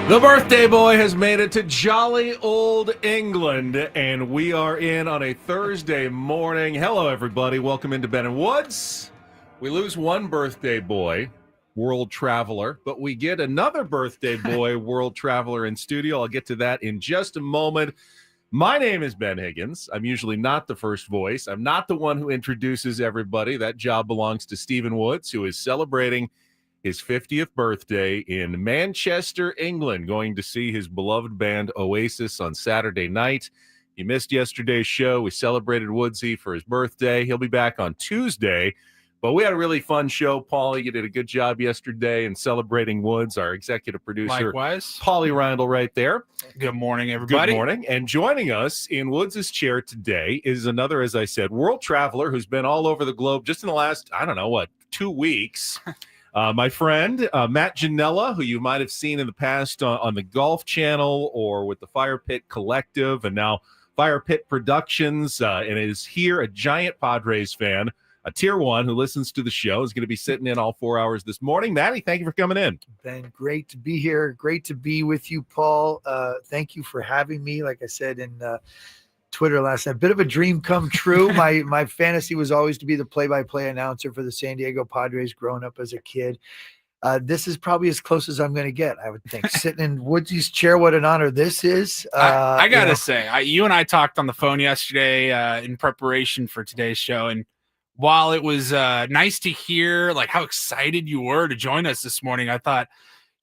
The birthday boy has made it to jolly old England, and we are in on a Thursday morning. Hello, everybody. Welcome into Ben and Woods. We lose one birthday boy, world traveler, but we get another birthday boy, world traveler in studio. I'll get to that in just a moment. My name is Ben Higgins. I'm usually not the first voice. I'm not the one who introduces everybody. That job belongs to Stephen Woods, who is celebrating his 50th birthday in Manchester, England, going to see his beloved band Oasis on Saturday night. He missed yesterday's show. We celebrated Woodsy for his birthday. He'll be back on Tuesday. But we had a really fun show. Paulie, you did a good job yesterday in celebrating Woods, our executive producer. Likewise. Paulie Rindle right there. Good morning, everybody. Good morning. And joining us in Woods' chair today is another, as I said, world traveler who's been all over the globe just in the last, 2 weeks. My friend, Matt Ginella, who you might have seen in the past on the Golf Channel or with the Fire Pit Collective and now Fire Pit Productions, and is here a giant Padres fan, a Tier 1 who listens to the show, is going to be sitting in all 4 hours this morning. Matty, thank you for coming in. Ben, great to be here. Great to be with you, Paul. Thank you for having me. Like I said in Twitter last night, bit of a dream come true. My fantasy was always to be the play-by-play announcer for the San Diego Padres growing up as a kid. This is probably as close as I'm going to get, I would think. Sitting in Woodsy's chair, what an honor this is. I got to say, you and I talked on the phone yesterday in preparation for today's show, and while it was nice to hear like how excited you were to join us this morning, I thought,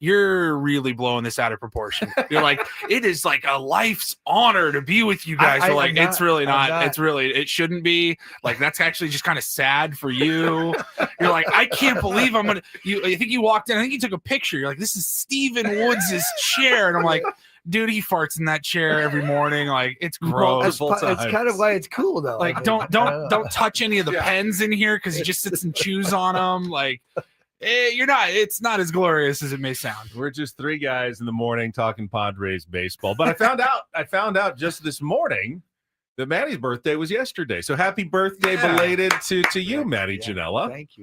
you're really blowing this out of proportion. You're like, it is like a life's honor to be with you guys. So like, it's really not. It's really, it shouldn't be. Like, that's actually just kind of sad for you. You're like, I can't believe I'm going to, I think you walked in, I think you took a picture. You're like, this is Stephen Woods' chair. And I'm like, dude, he farts in that chair every morning. Like, it's gross. It's kind of why it's cool though. Like, don't touch any of the pens in here, 'cause he just sits and chews on them. Like, it's not as glorious as it may sound. We're just three guys in the morning talking Padres baseball. But I found out just this morning that Maddie's birthday was yesterday. So happy birthday belated to you, Maddie Janella. Thank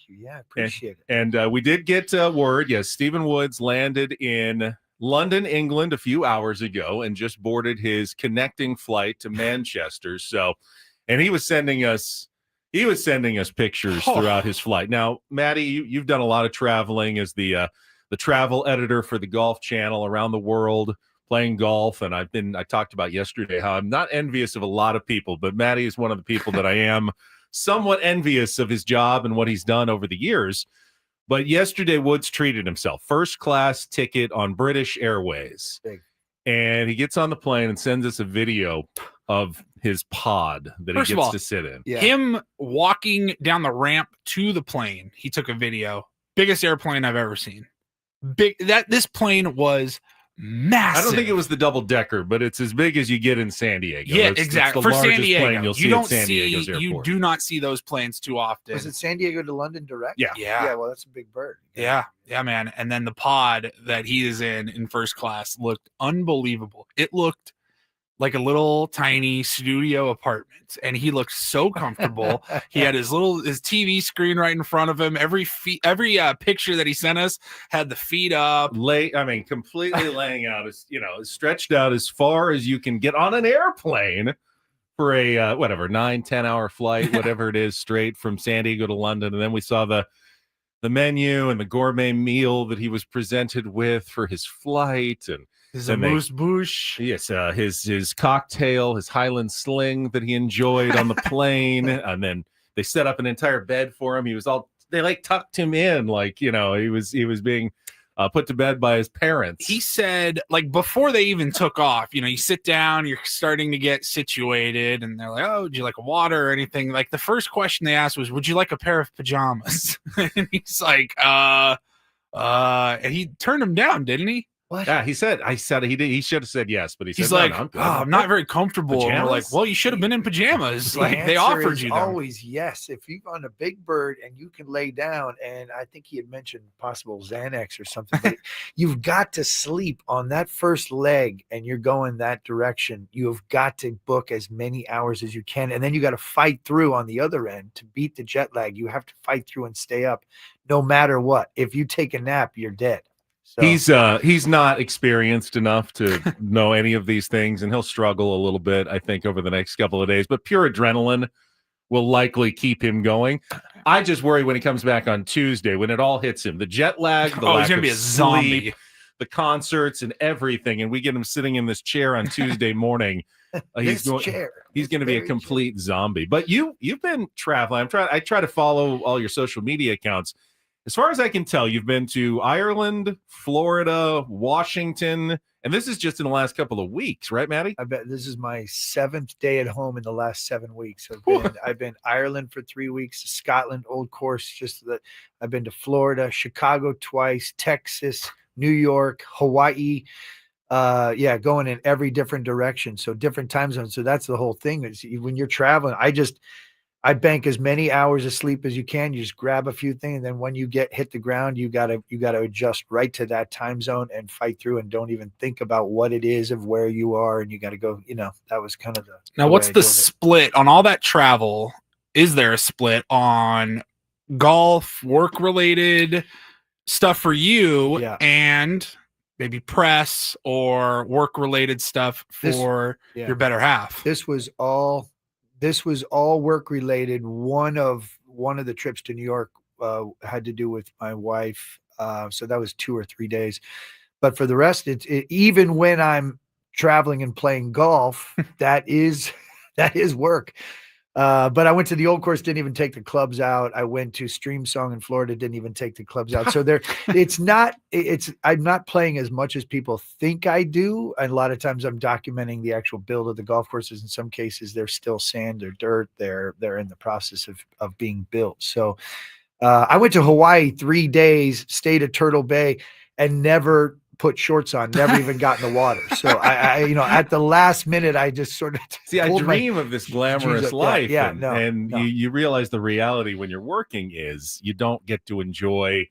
you. Yeah, appreciate it. And we did get word. Yes, Stephen Woods landed in London, England a few hours ago and just boarded his connecting flight to Manchester. So, and he was sending us pictures throughout his flight. Now, Maddie, you've done a lot of traveling as the travel editor for the Golf Channel around the world playing golf. And I talked about yesterday how I'm not envious of a lot of people, but Maddie is one of the people that I am somewhat envious of his job and what he's done over the years. But yesterday, Woods treated himself. First class ticket on British Airways. Big. And he gets on the plane and sends us a video of his pod that he gets to sit in. Yeah. Him walking down the ramp to the plane, he took a video. Biggest airplane I've ever seen. This plane was massive. I don't think it was the double decker, but it's as big as you get in San Diego. Yeah, exactly. It's the For San largest Diego, plane you'll see at San Diego's you airport. do not see those planes too often. Was it San Diego to London direct? Yeah. Yeah, well, that's a big bird. Yeah, man. And then the pod that he is in first class looked unbelievable. It looked like a little tiny studio apartment, and he looked so comfortable. He had his TV screen right in front of him. Every picture that he sent us had the feet up, completely laying out, stretched out as far as you can get on an airplane for a 9-10 hour flight, whatever it is, straight from San Diego to London. And then we saw the menu and the gourmet meal that he was presented with for his flight, and his amuse-bouche. Yes, his cocktail, his Highland Sling that he enjoyed on the plane, and then they set up an entire bed for him. They tucked him in, he was being put to bed by his parents. He said, before they even took off, you sit down, you're starting to get situated, and they're like, "Oh, would you like a water or anything?" Like the first question they asked was, "Would you like a pair of pajamas?" And he's like, and he turned him down, didn't he? What? Yeah, he said he did. He should have said yes, but he's like, no, I'm not very comfortable. And we're like, well, you should have been in pajamas. They offered you them. Always yes. If you're on a big bird and you can lay down, and I think he had mentioned possible Xanax or something, but you've got to sleep on that first leg and you're going that direction. You've got to book as many hours as you can, and then you got to fight through on the other end to beat the jet lag. You have to fight through and stay up no matter what. If you take a nap, you're dead. So He's not experienced enough to know any of these things, and he'll struggle a little bit, I think, over the next couple of days. But pure adrenaline will likely keep him going. I just worry when he comes back on Tuesday, when it all hits him, the jet lag, the lack he's gonna of be a sleep, zombie. the concerts and everything, and we get him sitting in this chair on Tuesday morning. He's going to be a complete zombie. But you've been traveling. I try to follow all your social media accounts. As far as I can tell, you've been to Ireland, Florida, Washington, and this is just in the last couple of weeks, right, Maddie? I bet this is my 7th day at home in the last 7 weeks. I've been Ireland for 3 weeks, Scotland, Old Course. I've been to Florida, Chicago twice, Texas, New York, Hawaii. Going in every different direction. So different time zones. So that's the whole thing is when you're traveling, I bank as many hours of sleep as you can. You just grab a few things. And then when you hit the ground, you gotta adjust right to that time zone and fight through and don't even think about what it is of where you are. And you got to go, that was kind of Now, what's the split on all that travel? Is there a split on golf, work related stuff for you and maybe press or work related stuff for your better half? This was all work related. One of the trips to New York had to do with my wife. So that was 2 or 3 days. But for the rest, even when I'm traveling and playing golf, that is work. But I went to the Old Course, didn't even take the clubs out. I went to Stream Song in Florida, didn't even take the clubs out. So I'm not playing as much as people think I do. And a lot of times I'm documenting the actual build of the golf courses. In some cases, they're still sand or dirt. They're in the process of being built. So I went to Hawaii 3 days, stayed at Turtle Bay, and never put shorts on, never even got in the water. So I at the last minute, I just sort of I dream of this glamorous life. No. You realize the reality when you're working is you don't get to enjoy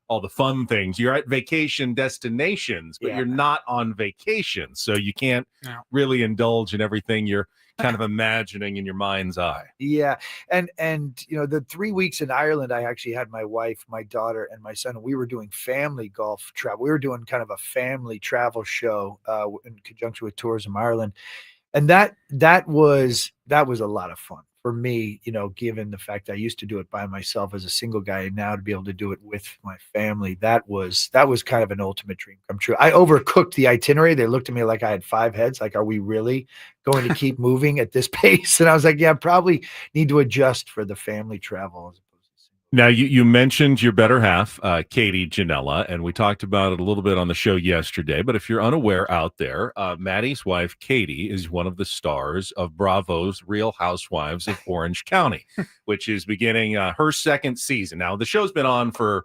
all the fun things. You're at vacation destinations, but you're not on vacation. So you can't really indulge in everything you're kind of imagining in your mind's eye. Yeah. And the 3 weeks in Ireland, I actually had my wife, my daughter, and my son. We were doing family golf travel. We were doing kind of a family travel show in conjunction with Tourism Ireland. And that was a lot of fun for me, given the fact I used to do it by myself as a single guy, and now to be able to do it with my family, that was kind of an ultimate dream come true. I overcooked the itinerary. They looked at me like I had 5 heads. Like, are we really going to keep moving at this pace? And I was like, yeah, probably need to adjust for the family travel. Now, you mentioned your better half, Katie Ginella, and we talked about it a little bit on the show yesterday. But if you're unaware out there, Maddie's wife, Katie, is one of the stars of Bravo's Real Housewives of Orange County, which is beginning her 2nd season. Now, the show's been on for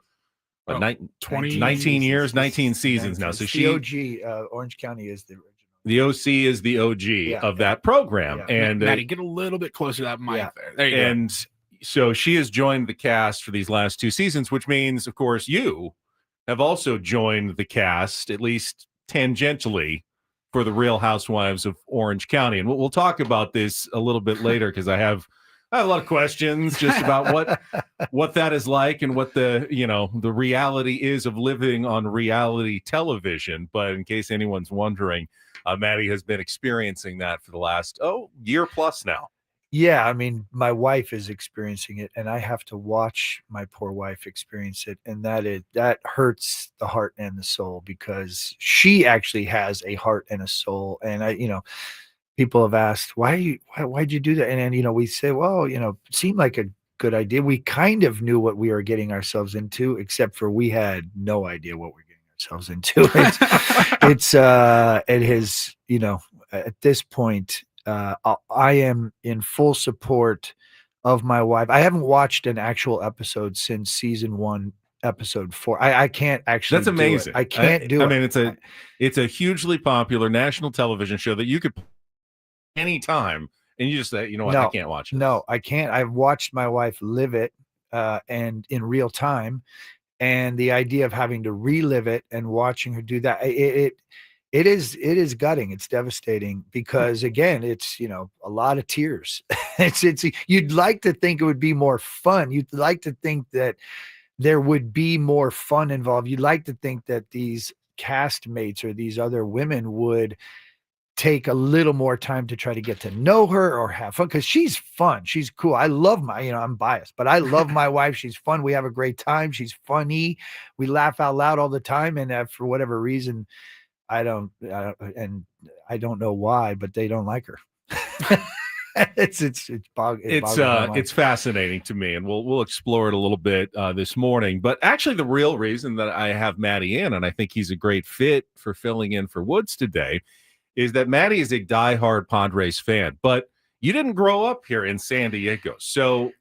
19 years, 19 seasons now. So the OG, Orange County is the original. The OC is the OG of that program. Yeah. And Maddie, get a little bit closer to that mic there. There you go. So she has joined the cast for these last 2 seasons, which means, of course, you have also joined the cast, at least tangentially, for the Real Housewives of Orange County. And we'll talk about this a little bit later because I have a lot of questions just about what that is like and what the reality is of living on reality television. But in case anyone's wondering, Maddie has been experiencing that for the last year plus now. Yeah, I mean, my wife is experiencing it, and I have to watch my poor wife experience it, and that hurts the heart and the soul because she actually has a heart and a soul. And people have asked, why'd you do that? And we say, well, it seemed like a good idea. We kind of knew what we were getting ourselves into, except for we had no idea what we're getting ourselves into. It has, at this point. I am in full support of my wife. I haven't watched an actual episode since season 1, episode 4. I can't actually. That's amazing. I can't do it. I mean, it's a hugely popular national television show that you could anytime, and you just say, you know what, I can't watch it. No, I can't. I've watched my wife live it, and in real time, and the idea of having to relive it and watching her do that, it is gutting. It's devastating because again, it's, a lot of tears. It's you'd like to think it would be more fun. You'd like to think that there would be more fun involved. You'd like to think that these castmates or these other women would take a little more time to try to get to know her or have fun, because she's fun. She's cool. I love I'm biased, but I love my wife. She's fun. We have a great time. She's funny. We laugh out loud all the time. And for whatever reason, I don't know why, but they don't like her. It's fascinating to me, and we'll explore it a little bit this morning. But actually, the real reason that I have Maddie in, and I think he's a great fit for filling in for Woods today, is that Maddie is a diehard Padres fan. But you didn't grow up here in San Diego, so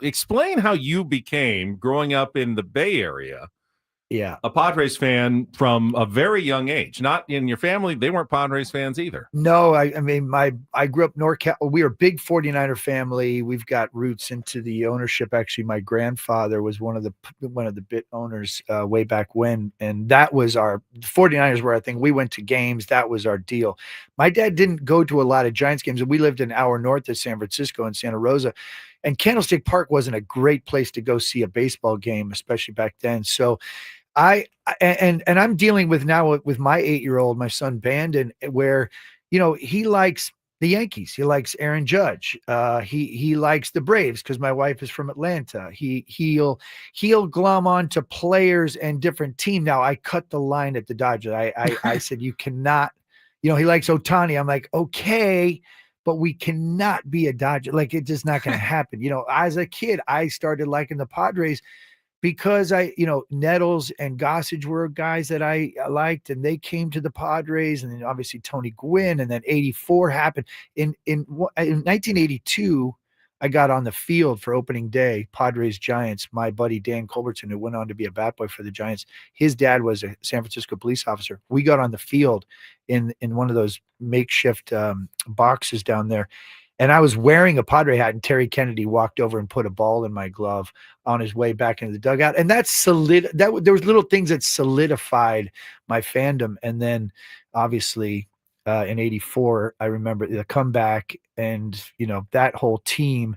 explain how you became, growing up in the Bay Area, a Padres fan from a very young age. Not in your family, they weren't Padres fans either. No, I mean, I grew up NorCal. We were a big 49er family. We've got roots into the ownership. Actually, my grandfather was one of the bit owners way back when, and that was our 49ers were, I think, we went to games. That was our deal. My dad didn't go to a lot of Giants games, and we lived an hour north of San Francisco in Santa Rosa, and Candlestick Park wasn't a great place to go see a baseball game, especially back then. So I'm dealing with now with my 8-year-old, my son Bandon, where, he likes the Yankees. He likes Aaron Judge. He likes the Braves because my wife is from Atlanta. He'll glom on to players and different team. Now I cut the line at the Dodgers. I said, you cannot, he likes Ohtani. I'm like, okay, but we cannot be a Dodger. Like, it's just not going to happen. As a kid, I started liking the Padres because Nettles and Gossage were guys that I liked, and they came to the Padres, and then obviously Tony Gwynn, and then 84 happened. In 1982, I got on the field for opening day, Padres Giants. My buddy Dan Culbertson, who went on to be a bat boy for the Giants, his dad was a San Francisco police officer. We got on the field in one of those makeshift boxes down there. And I was wearing a Padre hat, and Terry Kennedy walked over and put a ball in my glove on his way back into the dugout. And there was little things that solidified my fandom. And then obviously in 84, I remember the comeback and, that whole team.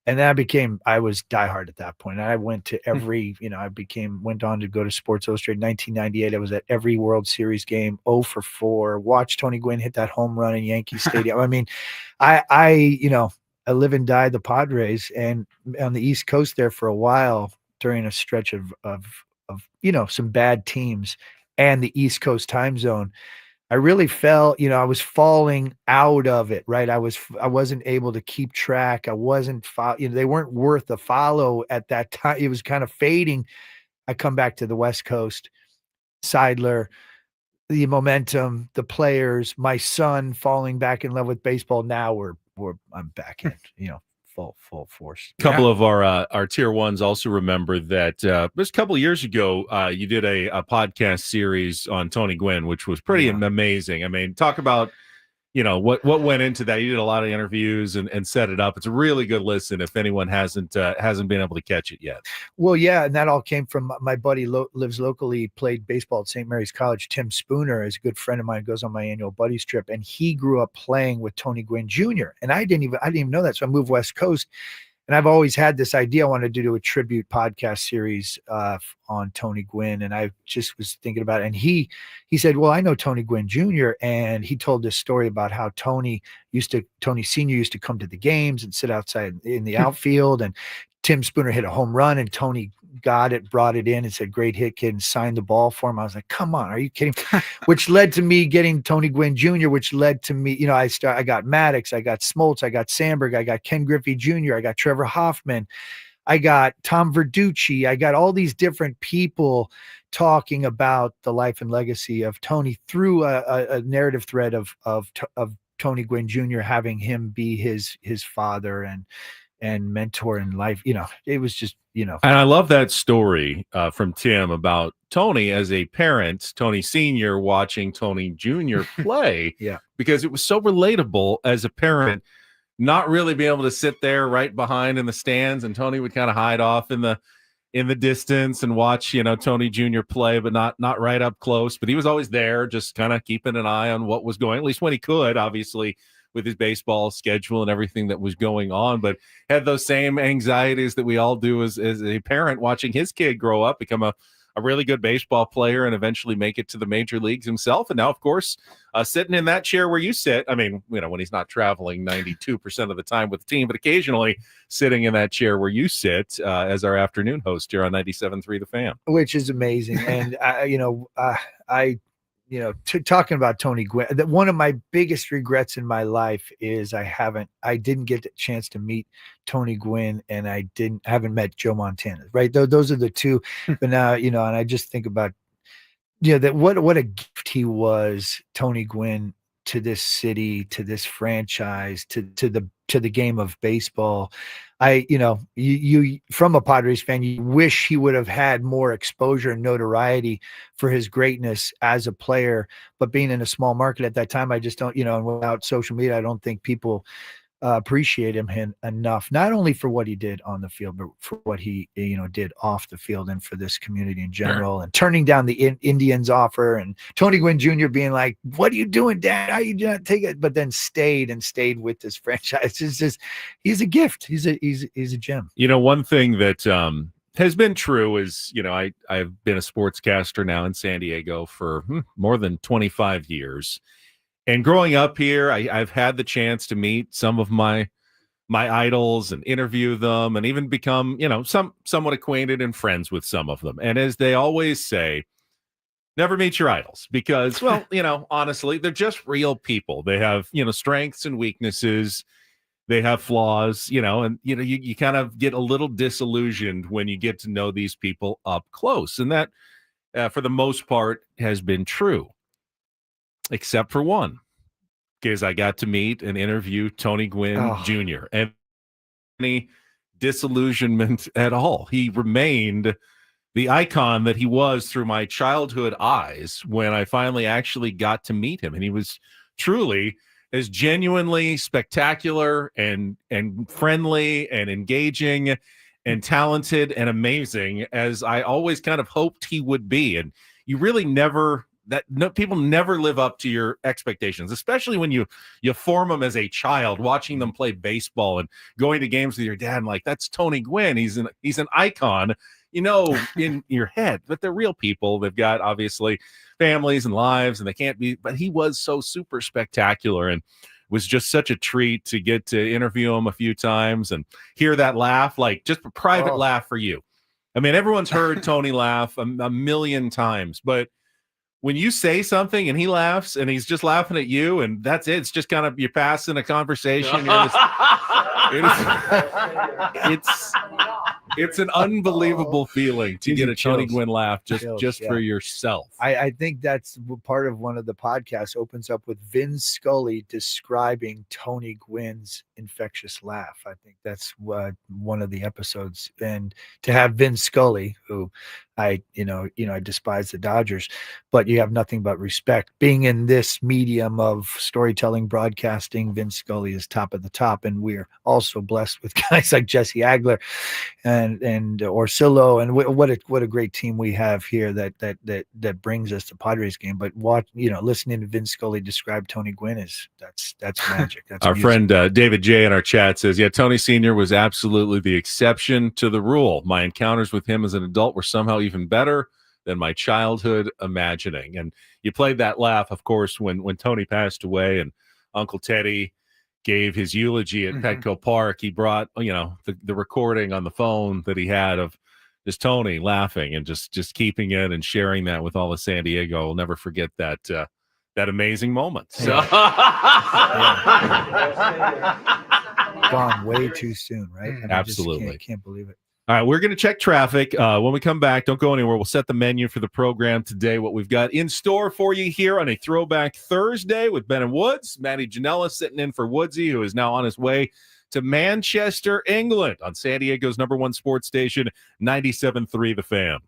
And then I was diehard at that point. And I went to every, went on to go to Sports Illustrated. 1998, I was at every World Series game, 0 for 4, watched Tony Gwynn hit that home run in Yankee Stadium. I mean, I live and die the Padres, and on the East Coast there for a while during a stretch of some bad teams and the East Coast time zone. I really felt, I was falling out of it, right? I wasn't able to keep track. I wasn't, they weren't worth a follow at that time. It was kind of fading. I come back to the West Coast, Seidler, the momentum, the players, my son falling back in love with baseball. Now I'm back in, full force. A couple of our tier ones also remember that just a couple of years ago, you did a podcast series on Tony Gwynn, which was pretty amazing. I mean, talk about, what went into that. You did a lot of interviews and set it up. It's a really good listen if anyone hasn't been able to catch it yet. Well, yeah, and that all came from my buddy lives locally, played baseball at St. Mary's College. Tim Spooner is a good friend of mine, goes on my annual buddies trip, and he grew up playing with Tony Gwynn Jr. And I didn't even know that. So I moved West Coast, and I've always had this idea. I wanted to do a tribute podcast series on Tony Gwynn, and I just was thinking about it. And he said, well, I know Tony Gwynn Jr., and he told this story about how Tony Sr. used to come to the games and sit outside in the outfield, and Tim Spooner hit a home run, and Tony got it, brought it in, and said, great hit, kid, and signed the ball for him. I was like, come on, are you kidding? Which led to me getting Tony Gwynn Jr., which led to me, I got Maddox, I got Smoltz, I got Sandberg, I got Ken Griffey Jr., I got Trevor Hoffman, I got Tom Verducci, I got all these different people talking about the life and legacy of Tony through a narrative thread of Tony Gwynn Jr., having him be his father and mentor in life. It was just, And I love that story from Tim about Tony as a parent, Tony Sr. watching Tony Jr. play. Yeah. Because it was so relatable as a parent, not really being able to sit there right behind in the stands, and Tony would kind of hide off in the distance and watch, Tony Jr. play, but not right up close. But he was always there, just kind of keeping an eye on what was going, at least when he could, obviously with his baseball schedule and everything that was going on, but had those same anxieties that we all do as a parent watching his kid grow up, become a really good baseball player and eventually make it to the major leagues himself. And now, of course, sitting in that chair where you sit, I mean, when he's not traveling 92% of the time with the team, but occasionally sitting in that chair where you sit as our afternoon host here on 97.3 The Fan. Which is amazing. And, talking about Tony Gwynn, one of my biggest regrets in my life is I didn't get the chance to meet Tony Gwynn, and I haven't met Joe Montana, right? Those are the two. But now, and I just think about, that what a gift he was, Tony Gwynn, to this city, to this franchise, to the game of baseball. You from a Padres fan, you wish he would have had more exposure and notoriety for his greatness as a player. But being in a small market at that time, I just don't, and without social media, I don't think people appreciate him enough, not only for what he did on the field, but for what he did off the field and for this community in general. Sure. And turning down the Indians offer, and Tony Gwynn Jr. being like, "What are you doing, Dad? How you not take it?" But then stayed with this franchise. It's just, he's a gift. He's a gem. One thing that has been true is, I've been a sportscaster now in San Diego for more than 25 years. And growing up here, I've had the chance to meet some of my idols and interview them, and even become, somewhat acquainted and friends with some of them. And as they always say, never meet your idols, because, well, honestly, they're just real people. They have, strengths and weaknesses. They have flaws, and, you kind of get a little disillusioned when you get to know these people up close. And that, for the most part, has been true. Except for one, because I got to meet and interview Tony Gwynn Jr. and any disillusionment at all. He remained the icon that he was through my childhood eyes when I finally actually got to meet him. And he was truly as genuinely spectacular and friendly and engaging and talented and amazing as I always kind of hoped he would be. And you really people never live up to your expectations, especially when you form them as a child, watching them play baseball and going to games with your dad, and like, that's Tony Gwynn. He's an icon, in your head, but they're real people. They've got obviously families and lives, and they can't be, but he was so super spectacular, and was just such a treat to get to interview him a few times and hear that laugh, like just a private laugh for you. I mean, everyone's heard Tony laugh a million times, but when you say something and he laughs and he's just laughing at you, and that's it, it's just kind of, you're passing a conversation. It's an unbelievable feeling to get a Tony Gwynn laugh just for yourself. I think that's part of one of the podcasts opens up with Vin Scully describing Tony Gwynn's infectious laugh. I think that's one of the episodes. And to have Vin Scully, who I despise the Dodgers, but you have nothing but respect. Being in this medium of storytelling, broadcasting, Vin Scully is top of the top, and we're also blessed with guys like Jesse Agler and Orsillo, and what a great team we have here that brings us to Padres game. But listening to Vin Scully describe Tony Gwynn that's magic. That's our friend David J in our chat says, yeah, Tony Sr. was absolutely the exception to the rule. My encounters with him as an adult were somehow even better than my childhood imagining. And you played that laugh, of course, when Tony passed away and Uncle Teddy gave his eulogy at Petco Park. He brought, the recording on the phone that he had of just Tony laughing and just keeping it and sharing that with all of San Diego. I'll never forget that amazing moment. So. Gone way too soon, right? Absolutely. Can't believe it. All right, we're going to check traffic. When we come back, don't go anywhere. We'll set the menu for the program today, what we've got in store for you here on a Throwback Thursday with Ben and Woods. Matty Ginella sitting in for Woodsy, who is now on his way to Manchester, England, on San Diego's #1 sports station, 97.3 The Fan.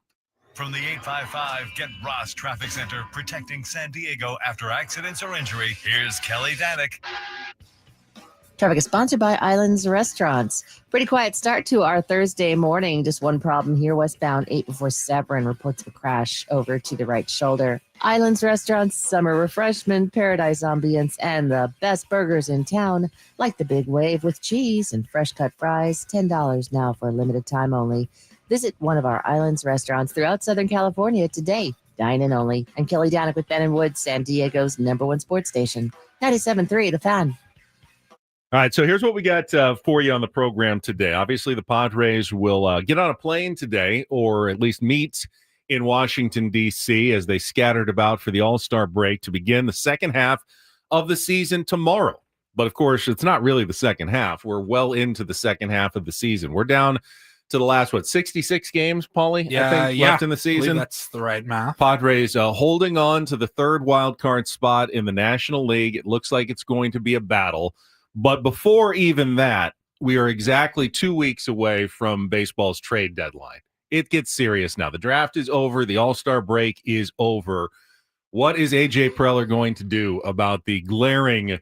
From the 855 Get Ross Traffic Center, protecting San Diego after accidents or injury, here's Kelly Danick. Traffic is sponsored by Islands Restaurants. Pretty quiet start to our Thursday morning. Just one problem here, westbound 8 before Severn. Reports of a crash over to the right shoulder. Islands Restaurants, summer refreshment, paradise ambience, and the best burgers in town, like the Big Wave with cheese and fresh cut fries, $10 now for a limited time only. Visit one of our Islands Restaurants throughout Southern California today. Dine in only. I'm Kelly Danik with Ben and Wood, San Diego's #1 sports station. 97.3 The Fan. All right, so here's what we got for you on the program today. Obviously, the Padres will get on a plane today, or at least meet in Washington, D.C., as they scattered about for the All-Star break to begin the second half of the season tomorrow. But, of course, it's not really the second half. We're well into the second half of the season. We're down to the last, 66 games, Paulie, I think, left in the season. That's the right math. Padres holding on to the third wild card spot in the National League. It looks like it's going to be a battle. But before even that, we are exactly 2 weeks away from baseball's trade deadline. It gets serious now. The draft is over. The All-Star break is over. What is A.J. Preller going to do about the glaring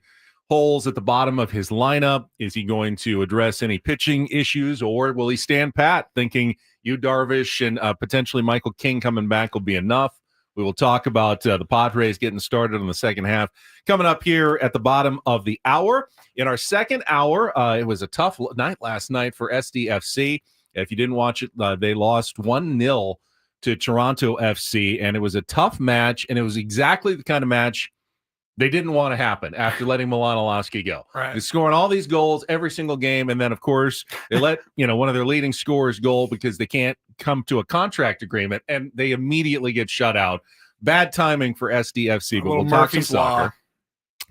holes at the bottom of his lineup? Is he going to address any pitching issues, or will he stand pat thinking Yu Darvish and potentially Michael King coming back will be enough? We will talk about the Padres getting started in the second half coming up here at the bottom of the hour. In our second hour, it was a tough night last night for SDFC. If you didn't watch it, they lost 1-0 to Toronto FC, and it was a tough match, and it was exactly the kind of match they didn't want to happen after letting Milan Olowski go. Right. They're scoring all these goals every single game, and then, of course, they let one of their leading scorers go because they can't come to a contract agreement, and they immediately get shut out. Bad timing for SDFC, but we'll talk some soccer.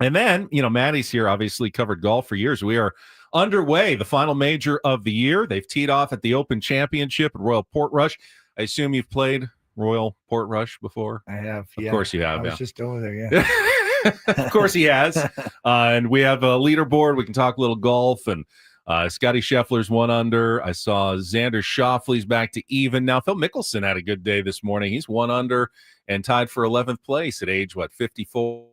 And then, Maddie's here, obviously covered golf for years. We are underway, the final major of the year. They've teed off at the Open Championship at Royal Portrush. I assume you've played Royal Portrush before? I have, Of course you have, I was just over there, yeah. Of course he has. And we have a leaderboard. We can talk a little golf. And Scotty Scheffler's 1 under. I saw Xander Schauffele's back to even. Now, Phil Mickelson had a good day this morning. He's 1 under and tied for 11th place at age, 54?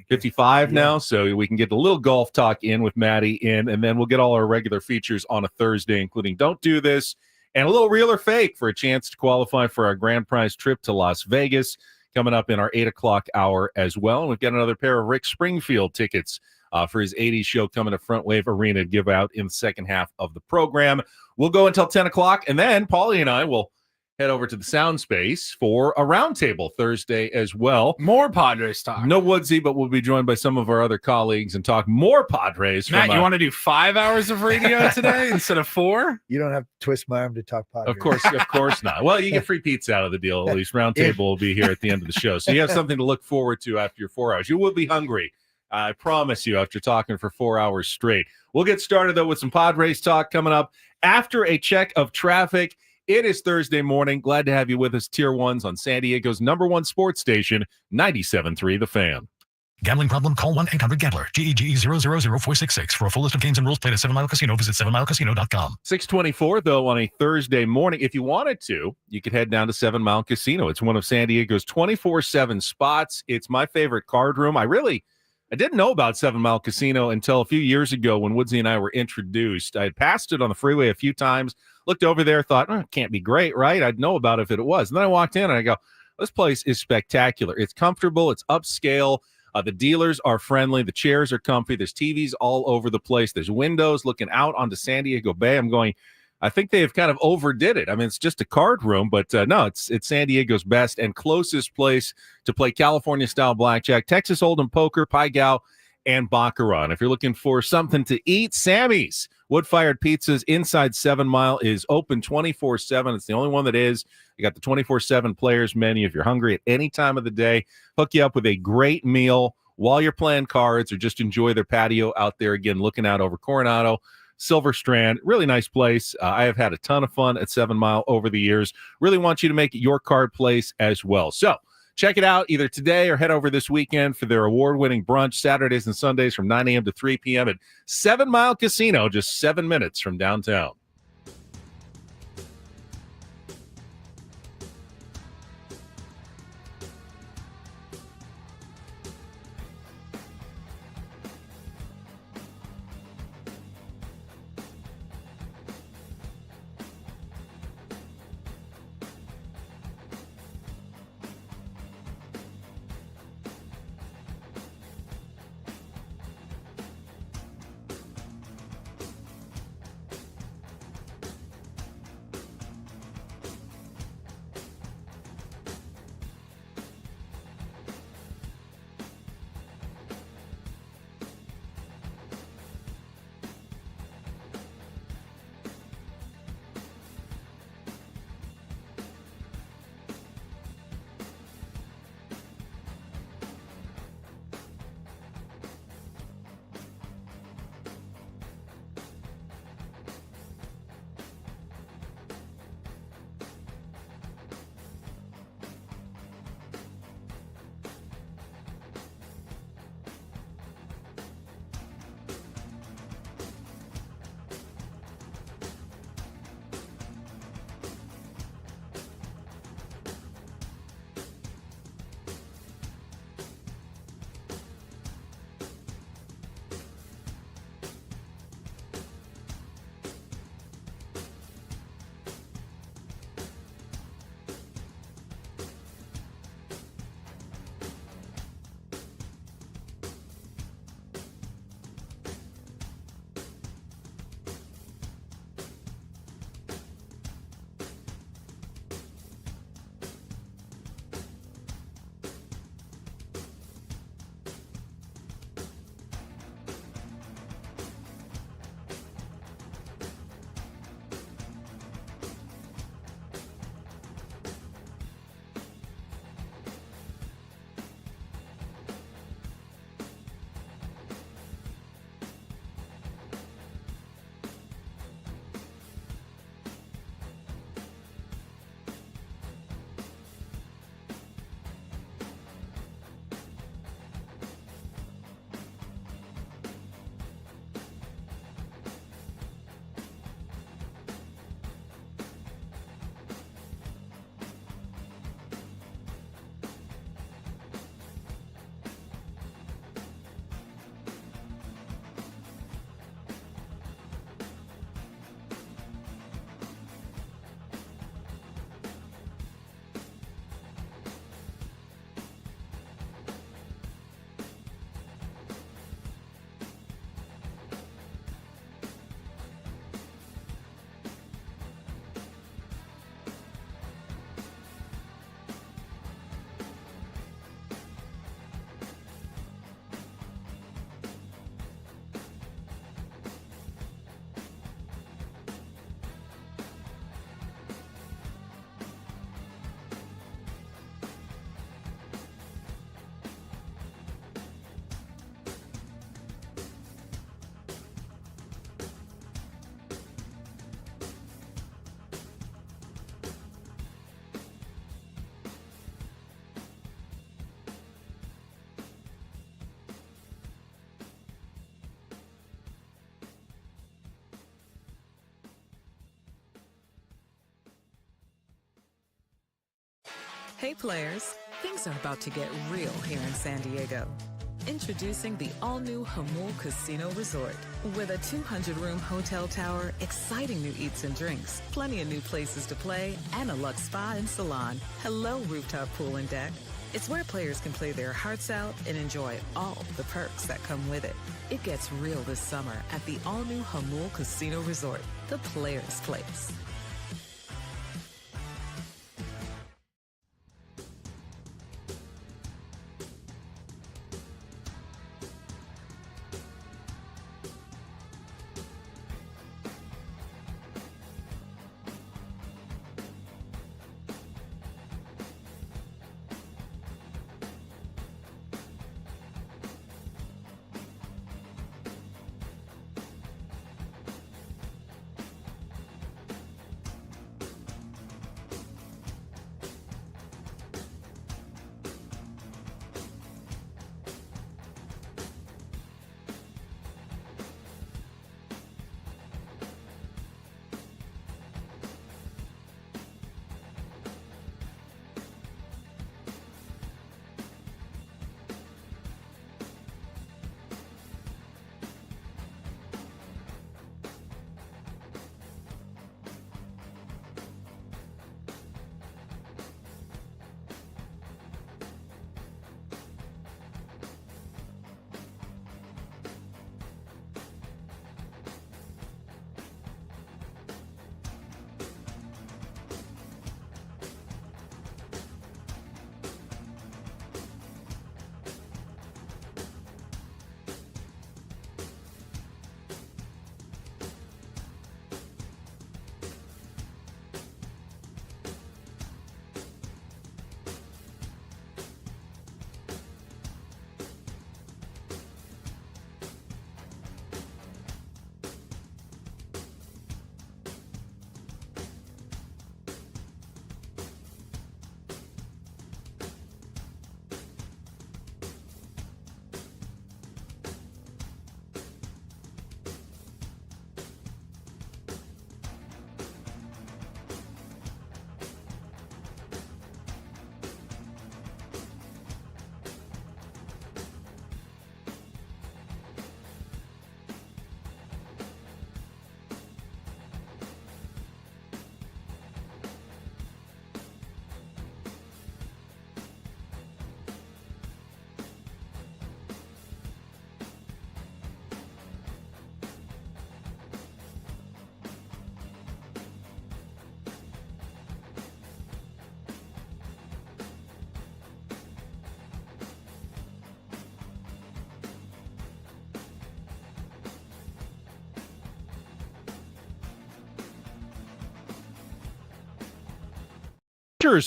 55 now, so we can get a little golf talk in with Maddie in, and then we'll get all our regular features on a Thursday, including Don't Do This and a little Real or Fake for a chance to qualify for our grand prize trip to Las Vegas coming up in our 8 o'clock hour as well. And we've got another pair of Rick Springfield tickets for his 80s show coming to Front Wave Arena to give out in the second half of the program. We'll go until 10 o'clock, and then Paulie and I will head over to the sound space for a roundtable Thursday as well. More Padres talk. No Woodsy, but we'll be joined by some of our other colleagues and talk more Padres. Matt, you want to do 5 hours of radio today instead of 4? You don't have to twist my arm to talk Padres. Of course not. Well, you get free pizza out of the deal. At least roundtable will be here at the end of the show. So you have something to look forward to after your 4 hours. You will be hungry. I promise you, after talking for 4 hours straight. We'll get started, though, with some Padres talk coming up after a check of traffic. It is Thursday morning. Glad to have you with us, Tier 1s on San Diego's #1 sports station, 97.3 The Fan. Gambling problem? Call 1-800-GAMBLER. GEGE 000-466. For a full list of games and rules, play at 7 Mile Casino. Visit 7milecasino.com. 6:24, though, on a Thursday morning. If you wanted to, you could head down to 7 Mile Casino. It's one of San Diego's 24/7 spots. It's my favorite card room. I didn't know about 7 Mile Casino until a few years ago when Woodsy and I were introduced. I had passed it on the freeway a few times, looked over there, thought, it can't be great, right? I'd know about it if it was. And then I walked in and I go, this place is spectacular. It's comfortable. It's upscale. The dealers are friendly. The chairs are comfy. There's TVs all over the place. There's windows looking out onto San Diego Bay. I'm going, I think they've kind of overdid it. I mean, it's just a card room, but no, it's San Diego's best and closest place to play California-style blackjack, Texas Hold'em poker, Pai Gow, and Baccarat. And if you're looking for something to eat, Sammy's Wood-Fired Pizzas inside 7 Mile is open 24/7. It's the only one that is. You got the 24/7 players menu. If you're hungry at any time of the day, hook you up with a great meal while you're playing cards or just enjoy their patio out there, again, looking out over Coronado, Silver Strand. Really nice place. I have had a ton of fun at 7 Mile over the years. Really want you to make it your card place as well. So check it out either today or head over this weekend for their award-winning brunch Saturdays and Sundays from 9 a.m. to 3 p.m. at 7 Mile Casino, just 7 minutes from downtown. Hey players, things are about to get real here in San Diego. Introducing the all-new Hamul Casino Resort. With a 200-room hotel tower, exciting new eats and drinks, plenty of new places to play, and a luxe spa and salon. Hello, rooftop pool and deck. It's where players can play their hearts out and enjoy all the perks that come with it. It gets real this summer at the all-new Hamul Casino Resort, the players' place.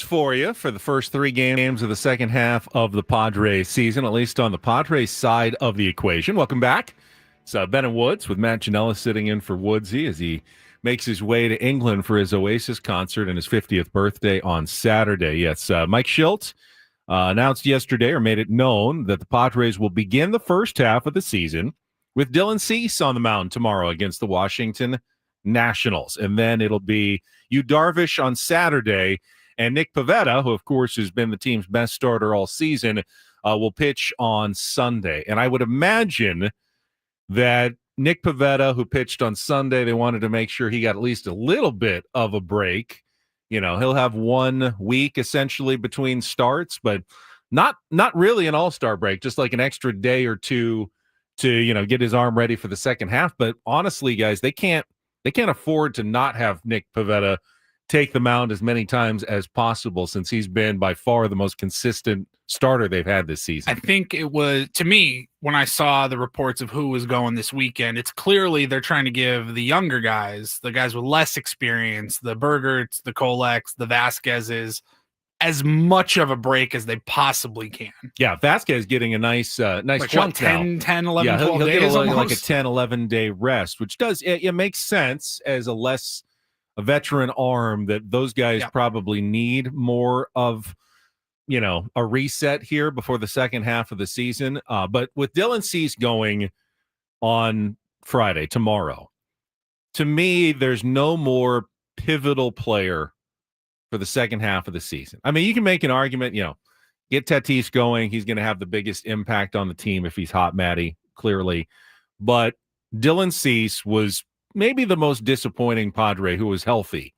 For you for the first 3 games of the second half of the Padres season, at least on the Padres side of the equation. Welcome back. It's Ben and Woods with Matt Janella sitting in for Woodsy as he makes his way to England for his Oasis concert and his 50th birthday on Saturday. Yes, Mike Schilt announced yesterday or made it known that the Padres will begin the first half of the season with Dylan Cease on the mound tomorrow against the Washington Nationals. And then it'll be Yu Darvish on Saturday. And Nick Pivetta, who, of course, has been the team's best starter all season, will pitch on Sunday. And I would imagine that Nick Pivetta, who pitched on Sunday, they wanted to make sure he got at least a little bit of a break. You know, he'll have 1 week essentially between starts, but not really an all-star break, just like an extra day or two to, you know, get his arm ready for the second half. But honestly, guys, they can't afford to not have Nick Pivetta take the mound as many times as possible since he's been by far the most consistent starter they've had this season. I think it was, to me, when I saw the reports of who was going this weekend, it's clearly they're trying to give the younger guys, the guys with less experience, the Bergerts, the Koleks, the Vasquezes, as much of a break as they possibly can. Yeah, Vasquez getting a nice like chunk 10, 11, yeah, 12 he'll days get like a almost. 10, 11-day rest, which does, it makes sense as a veteran arm that those guys probably need more of, you know, a reset here before the second half of the season. But with Dylan Cease going on Friday, tomorrow, to me, there's no more pivotal player for the second half of the season. I mean, you can make an argument, get Tatis going. He's going to have the biggest impact on the team if he's hot, Matty, clearly. But Dylan Cease was maybe the most disappointing Padre who was healthy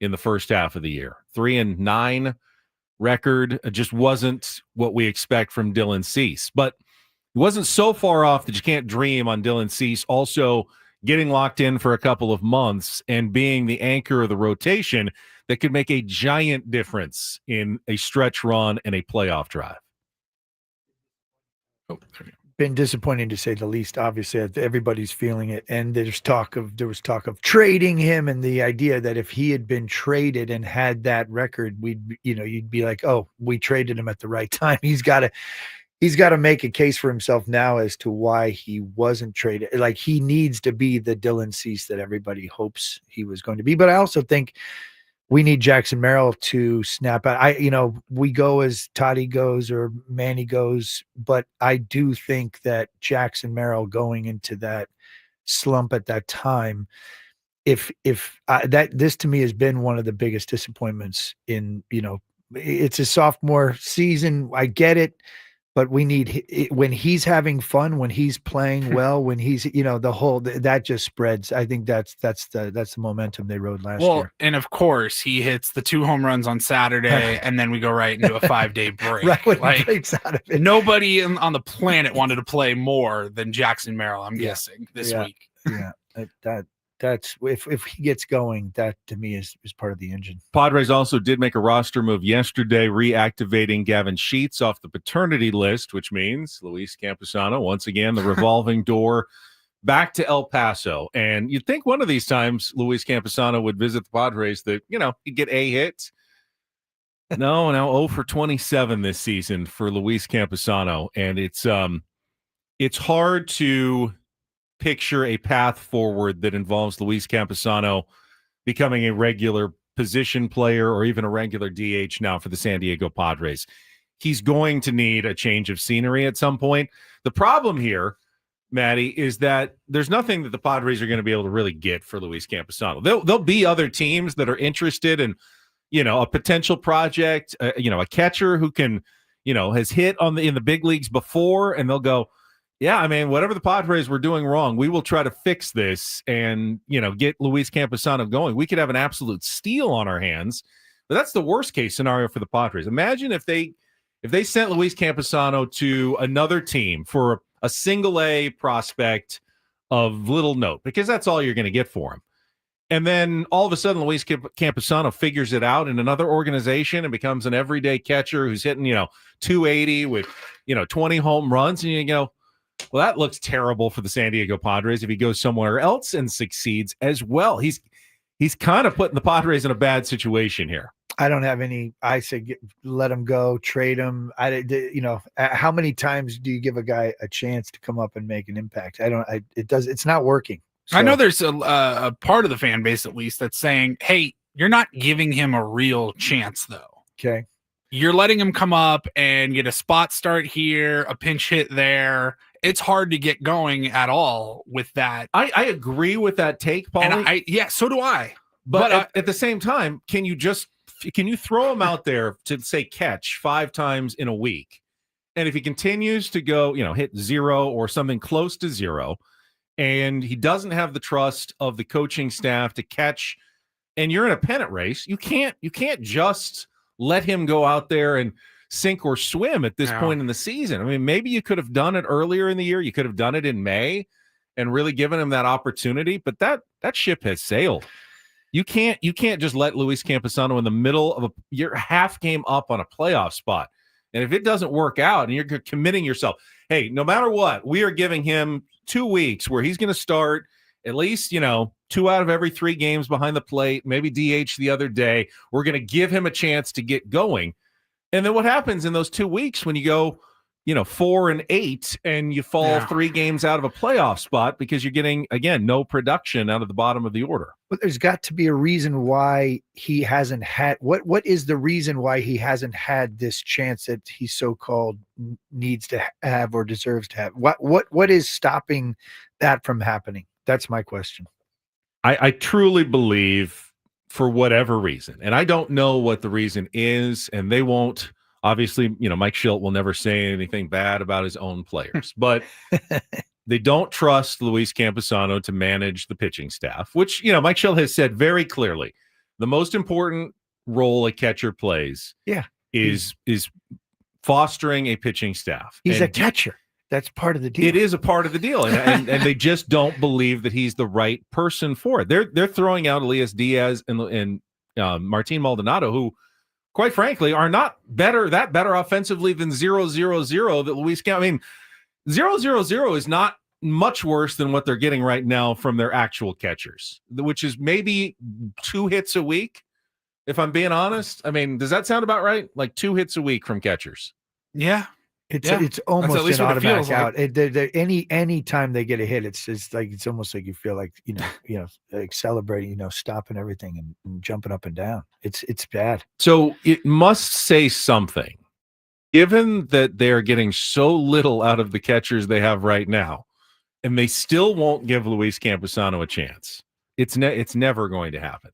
in the first half of the year. 3-9 record just wasn't what we expect from Dylan Cease. But it wasn't so far off that you can't dream on Dylan Cease also getting locked in for a couple of months and being the anchor of the rotation that could make a giant difference in a stretch run and a playoff drive. Been disappointing to say the least. Obviously, everybody's feeling it, and there was talk of trading him, and the idea that if he had been traded and had that record, you'd be like, oh, we traded him at the right time. He's got to make a case for himself now as to why he wasn't traded. Like, he needs to be the Dylan Cease that everybody hopes he was going to be. But I also think we need Jackson Merrill to snap out. We go as Toddy goes or Manny goes, but I do think that Jackson Merrill going into that slump at that time, this to me has been one of the biggest disappointments in, it's a sophomore season. I get it. But we need it when he's having fun, when he's playing well, when he's, that just spreads. I think that's the momentum they rode last year. And of course, he hits the 2 home runs on Saturday, and then we go right into a 5-day break. Right when he breaks out of it. Nobody on the planet wanted to play more than Jackson Merrill, I'm guessing, this week. Yeah, that's if he gets going, that to me is part of the engine. Padres also did make a roster move yesterday, reactivating Gavin Sheets off the paternity list, which means Luis Campusano, once again, the revolving door back to El Paso. And you'd think one of these times Luis Campusano would visit the Padres that, he'd get a hit. No, now 0 for 27 this season for Luis Campusano. And it's hard to picture a path forward that involves Luis Campusano becoming a regular position player or even a regular DH now for the San Diego Padres. He's going to need a change of scenery at some point. The problem here, Matty, is that there's nothing that the Padres are going to be able to really get for Luis Campusano. There'll be other teams that are interested in, a potential project, a catcher who can, has hit in the big leagues before, and they'll go, yeah, I mean, whatever the Padres were doing wrong, we will try to fix this and, get Luis Campusano going. We could have an absolute steal on our hands, but that's the worst case scenario for the Padres. Imagine if they sent Luis Campusano to another team for a single-A prospect of little note, because that's all you're going to get for him. And then all of a sudden, Luis Campusano figures it out in another organization and becomes an everyday catcher who's hitting, 280 with, 20 home runs. And you go, well, that looks terrible for the San Diego Padres if he goes somewhere else and succeeds as well. He's kind of putting the Padres in a bad situation here. I don't have any. I say let him go, trade him. How many times do you give a guy a chance to come up and make an impact? It's not working. So. I know there's a part of the fan base, at least, that's saying, hey, you're not giving him a real chance, though. Okay. You're letting him come up and get a spot start here, a pinch hit there. It's hard to get going at all with that. I agree with that take, Paul. And so do I. But at the same time, can you throw him out there to say catch 5 times in a week? And if he continues to go, hit 0 or something close to 0, and he doesn't have the trust of the coaching staff to catch, and you're in a pennant race, you can't just let him go out there and sink or swim at this point in the season. I mean, maybe you could have done it earlier in the year. You could have done it in May and really given him that opportunity, but that ship has sailed. You can't just let Luis Campusano in the middle of you're half game up on a playoff spot. And if it doesn't work out and you're committing yourself, hey, no matter what, we are giving him 2 weeks where he's going to start at least, 2 out of every 3 games behind the plate, maybe DH the other day. We're going to give him a chance to get going. And then what happens in those 2 weeks when you go, 4-8 and you fall 3 games out of a playoff spot because you're getting, again, no production out of the bottom of the order? But there's got to be a reason why he hasn't had what is the reason why he hasn't had this chance that he so-called needs to have or deserves to have? What is stopping that from happening? That's my question. I truly believe for whatever reason, and I don't know what the reason is, and they won't. Obviously, Mike Schilt will never say anything bad about his own players, but they don't trust Luis Campusano to manage the pitching staff, which, Mike Schilt has said very clearly, the most important role a catcher plays is fostering a pitching staff. He's a catcher. That's part of the deal. It is a part of the deal, and they just don't believe that he's the right person for it. They're throwing out Elias Diaz and Martin Maldonado, who, quite frankly, are not better offensively than 0-0-0 that Luis Campusano. I mean, 0-0-0 is not much worse than what they're getting right now from their actual catchers, which is maybe 2 hits a week, if I'm being honest. I mean, does that sound about right? Like 2 hits a week from catchers. Yeah. It's almost at least an what it feels automatic out. Any time they get a hit, it's almost like you feel like like celebrating, stopping everything and jumping up and down. It's bad. So it must say something, given that they're getting so little out of the catchers they have right now, and they still won't give Luis Campusano a chance. It's never going to happen.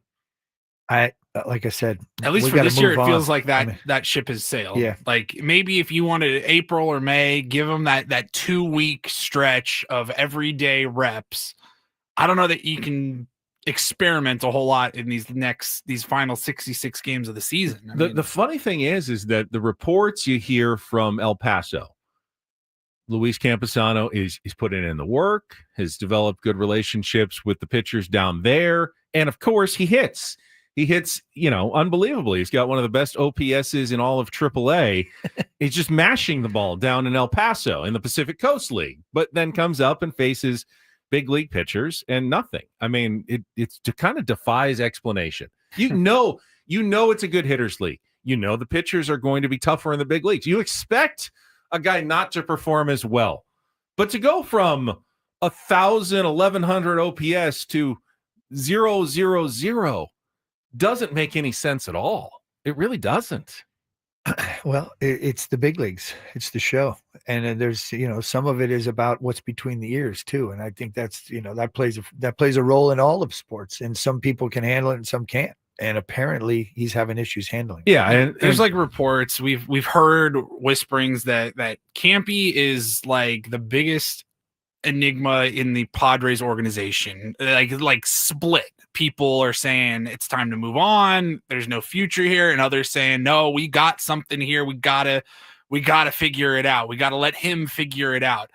Like I said, at least for this year, it feels like that ship has sailed. Yeah. Like maybe if you wanted April or May, give them that 2-week stretch of everyday reps. I don't know that you can experiment a whole lot in these final 66 games of the season. The funny thing is that the reports you hear from El Paso, Luis Campusano is putting in the work, has developed good relationships with the pitchers down there, and of course he hits. He hits, unbelievably. He's got one of the best OPSs in all of AAA. He's just mashing the ball down in El Paso in the Pacific Coast League, but then comes up and faces big league pitchers and nothing. I mean, it kind of defies explanation. You know it's a good hitters league. The pitchers are going to be tougher in the big leagues. You expect a guy not to perform as well, but to go from 1,100 OPS to 0-0-0 doesn't make any sense at all. It really doesn't. Well, it's the big leagues. It's the show. And then there's, some of it is about what's between the ears too. And I think that's, that plays a role in all of sports, and some people can handle it and some can't. And apparently he's having issues handling it. Yeah. And there's like reports. We've heard whisperings that Campy is like the biggest enigma in the Padres organization, like split. People are saying it's time to move on. There's no future here. And others saying, no, we got something here. We gotta figure it out. We got to let him figure it out.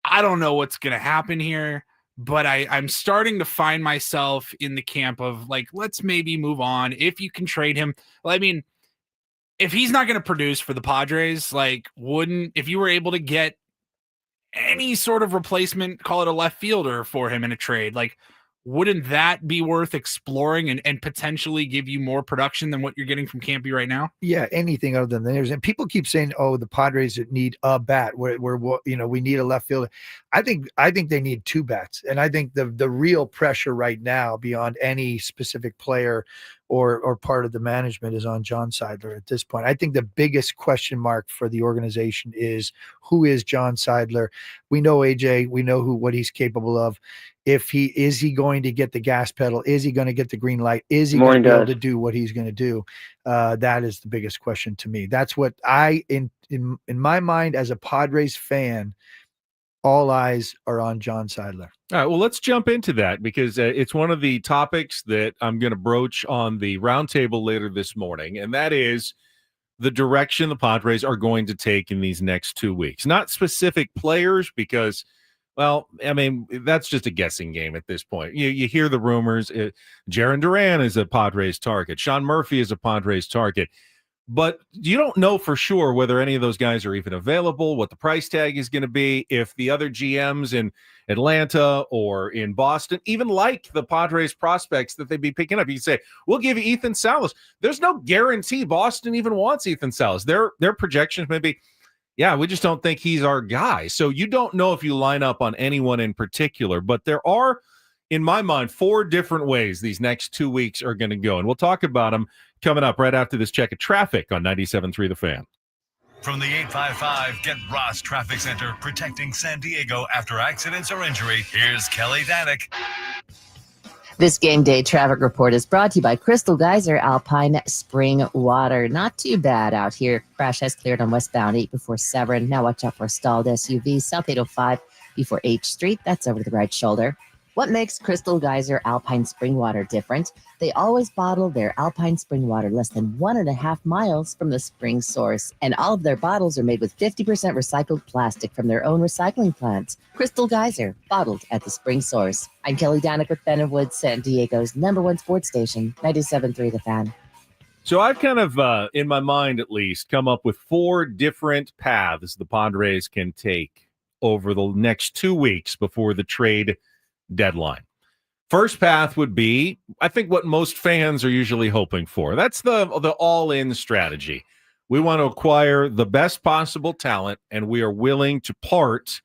I don't know what's going to happen here, but I'm starting to find myself in the camp of like, let's maybe move on. If you can trade him. Well, I mean, if he's not going to produce for the Padres, if you were able to get any sort of replacement, call it a left fielder for him in a trade, wouldn't that be worth exploring and potentially give you more production than what you're getting from Campy right now? Yeah, anything other than theirs. And people keep saying, "Oh, the Padres need a bat. We need a left fielder." I think they need 2 bats, and I think the real pressure right now, beyond any specific player or part of the management, is on John Seidler at this point. I think the biggest question mark for the organization is, who is John Seidler? We know AJ. We know what he's capable of. Is he going to get the gas pedal? Is he going to get the green light? Is he going to be able to do what he's going to do? That is the biggest question to me. That's what in my mind as a Padres fan, all eyes are on John Seidler. All right, well, let's jump into that because it's one of the topics that I'm going to broach on the roundtable later this morning, and that is the direction the Padres are going to take in these next 2 weeks. Not specific players because, well, I mean, that's just a guessing game at this point. You hear the rumors. Jarren Duran is a Padres target. Sean Murphy is a Padres target. But you don't know for sure whether any of those guys are even available, what the price tag is going to be, if the other GMs in Atlanta or in Boston even like the Padres prospects that they'd be picking up. You say, we'll give you Ethan Salas. There's no guarantee Boston even wants Ethan Salas. Their projections may be, yeah, we just don't think he's our guy. So you don't know if you line up on anyone in particular, but there are, in my mind, 4 different ways these next 2 weeks are going to go. And we'll talk about them coming up right after this check of traffic on 97.3 The Fan. From the 855 Get Ross Traffic Center, protecting San Diego after accidents or injury, here's Kelly Danick. This game day traffic report is brought to you by Crystal Geyser Alpine Spring Water. Not too bad out here. Crash has cleared on westbound 8 before Severn. Now watch out for a stalled SUV. South 805 before H Street. That's over to the right shoulder. What makes Crystal Geyser Alpine Spring Water different? They always bottle their Alpine Spring Water less than 1.5 miles from the spring source. And all of their bottles are made with 50% recycled plastic from their own recycling plants. Crystal Geyser, bottled at the spring source. I'm Kelly Danek with Ben and Woods, San Diego's #1 sports station, 97.3 The Fan. So I've kind of, in my mind at least, come up with 4 different paths the Padres can take over the next 2 weeks before the trade deadline. First path would be, I think, what most fans are usually hoping for. That's the all-in strategy. We want to acquire the best possible talent, and we are willing to part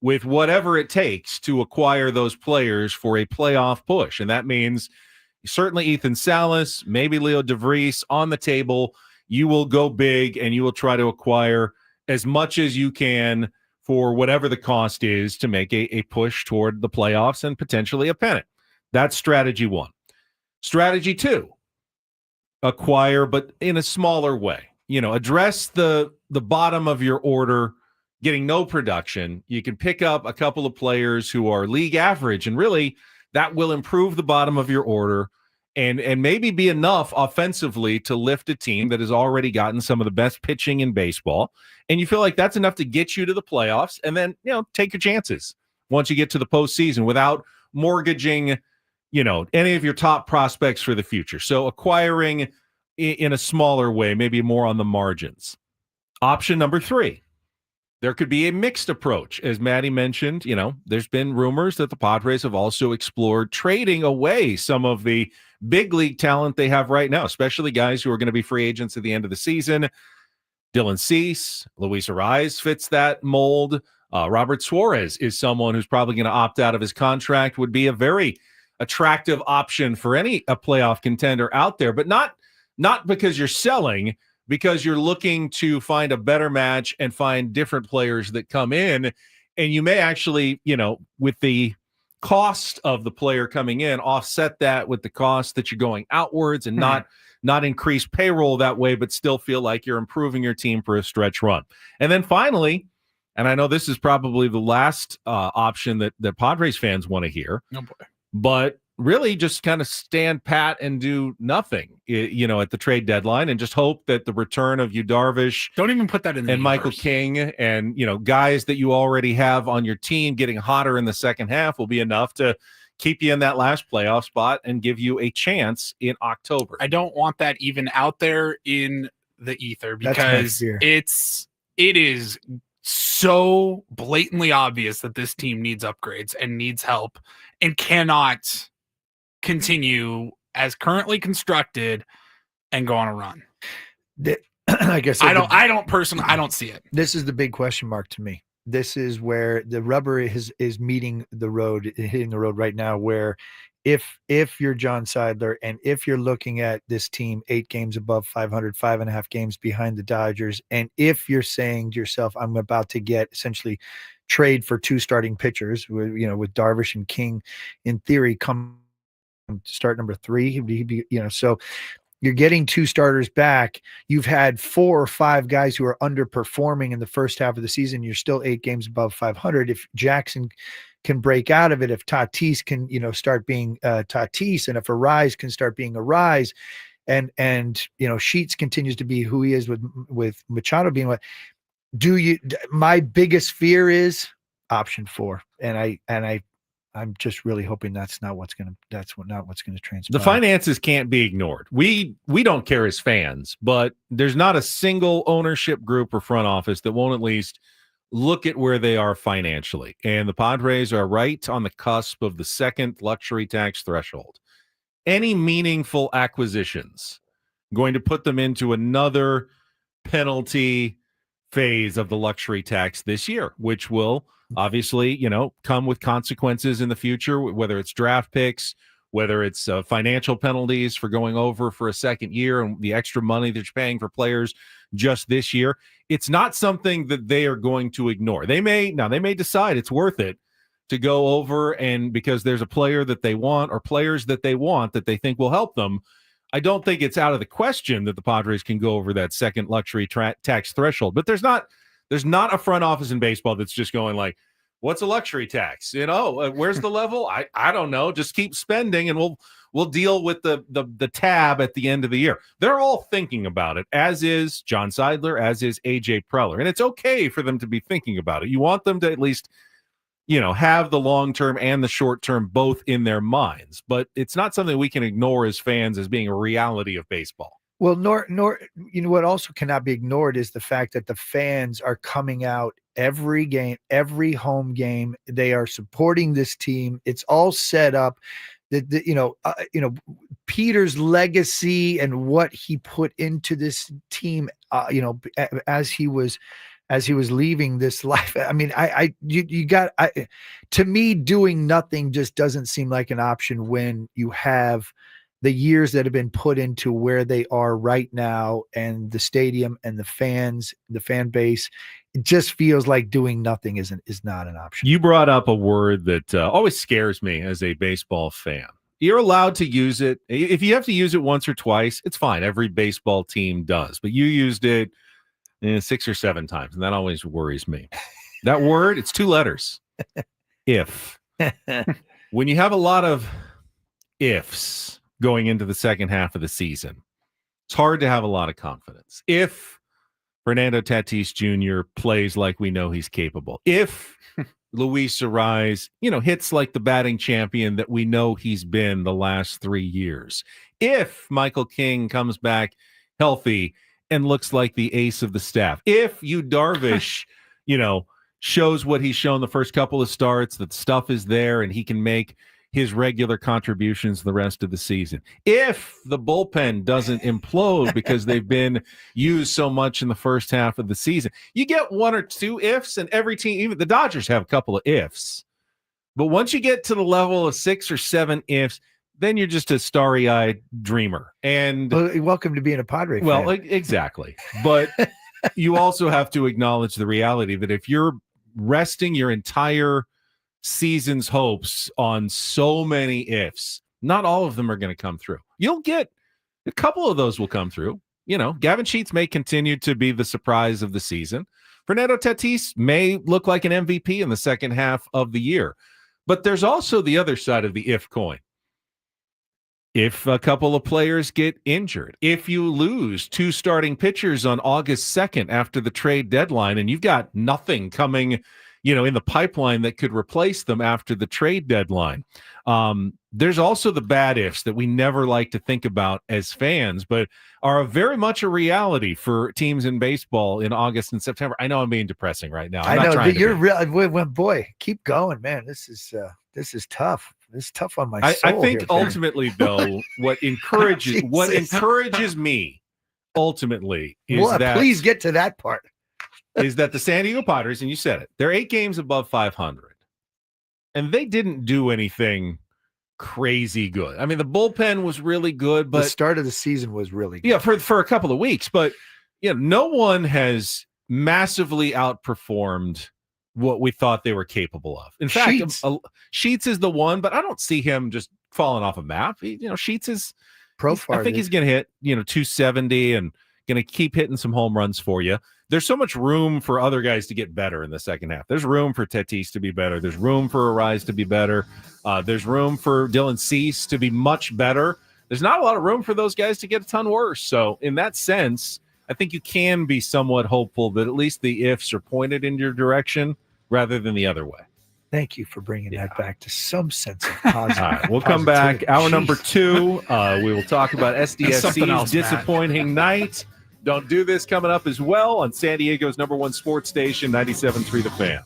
with whatever it takes to acquire those players for a playoff push. And that means certainly Ethan Salas, maybe Leo DeVries on the table. You will go big, and you will try to acquire as much as you can for whatever the cost is to make a push toward the playoffs and potentially a pennant. That's strategy 1. Strategy 2, acquire, but in a smaller way. Address the bottom of your order, getting no production. You can pick up a couple of players who are league average, and really that will improve the bottom of your order and maybe be enough offensively to lift a team that has already gotten some of the best pitching in baseball. And you feel like that's enough to get you to the playoffs, and then, take your chances once you get to the postseason without mortgaging, any of your top prospects for the future. So acquiring in a smaller way, maybe more on the margins. Option number 3. There could be a mixed approach. As Maddie mentioned, there's been rumors that the Padres have also explored trading away some of the big league talent they have right now, especially guys who are going to be free agents at the end of the season. Dylan Cease, Luis Ariz fits that mold. Robert Suarez is someone who's probably going to opt out of his contract, would be a very attractive option for a playoff contender out there, but not because you're selling, because you're looking to find a better match and find different players that come in. And you may actually, with the cost of the player coming in, offset that with the cost that you're going outwards and not increase payroll that way, but still feel like you're improving your team for a stretch run. And then finally, and I know this is probably the last option that Padres fans want to hear, but really just kind of stand pat and do nothing, at the trade deadline, and just hope that the return of Yu Darvish, don't even put that in the and universe. Michael King and, guys that you already have on your team getting hotter in the second half will be enough to keep you in that last playoff spot and give you a chance in October. I don't want that even out there in the ether, because it is so blatantly obvious that this team needs upgrades and needs help and cannot continue as currently constructed and go on a run. Like I said, I don't personally, I don't see it. This is the big question mark to me. This is where the rubber is meeting the road, hitting the road right now, where if you're John Seidler and if you're looking at this team 8 games above 500, 5.5 games behind the Dodgers, and if you're saying to yourself, I'm about to get essentially trade for 2 starting pitchers, with Darvish and King in theory come start number 3, he'd be, so you're getting 2 starters back. You've had 4 or 5 guys who are underperforming in the first half of the season. You're still 8 games above 500. If Jackson can break out of it, if Tatis can, start being Tatis, and if Ariz can start being Ariz, and Sheets continues to be who he is with Machado being what, my biggest fear is option 4. And I'm just really hoping that's not what's going to transpire. The finances can't be ignored. We don't care as fans, but there's not a single ownership group or front office that won't at least look at where they are financially. And the Padres are right on the cusp of the second luxury tax threshold. Any meaningful acquisitions going to put them into another penalty phase of the luxury tax this year, which will obviously, come with consequences in the future, whether it's draft picks, whether it's financial penalties for going over for a second year and the extra money that you're paying for players just this year. It's not something that they are going to ignore. They may decide it's worth it, to go over, and because there's a player that they want or players that they want that they think will help them, I don't think it's out of the question that the Padres can go over that second luxury tax threshold. But there's not a front office in baseball that's just going like, what's a luxury tax? Where's the level? I don't know. Just keep spending, and we'll deal with the tab at the end of the year. They're all thinking about it, as is John Seidler, as is AJ Preller, and it's okay for them to be thinking about it. You want them to at least, have the long term and the short term both in their minds, but it's not something we can ignore as fans as being a reality of baseball. Well, nor what also cannot be ignored is the fact that the fans are coming out every game, every home game. They are supporting this team. It's all set up. Peter's legacy and what he put into this team, as he was leaving this life. I mean, to me, doing nothing just doesn't seem like an option when you have the years that have been put into where they are right now, and the stadium and the fans, the fan base. It just feels like doing nothing is not an option. You brought up a word that always scares me as a baseball fan. You're allowed to use it. If you have to use it once or twice, it's fine. Every baseball team does. But you used it 6 or 7 times, and that always worries me. That word, it's 2 letters. If. When you have a lot of ifs going into the second half of the season, it's hard to have a lot of confidence. If Fernando Tatis Jr. plays like we know he's capable, if Luis Arraez, hits like the batting champion that we know he's been the last 3 years, if Michael King comes back healthy and looks like the ace of the staff, if Yu Darvish, shows what he's shown the first couple of starts, that stuff is there and he can make his regular contributions the rest of the season. If the bullpen doesn't implode because they've been used so much in the first half of the season, you get 1 or 2 ifs, and every team, even the Dodgers, have a couple of ifs. But once you get to the level of 6 or 7 ifs, then you're just a starry-eyed dreamer. And welcome to being a Padre fan. Well, exactly. But you also have to acknowledge the reality that if you're resting your entire season's hopes on so many ifs, not all of them are going to come through. You'll get a couple of those will come through. Gavin Sheets may continue to be the surprise of the season. Fernando Tatis may look like an MVP in the second half of the year. But there's also the other side of the if coin. If a couple of players get injured, if you lose 2 starting pitchers on August 2nd after the trade deadline, and you've got nothing coming in the pipeline that could replace them after the trade deadline. There's also the bad ifs that we never like to think about as fans, but are very much a reality for teams in baseball in August and September. I know I'm being depressing right now. I know you're real. Boy, keep going, man. This is tough. This is tough on my soul. I think ultimately, though, what encourages me ultimately is that. Please get to that part. Is that the San Diego Padres, and you said it, they're 8 games above 500, and they didn't do anything crazy good. I mean, the bullpen was really good, but the start of the season was really good. Yeah, for a couple of weeks, but no one has massively outperformed what we thought they were capable of. In fact, Sheets is the one, but I don't see him just falling off a map. Sheets is profile. I think he's going to hit 270 and going to keep hitting some home runs for you. There's so much room for other guys to get better in the second half. There's room for Tatis to be better. There's room for Arraez to be better. There's room for Dylan Cease to be much better. There's not a lot of room for those guys to get a ton worse. So in that sense, I think you can be somewhat hopeful that at least the ifs are pointed in your direction rather than the other way. Thank you for bringing that back to some sense of positive. All right, we'll come back. Hour number 2. We will talk about SDFC's disappointing night. Don't Do This coming up as well on San Diego's #1 sports station, 97.3 The Fan.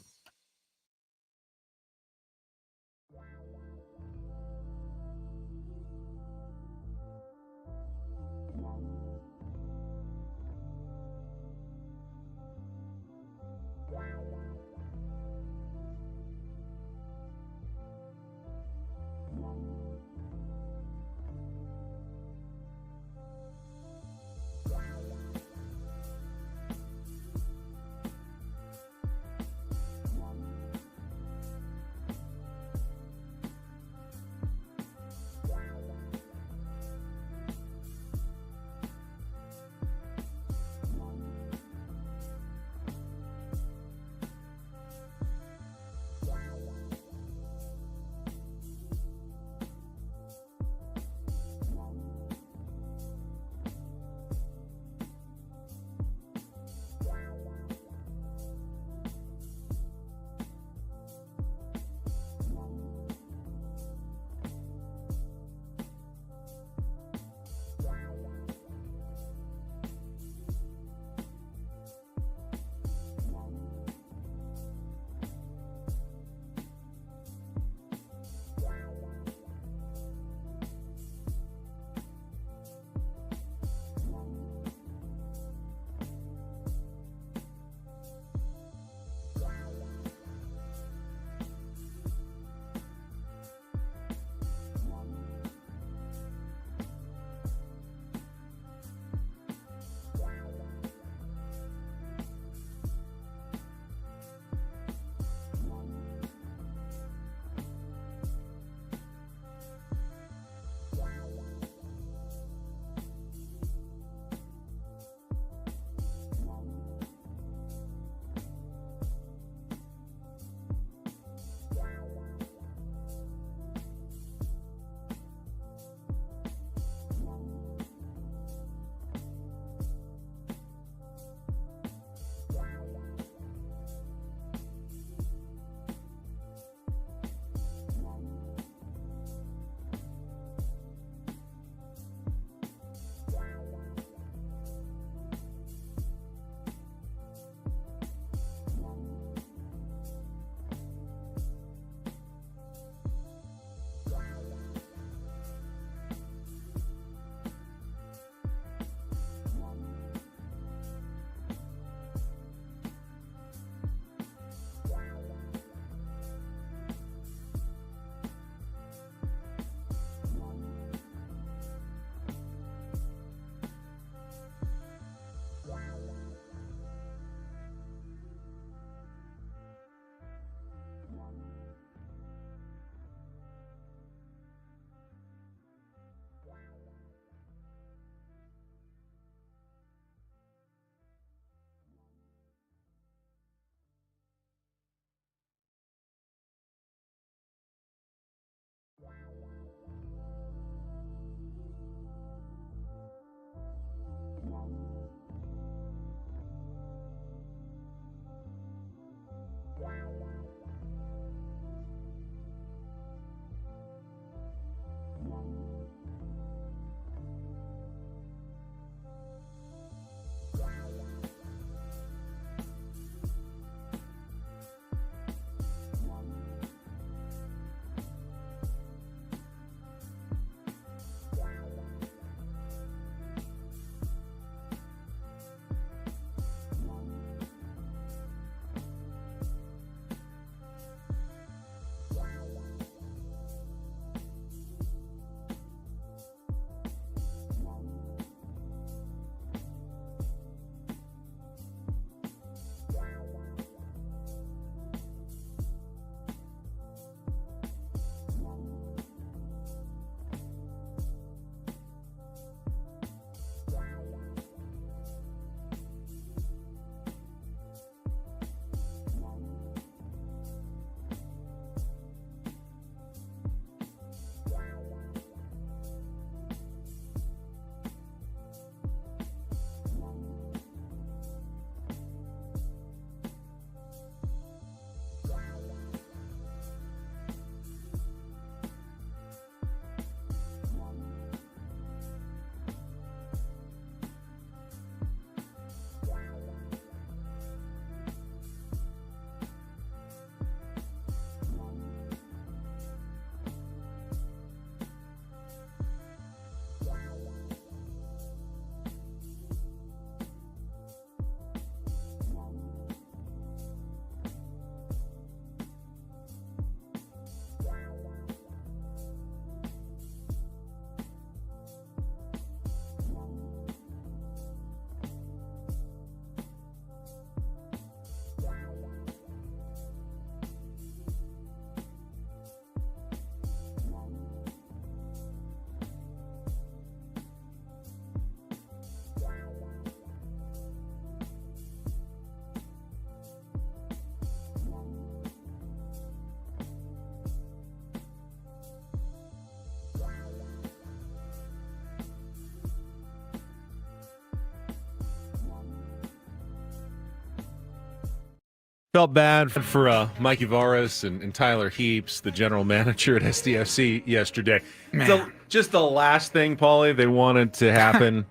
Felt bad for Mikey Varas and Tyler Heaps, the general manager at SDFC yesterday. So just the last thing, Paulie, they wanted to happen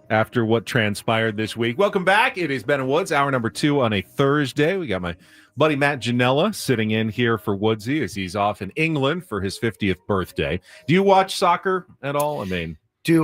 after what transpired this week. Welcome back. It is Ben and Woods, hour number 2 on a Thursday. We got my buddy Matt Ginella sitting in here for Woodsy as he's off in England for his 50th birthday. Do you watch soccer at all?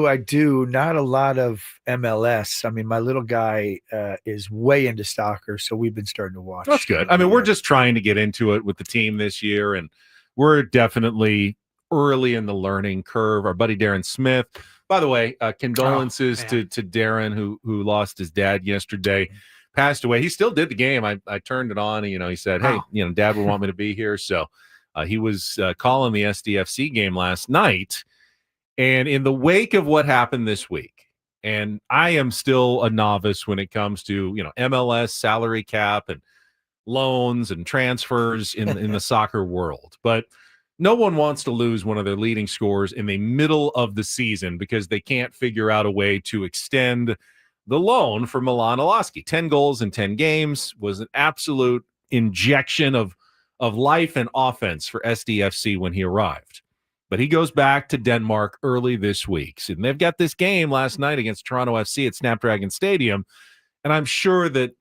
I do. Not a lot of MLS. I mean, my little guy is way into soccer, so we've been starting to watch. That's good. We're just trying to get into it with the team this year, and we're definitely early in the learning curve. Our buddy Darren Smith, by the way, condolences to Darren, who lost his dad yesterday, passed away. He still did the game. I turned it on, and, he said, hey, Dad would want me to be here. So he was calling the SDFC game last night. And in the wake of what happened this week, and I am still a novice when it comes to, MLS, salary cap, and loans and transfers in the soccer world. But no one wants to lose one of their leading scorers in the middle of the season because they can't figure out a way to extend the loan for Milan Olaski. 10 goals in 10 games was an absolute injection of life and offense for SDFC when he arrived. But he goes back to Denmark early this week. So they've got this game last night against Toronto FC at Snapdragon Stadium. And I'm sure that,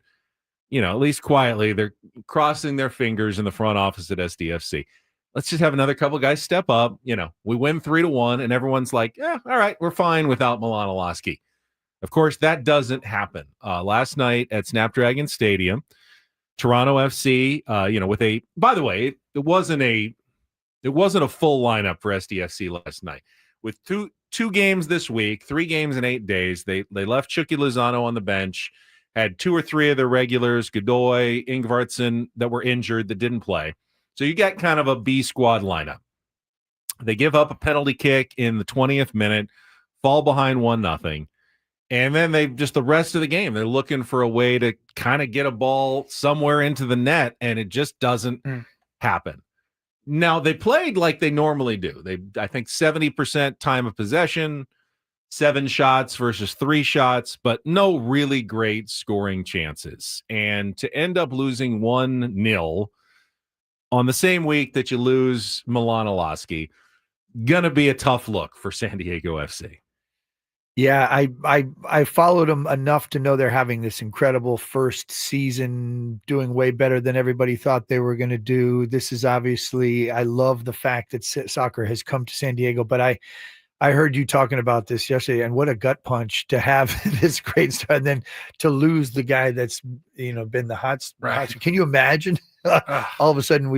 at least quietly, they're crossing their fingers in the front office at SDFC. Let's just have another couple guys step up. We win 3-1, and everyone's like, all right, we're fine without Milan Olaski. Of course, that doesn't happen. Last night at Snapdragon Stadium, Toronto FC, by the way, it wasn't a full lineup for SDFC last night. With two games this week, 3 games in 8 days, they left Chucky Lozano on the bench, had 2 or 3 of their regulars, Godoy, Ingvartsen, that were injured that didn't play. So you got kind of a B squad lineup. They give up a penalty kick in the 20th minute, fall behind 1-0. And then the rest of the game, they're looking for a way to kind of get a ball somewhere into the net, and it just doesn't happen. Now, they played like they normally do. I think 70% time of possession, 7 shots versus 3 shots, but no really great scoring chances. And to end up losing 1-0 on the same week that you lose Milan Olaski, gonna be a tough look for San Diego FC. Yeah, I followed them enough to know they're having this incredible first season, doing way better than everybody thought they were going to do. This is obviously, I love the fact that soccer has come to San Diego, but I heard you talking about this yesterday, and what a gut punch to have this great start and then to lose the guy that's, been the hot. Can you imagine? All of a sudden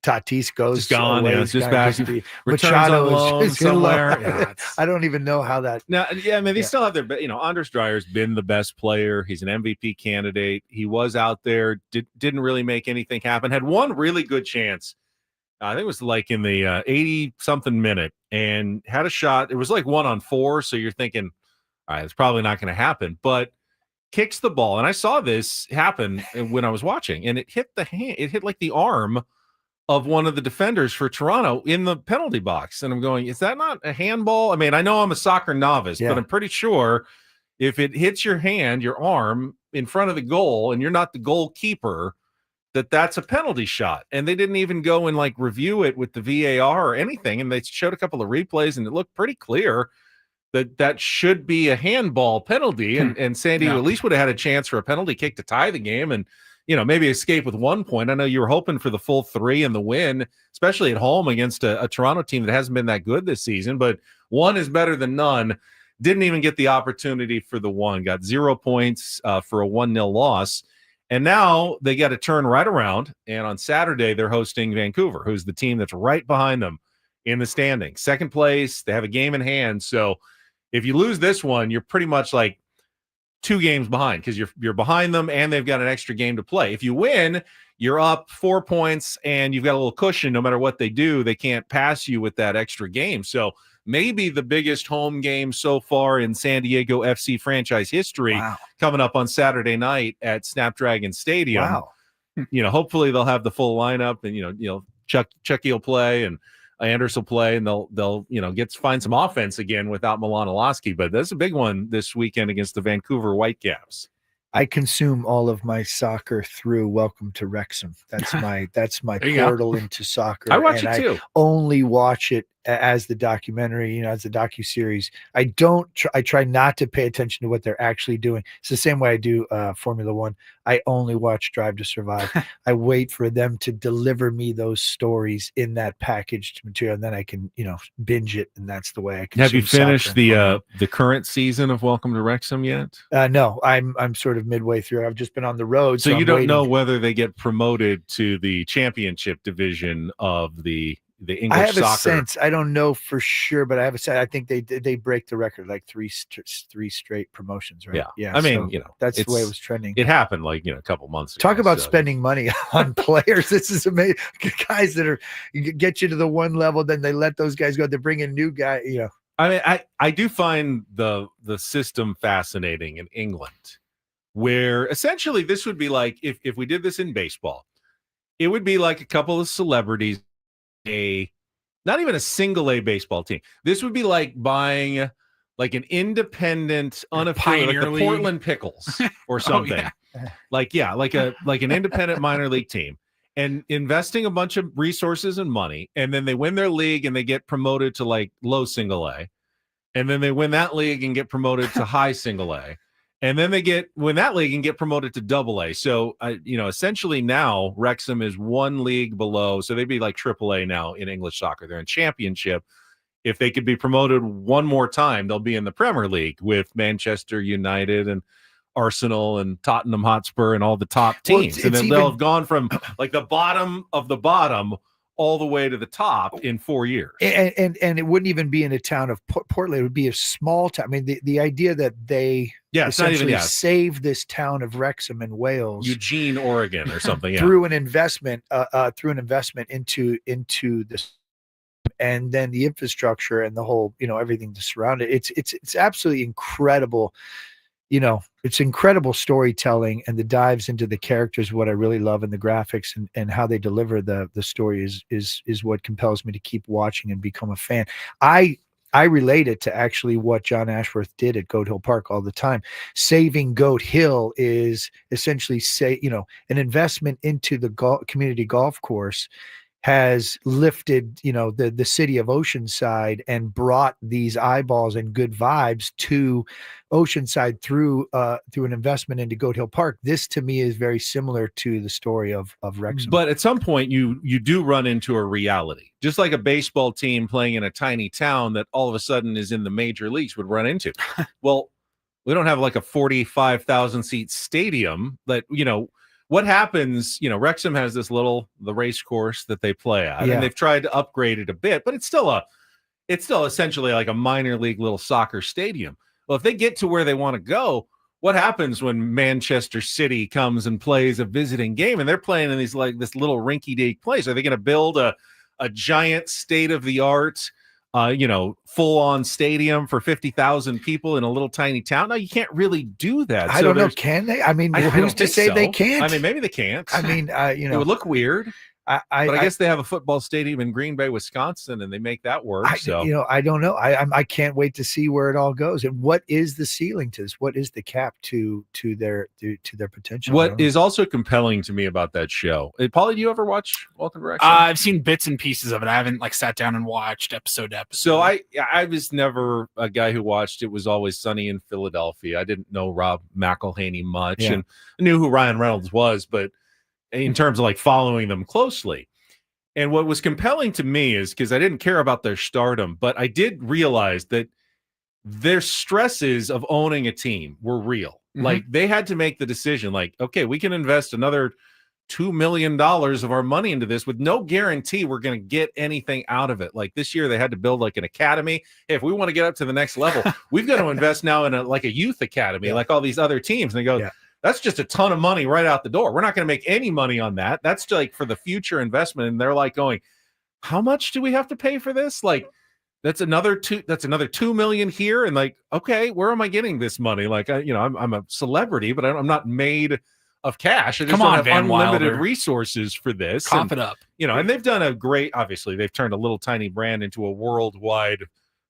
Tatis goes just gone. Away. It's just back. Machado on loan somewhere. Yeah, I don't even know how that. Now, they still have their. Anders Dreyer's been the best player. He's an MVP candidate. He was out there. Didn't really make anything happen. Had one really good chance. I think it was like in the 80-something minute, and had a shot. It was like 1-on-4. So you're thinking, all right, it's probably not going to happen. But kicks the ball, and I saw this happen when I was watching, and it hit the hand. It hit like the arm of one of the defenders for Toronto in the penalty box. And I'm going, is that not a handball? I know I'm a soccer novice, but I'm pretty sure if it hits your hand, your arm in front of the goal, and you're not the goalkeeper, that's a penalty shot. And they didn't even go and review it with the VAR or anything. And they showed a couple of replays, and it looked pretty clear that should be a handball penalty. And San Diego at least would have had a chance for a penalty kick to tie the game and, maybe escape with 1 point. I know you were hoping for the full 3 and the win, especially at home against a Toronto team that hasn't been that good this season, but 1 is better than none. Didn't even get the opportunity for the 1, got 0 points for a 1-0 loss. And now they got to turn right around. And on Saturday, they're hosting Vancouver, who's the team that's right behind them in the standings. Second place, they have a game in hand. So if you lose this one, you're pretty much 2 games behind because you're behind them and they've got an extra game to play. If you win, you're up 4 points and you've got a little cushion. No matter what they do, they can't pass you with that extra game. So maybe the biggest home game so far in San Diego FC franchise history coming up on Saturday night at Snapdragon Stadium. Wow. Hopefully they'll have the full lineup and, Chucky will play and Anders will play, and they'll get to find some offense again without Milan Olaski. But that's a big one this weekend against the Vancouver Whitecaps. I consume all of my soccer through Welcome to Wrexham. That's my There you go. portal into soccer. I watch and it too. I only watch it as the documentary, as the docuseries. I try not to pay attention to what they're actually doing. It's the same way I do Formula One. I only watch Drive to Survive. I wait for them to deliver me those stories in that packaged material, and then I can, binge it, and that's the way I can. Have you finished the current season of Welcome to Wrexham yet? No, I'm sort of midway through. I've just been on the road, So you I'm don't waiting. know whether they get promoted to the championship division of the English I have soccer. a sense. I don't know for sure, but I have a sense. I think they break the record, like three straight promotions, right? Yeah. I mean, that's the way it was trending. It happened like a couple months ago. Talk about spending money on players. This is amazing. Guys that get you to the one level, then they let those guys go. They bring in new guys. I mean, I do find the system fascinating in England, where essentially this would be like if we did this in baseball, it would be like a couple of celebrities, not even a single A baseball team. This would be like buying like an independent, unaffiliated, like the Portland Pickles or something. Like an independent minor league team, and investing a bunch of resources and money, and then they win their league and they get promoted to like low single A, and then they win that league and get promoted to high single A. And then they win that league and get promoted to double A. So, essentially now Wrexham is one league below. So they'd be like triple A now in English soccer. They're in championship. If they could be promoted one more time, they'll be in the Premier League with Manchester United and Arsenal and Tottenham Hotspur and all the top teams. And then they'll have gone from like the bottom of the bottom all the way to the top in 4 years. And it wouldn't even be in a town of Portland. It would be a small town. I mean, the idea that they essentially saved this town of Wrexham in Wales, Eugene, Oregon, or something, through an investment into this, and then the infrastructure and the whole, everything to surround it. It's absolutely incredible. It's incredible storytelling, and the dives into the characters, what I really love, and the graphics and how they deliver the story is what compels me to keep watching and become a fan. I relate it to actually what John Ashworth did at Goat Hill Park all the time. Saving Goat Hill is essentially an investment into the community golf course has lifted, the city of Oceanside and brought these eyeballs and good vibes to Oceanside through an investment into Goat Hill Park. This to me is very similar to the story of Wrexham. But at some point you do run into a reality, just like a baseball team playing in a tiny town that all of a sudden is in the major leagues would run into. Well, we don't have like a 45,000 seat stadium that, what happens, Wrexham has the race course that they play at, and they've tried to upgrade it a bit, but it's still essentially like a minor league little soccer stadium. Well, if they get to where they want to go, what happens when Manchester City comes and plays a visiting game and they're playing in this little rinky-dink place? Are they going to build a giant state-of-the-art full-on stadium for 50,000 people in a little tiny town? No, you can't really do that. I don't know. Can they? I mean, who's to say they can't? I mean, maybe they can't. I mean, it would look weird. But I guess they have a football stadium in Green Bay, Wisconsin, and they make that work. I don't know. I can't wait to see where it all goes. And what is the ceiling to this? What is the cap to their potential? What is also compelling to me about that show? Paulie, do you ever watch Welcome to Wrexham? I've seen bits and pieces of it. I haven't sat down and watched episode to episode. So I was never a guy who watched It Was Always Sunny in Philadelphia. I didn't know Rob McElhaney much, and I knew who Ryan Reynolds was, but in terms of like following them closely. And what was compelling to me is because I didn't care about their stardom, but I did realize that their stresses of owning a team were real. Mm-hmm. Like they had to make the decision like, okay, we can invest another $2 million of our money into this with no guarantee we're going to get anything out of it. Like this year they had to build like an academy. Hey, if we want to get up to the next level, we've got to invest now in a youth academy, like all these other teams. And they go, that's just a ton of money right out the door. We're not going to make any money on that. That's like for the future investment. And they're like going, how much do we have to pay for this? Like, that's another $2 million here. And like, okay, where am I getting this money? Like, I'm a celebrity, but I'm not made of cash. I just don't have unlimited resources for this. Cough it up. And they've done obviously they've turned a little tiny brand into a worldwide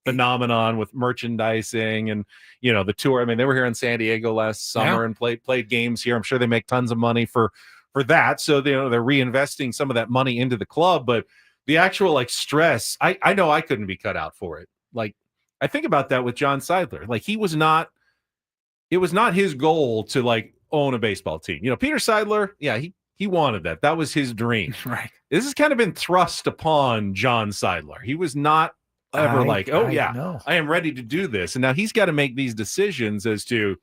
phenomenon with merchandising and, the tour. I mean, they were here in San Diego last summer and played games here. I'm sure they make tons of money for that. So, they're reinvesting some of that money into the club, but the actual like stress, I know I couldn't be cut out for it. Like, I think about that with John Seidler. Like, it was not his goal to like own a baseball team. Peter Seidler, he wanted that. That was his dream. Right. This has kind of been thrust upon John Seidler. He was not ever I am ready to do this. And now he's got to make these decisions as to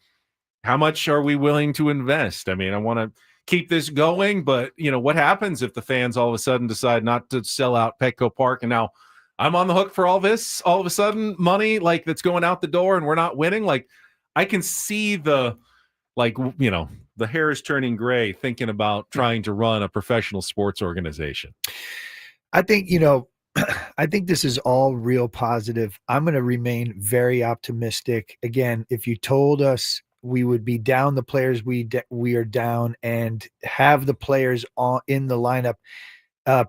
how much are we willing to invest. I mean, I want to keep this going, but what happens if the fans all of a sudden decide not to sell out Petco Park, and now I'm on the hook for all this, all of a sudden money like that's going out the door and we're not winning. Like, I can see the hair is turning gray thinking about trying to run a professional sports organization. I think, I think this is all real positive. I'm going to remain very optimistic. Again, if you told us we would be down the players we are down and have the players in the lineup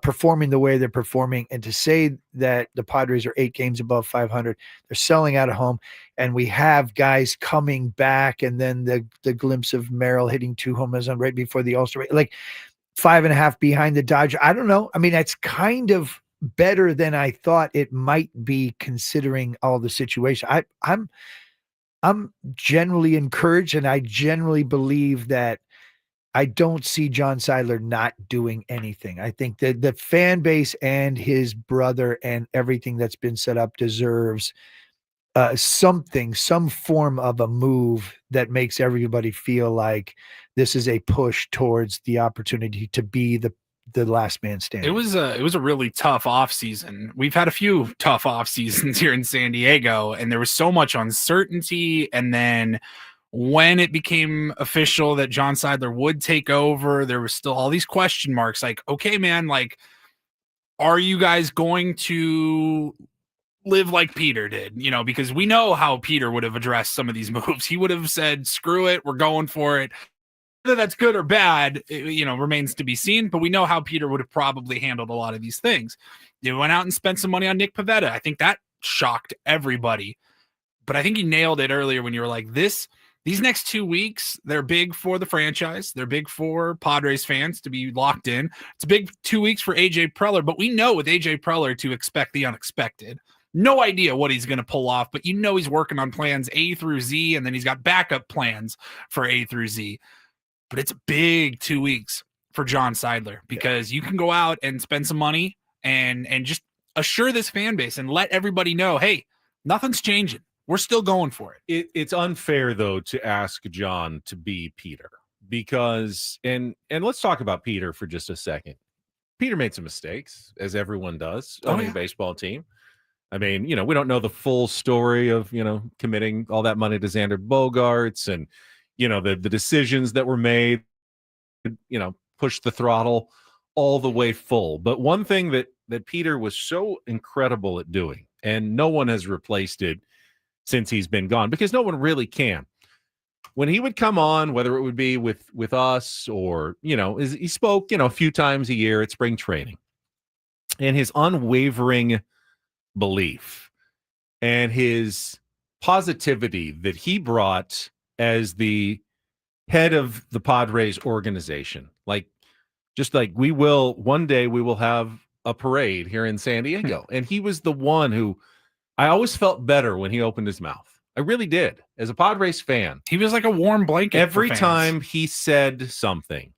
performing the way they're performing, and to say that the Padres are 8 games above 500, they're selling out at home, and we have guys coming back, and then the glimpse of Merrill hitting 2 home runs right before the All-Star break, like 5.5 behind the Dodgers. I don't know. I mean, that's kind of better than I thought it might be, considering all the situation. I'm generally encouraged, and I generally believe that I don't see John Seidler not doing anything. I think that the fan base and his brother and everything that's been set up deserves some form of a move that makes everybody feel like this is a push towards the opportunity to be the last man standing. It was a really tough off season. We've had a few tough off seasons here in San Diego, and there was so much uncertainty. And then when it became official that John Seidler would take over, there was still all these question marks. Like, okay, man, like, are you guys going to live like Peter did? Because we know how Peter would have addressed some of these moves. He would have said, screw it, we're going for it. Whether that's good or bad, remains to be seen, but we know how Peter would have probably handled a lot of these things. They went out and spent some money on Nick Pivetta. I think that shocked everybody, but I think you nailed it earlier when you were like, these next 2 weeks, they're big for the franchise. They're big for Padres fans to be locked in. It's a big 2 weeks for AJ Preller, but we know with AJ Preller to expect the unexpected. No idea what he's going to pull off, but he's working on plans A through Z, and then he's got backup plans for A through Z. But it's a big 2 weeks for John Seidler, because you can go out and spend some money and just assure this fan base and let everybody know, hey, nothing's changing. We're still going for it. It's unfair, though, to ask John to be Peter, because and let's talk about Peter for just a second. Peter made some mistakes, as everyone does owning a baseball team. I mean, we don't know the full story of, committing all that money to Xander Bogaerts and, the decisions that were made, push the throttle all the way full. But one thing that Peter was so incredible at doing, and no one has replaced it since he's been gone, because no one really can. When he would come on, whether it would be with us or, he spoke, a few times a year at spring training, and his unwavering belief and his positivity that he brought as the head of the Padres organization. One day we will have a parade here in San Diego. And he was the one who I always felt better when he opened his mouth. I really did. As a Padres fan, he was like a warm blanket. Every time he said something,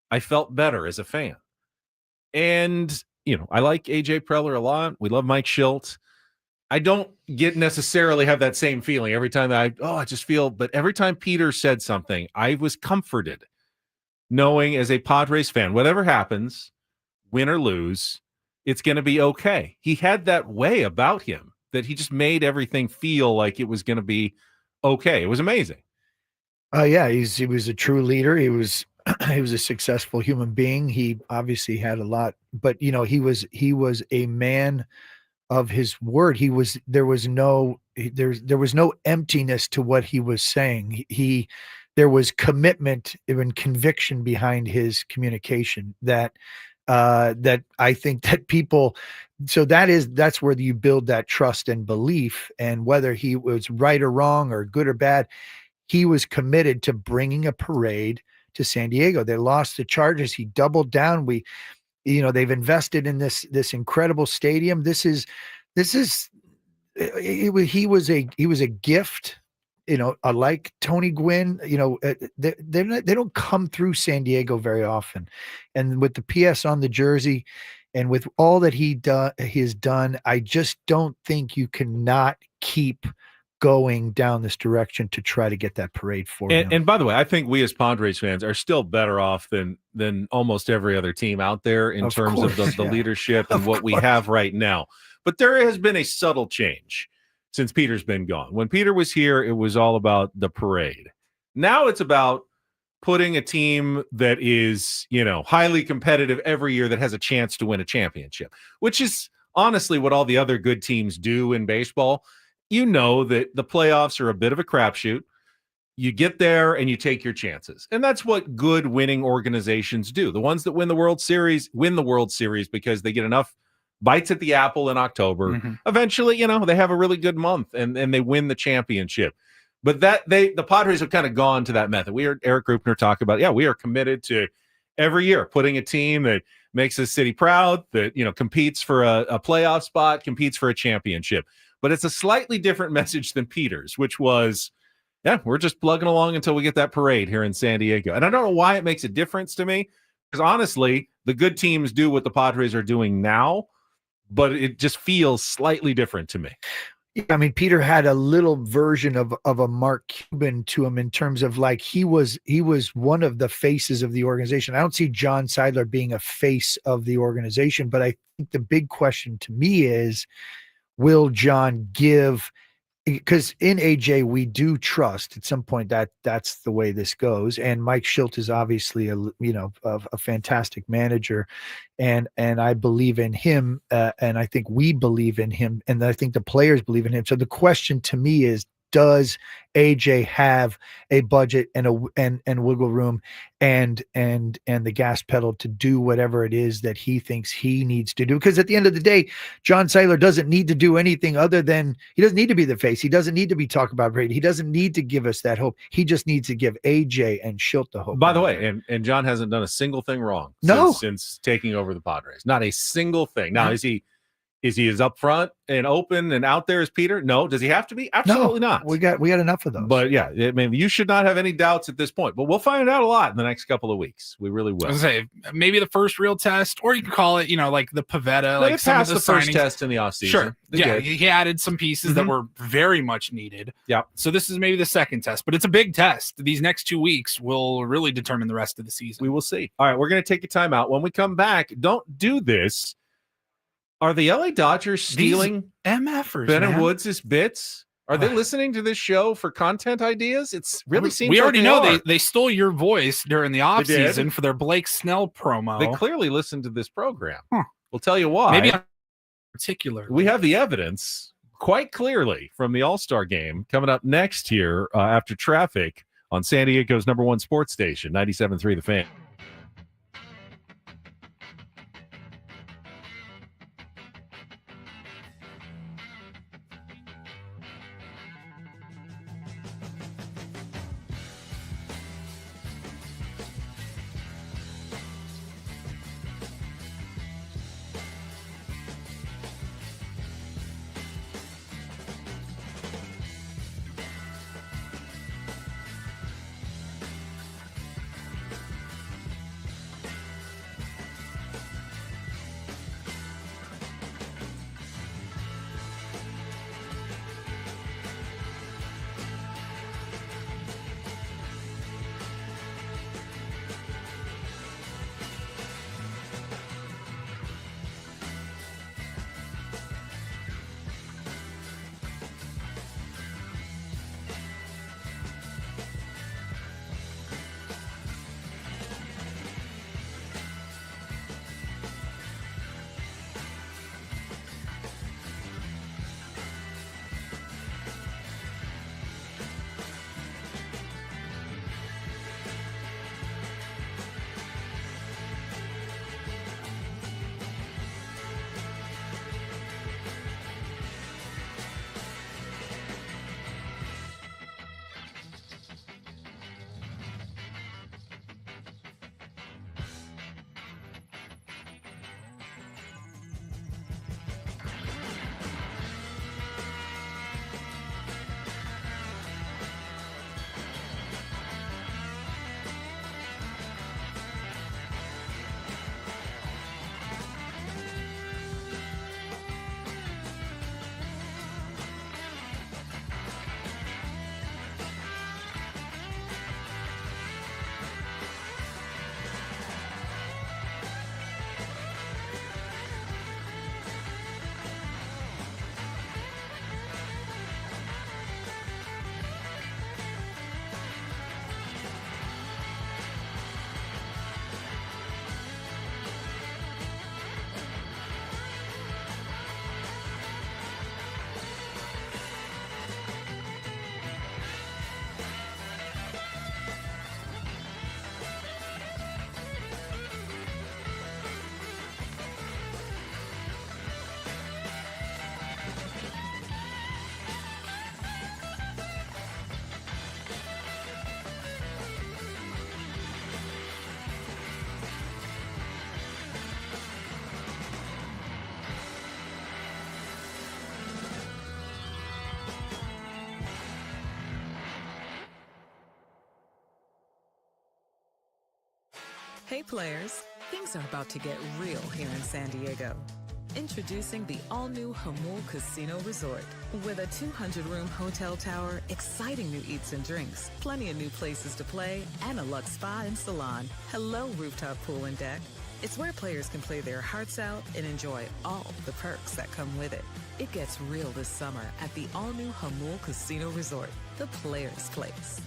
I felt better as a fan. And, I like AJ Preller a lot. We love Mike Schilt. I don't necessarily have that same feeling every time I just feel, but every time Peter said something, I was comforted knowing, as a Padres fan, whatever happens, win or lose, it's going to be okay. He had that way about him that he just made everything feel like it was going to be okay. It was amazing. He was a true leader. He was a successful human being. He obviously had a lot, but he was a man of his word. There was no emptiness to what he was saying. There was commitment and conviction behind his communication that that I think that people, so that's where you build that trust and belief. And whether he was right or wrong or good or bad, he was committed to bringing a parade to San Diego. They lost the Chargers. He doubled down. They've invested in this incredible stadium. He was a gift. Like Tony Gwynn, they don't come through San Diego very often, and with the PS on the jersey, and with all that he has done, I just don't think you cannot keep going down this direction to try to get that parade for him. And by the way, I think we as Padres fans are still better off than almost every other team out there in terms of the leadership and what we have right now. But there has been a subtle change since Peter's been gone. When Peter was here, it was all about the parade. Now it's about putting a team that is, highly competitive every year that has a chance to win a championship, which is honestly what all the other good teams do in baseball. You know that the playoffs are a bit of a crapshoot. You get there and you take your chances. And that's what good winning organizations do. The ones that win the World Series because they get enough bites at the apple in October. Mm-hmm. Eventually, they have a really good month and they win the championship. But the Padres have kind of gone to that method. We heard Eric Grupner talk about, we are committed to every year putting a team that makes the city proud, that, competes for a playoff spot, competes for a championship. But it's a slightly different message than Peter's, which was, we're just plugging along until we get that parade here in San Diego. And I don't know why it makes a difference to me, because honestly, the good teams do what the Padres are doing now, but it just feels slightly different to me. I mean, Peter had a little version of a Mark Cuban to him in terms of like he was one of the faces of the organization. I don't see John Seidler being a face of the organization, but I think the big question to me is, will John give? Because in AJ, we do trust at some point that that's the way this goes. And Mike Schilt is obviously a fantastic manager, and I believe in him, and I think we believe in him, and I think the players believe in him. So the question to me is, does AJ have a budget and wiggle room and the gas pedal to do whatever it is that he thinks he needs to do? Because at the end of the day, John Seidler doesn't need to do anything other than, he doesn't need to be the face. He doesn't need to be talking about Brady. He doesn't need to give us that hope. He just needs to give AJ and Schilt the hope. By the way, and John hasn't done a single thing wrong since taking over the Padres. Not a single thing. Now, is he as upfront and open and out there as Peter? No. Does he have to be? Absolutely not. We got enough of those. But yeah, I mean, you should not have any doubts at this point. But we'll find out a lot in the next couple of weeks. We really will. I was gonna say maybe the first real test, or you can call it, like the Pavetta, like some of the first test in the offseason. Sure. He added some pieces that were very much needed. Yeah. So this is maybe the second test, but it's a big test. These next 2 weeks will really determine the rest of the season. We will see. All right, we're going to take a timeout. When we come back, don't do this. Are the LA Dodgers stealing MFers, Ben and Woods' bits? Are they listening to this show for content ideas? It's really seems we like already know they stole your voice during the offseason for their Blake Snell promo. They clearly listened to this program. We'll tell you why. Maybe in particular. We have the evidence quite clearly from the All-Star game coming up next here after traffic on San Diego's #1 sports station, 97.3 The Fan. Hey players, things are about to get real here in San Diego. Introducing the all-new Jamul Casino Resort. With a 200-room hotel tower, exciting new eats and drinks, plenty of new places to play, and a luxe spa and salon. Hello, rooftop pool and deck. It's where players can play their hearts out and enjoy all the perks that come with it. It gets real this summer at the all-new Jamul Casino Resort, the players' place.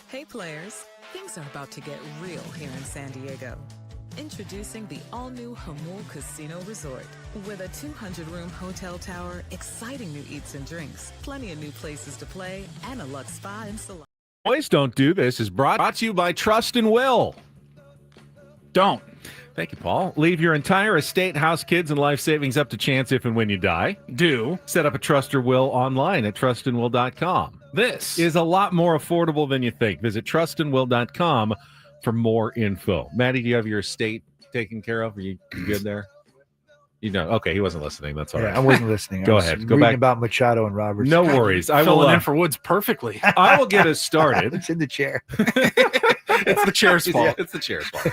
Hey players, things are about to get real here in San Diego. Introducing the all-new Jamul Casino Resort. With a 200-room hotel tower, exciting new eats and drinks, plenty of new places to play, and a luxe spa and salon. Boys Don't Do This is brought to you by Trust and Will. Don't. Thank you, Paul. Leave your entire estate, house, kids, and life savings up to chance if and when you die. Do. Set up a trust or will online at trustandwill.com. This is a lot more affordable than you think. Visit trustandwill.com for more info. Maddie, do you have your estate taken care of? Are you good there? You know, okay, he wasn't listening. That's all right. I wasn't listening. Go I was ahead. Go reading back about Machado and Roberts. No worries. I will filling in for Woods perfectly. I will get us started. It's in the chair. It's the chair's fault. Yeah, it's the chair's fault.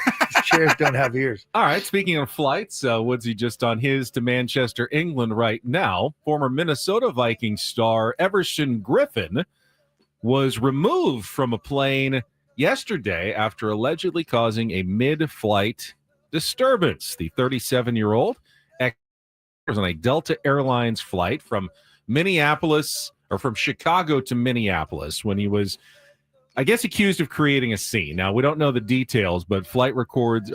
Chairs don't have ears. All right. Speaking of flights, Woodsy just on his to Manchester, England right now. Former Minnesota Vikings star Everson Griffin was removed from a plane yesterday after allegedly causing a mid-flight disturbance. The 37-year-old was on a Delta Airlines flight from Chicago to Minneapolis when he was, I guess, accused of creating a scene. Now, we don't know the details, but flight records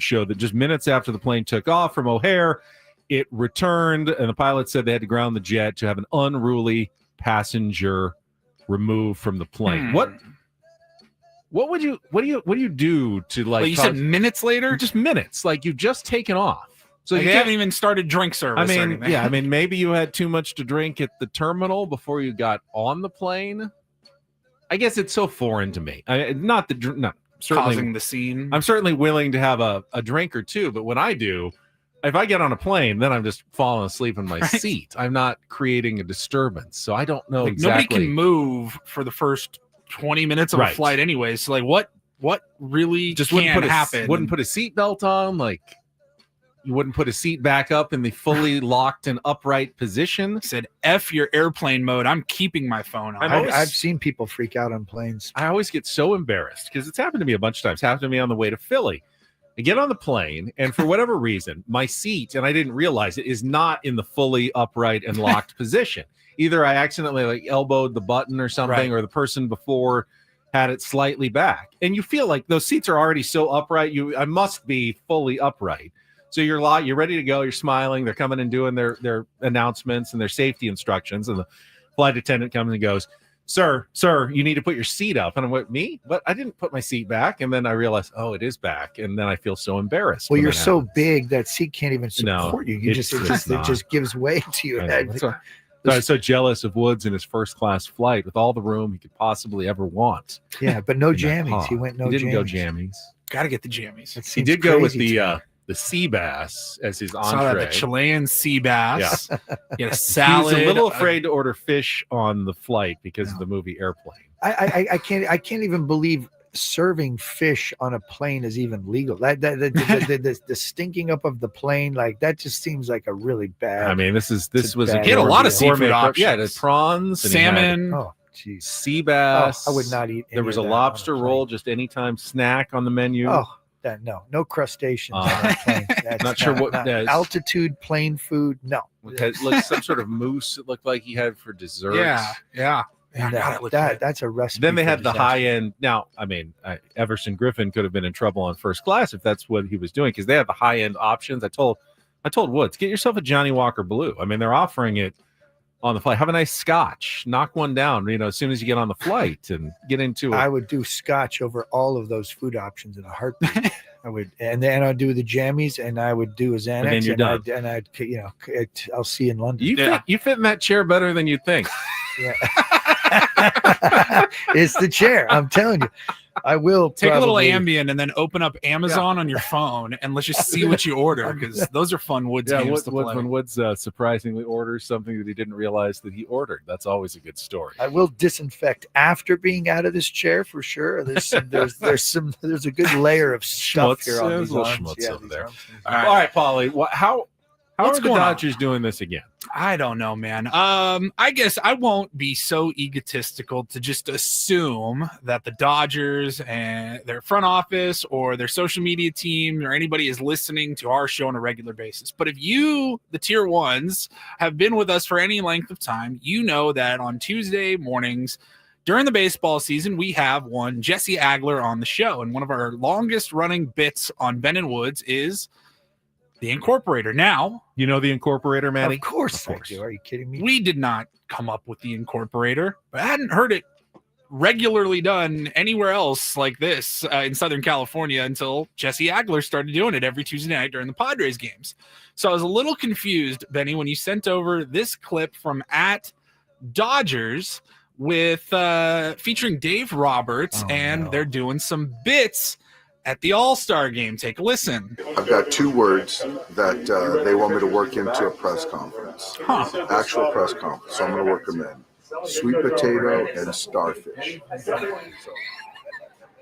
show that just minutes after the plane took off from O'Hare, it returned, and the pilot said they had to ground the jet to have an unruly passenger removed from the plane. What do you do to like? Well, you said minutes later, just minutes. Like you've just taken off. So like you they can't haven't even started drink service. I or mean, anything. yeah, I mean, maybe you had too much to drink at the terminal before you got on the plane. I guess it's so foreign to me. Not certainly causing the scene. I'm certainly willing to have a drink or two, but when I do, if I get on a plane, then I'm just falling asleep in my seat. I'm not creating a disturbance, so I don't know like, exactly. Nobody can move for the first 20 minutes of a flight anyway. So like, what really just can happen? Wouldn't put a seatbelt on, like. You wouldn't put a seat back up in the fully locked and upright position. He said, F your airplane mode. I'm keeping my phone on. I've seen people freak out on planes. I always get so embarrassed because it's happened to me a bunch of times. It happened to me on the way to Philly. I get on the plane, and for whatever reason, my seat, and I didn't realize it, is not in the fully upright and locked position. Either I accidentally like elbowed the button or something, or the person before had it slightly back. And you feel like those seats are already so upright. I must be fully upright. So you're ready to go. You're smiling. They're coming and doing their announcements and their safety instructions. And the flight attendant comes and goes, sir, you need to put your seat up. And I'm like, me? But I didn't put my seat back. And then I realized, oh, it is back. And then I feel so embarrassed. Well, you're so big that seat can't even support you. It just gives way to your head. So I was so jealous of Woods in his first class flight with all the room he could possibly ever want. Yeah, but no jammies. He went no jammies. He didn't go jammies. Got to get the jammies. He did go with the sea bass as his entree. Saw that, the Chilean sea bass. Yeah. He had a salad. He was a little afraid to order fish on the flight because of the movie Airplane. I can't even believe serving fish on a plane is even legal. The stinking up of the plane, like that just seems like a really bad. I mean, this was he had a lot of seafood options. Yeah, the prawns, salmon. Sea bass. I would not eat. There was a lobster roll, just anytime snack on the menu. Oh. No crustaceans on a plane. That's not sure what altitude plane food. No, it looked some sort of mousse. It looked like he had for dessert. Yeah. That's a recipe. Then they had the high end. Now, I mean, Everson Griffin could have been in trouble on first class if that's what he was doing because they have the high end options. I told Woods, get yourself a Johnny Walker Blue. I mean, they're offering it on the flight. Have a nice scotch. Knock one down, as soon as you get on the flight and get into it. I would do scotch over all of those food options in a heartbeat. I would, and then I'd do the jammies, and I would do a Xanax, and then you're done. I'll see you in London. You fit in that chair better than you think. Yeah. It's the chair. I'm telling you. I will take a little Ambien and then open up Amazon on your phone and let's just see what you order because those are fun Woods games to play. When Woods surprisingly orders something that he didn't realize that he ordered, that's always a good story. I will disinfect after being out of this chair for sure. There's a good layer of stuff here on these arms. Over there. All right, Paulie. How are the Dodgers doing this again? I don't know, man. I guess I won't be so egotistical to just assume that the Dodgers and their front office or their social media team or anybody is listening to our show on a regular basis. But if you, the tier ones, have been with us for any length of time, you know that on Tuesday mornings during the baseball season, we have one Jesse Agler on the show. And one of our longest running bits on Ben and Woods is the Incorporator. Now, you know the Incorporator, Matty? Of course I do. Are you kidding me? We did not come up with the Incorporator, but I hadn't heard it regularly done anywhere else like this in Southern California until Jesse Agler started doing it every Tuesday night during the Padres games. So I was a little confused, Benny, when you sent over this clip from @Dodgers with featuring Dave Roberts, they're doing some bits at the All-Star game. Take a listen. I've got two words that they want me to work into a press conference. Actual press conference. So I'm going to work them in. Sweet potato and starfish.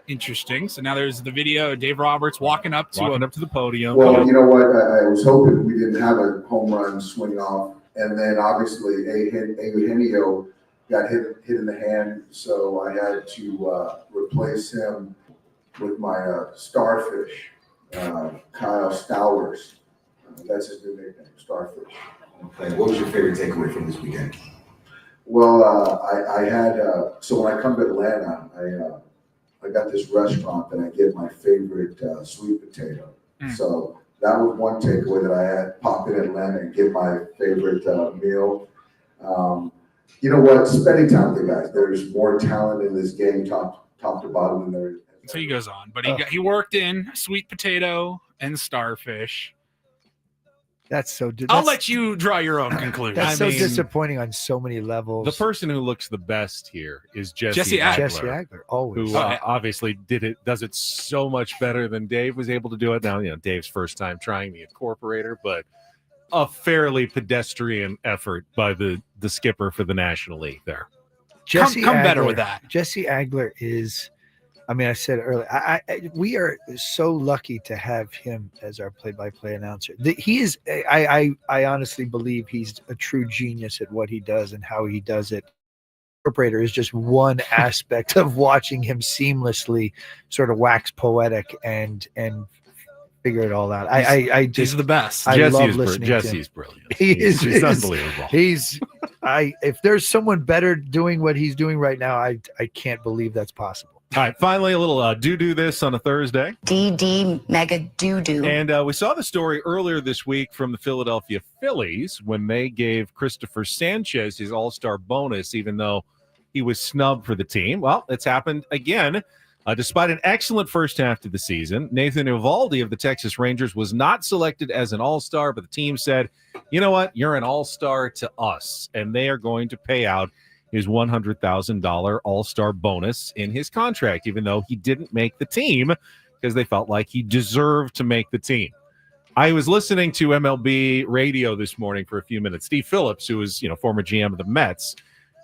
Interesting. So now there's the video of Dave Roberts walking up to the podium. Well, you know what? I was hoping we didn't have a home run swing off. And then obviously Eugenio got hit in the hand. So I had to replace him with my starfish, Kyle Stowers. That's his new nickname, Starfish. Okay. What was your favorite takeaway from this weekend? Well, I had, so when I come to Atlanta, I got this restaurant that I get my favorite sweet potato. So that was one takeaway that I had, pop in Atlanta and get my favorite meal. You know what? Spending time with the guys. There's more talent in this game, top top to bottom in there. So he goes on, but he worked in sweet potato and starfish. That's so. I'll let you draw your own conclusion. That's disappointing on so many levels. The person who looks the best here is Jesse Agler. Jesse Agler, always. Who obviously does it so much better than Dave was able to do it. Now, Dave's first time trying the incorporator, but a fairly pedestrian effort by the skipper for the National League there. Jesse come Agler, better with that. Jesse Agler is, I said earlier, we are so lucky to have him as our play-by-play announcer. He is, I honestly believe he's a true genius at what he does and how he does it. Incorporator is just one aspect of watching him seamlessly sort of wax poetic and figure it all out. He's the best. I love listening to him. Jesse's brilliant. He's unbelievable. If there's someone better doing what he's doing right now, I can't believe that's possible. All right, finally, a little do this on a Thursday. DD mega doo-doo. And we saw the story earlier this week from the Philadelphia Phillies when they gave Christopher Sanchez his all-star bonus, even though he was snubbed for the team. Well, it's happened again. Despite an excellent first half to the season, Nathan Eovaldi of the Texas Rangers was not selected as an all-star, but the team said, you know what, you're an all-star to us, and they are going to pay out his $100,000 all-star bonus in his contract, even though he didn't make the team because they felt like he deserved to make the team. I was listening to MLB radio this morning for a few minutes. Steve Phillips, who was, former GM of the Mets,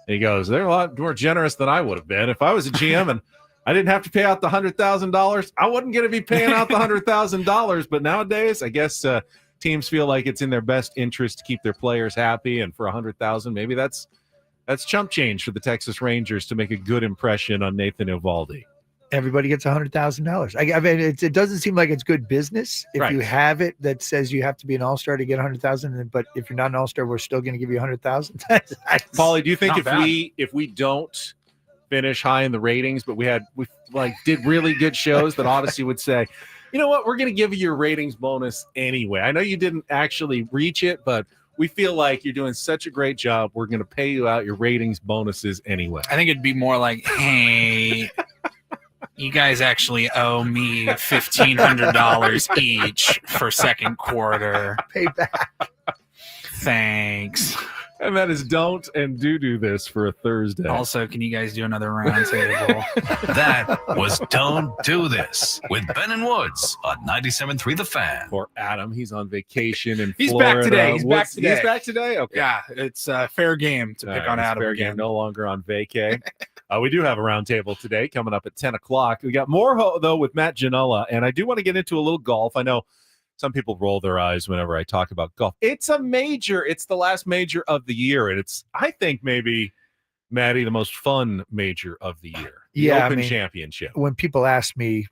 and he goes, they're a lot more generous than I would have been. If I was a GM and I didn't have to pay out the $100,000, I wasn't going to be paying out the $100,000. But nowadays, I guess teams feel like it's in their best interest to keep their players happy. And for $100,000, maybe that's chump change for the Texas Rangers to make a good impression on Nathan Eovaldi. Everybody gets $100,000. I mean, it doesn't seem like it's good business if Right. you have it that says you have to be an all-star to get $100,000. But if you're not an all-star, we're still going to give you $100,000. Paulie, do you think Not if we don't finish high in the ratings, but we did really good shows, that Odyssey would say, you know what, we're going to give you your ratings bonus anyway. I know you didn't actually reach it, but we feel like you're doing such a great job. We're going to pay you out your ratings bonuses anyway. I think it'd be more like, hey, you guys actually owe me $1,500 each for second quarter. Pay back. Thanks. And that is don't and do this for a Thursday. Also, can you guys do another round table? That was Don't Do This with Ben and Woods on 97.3 The Fan. For Adam, he's on vacation in He's Florida. back today. He's back today. He's back today? Okay. Yeah, it's fair game to pick on it's Adam fair again. game, no longer on vacay. We do have a roundtable today coming up at 10 o'clock. We got more, though, with Matt Ginella, and I do want to get into a little golf. I know some people roll their eyes whenever I talk about golf. It's a major. It's the last major of the year, and it's, I think, maybe, Maddie, the most fun major of the year. The Open Championship. When people ask me,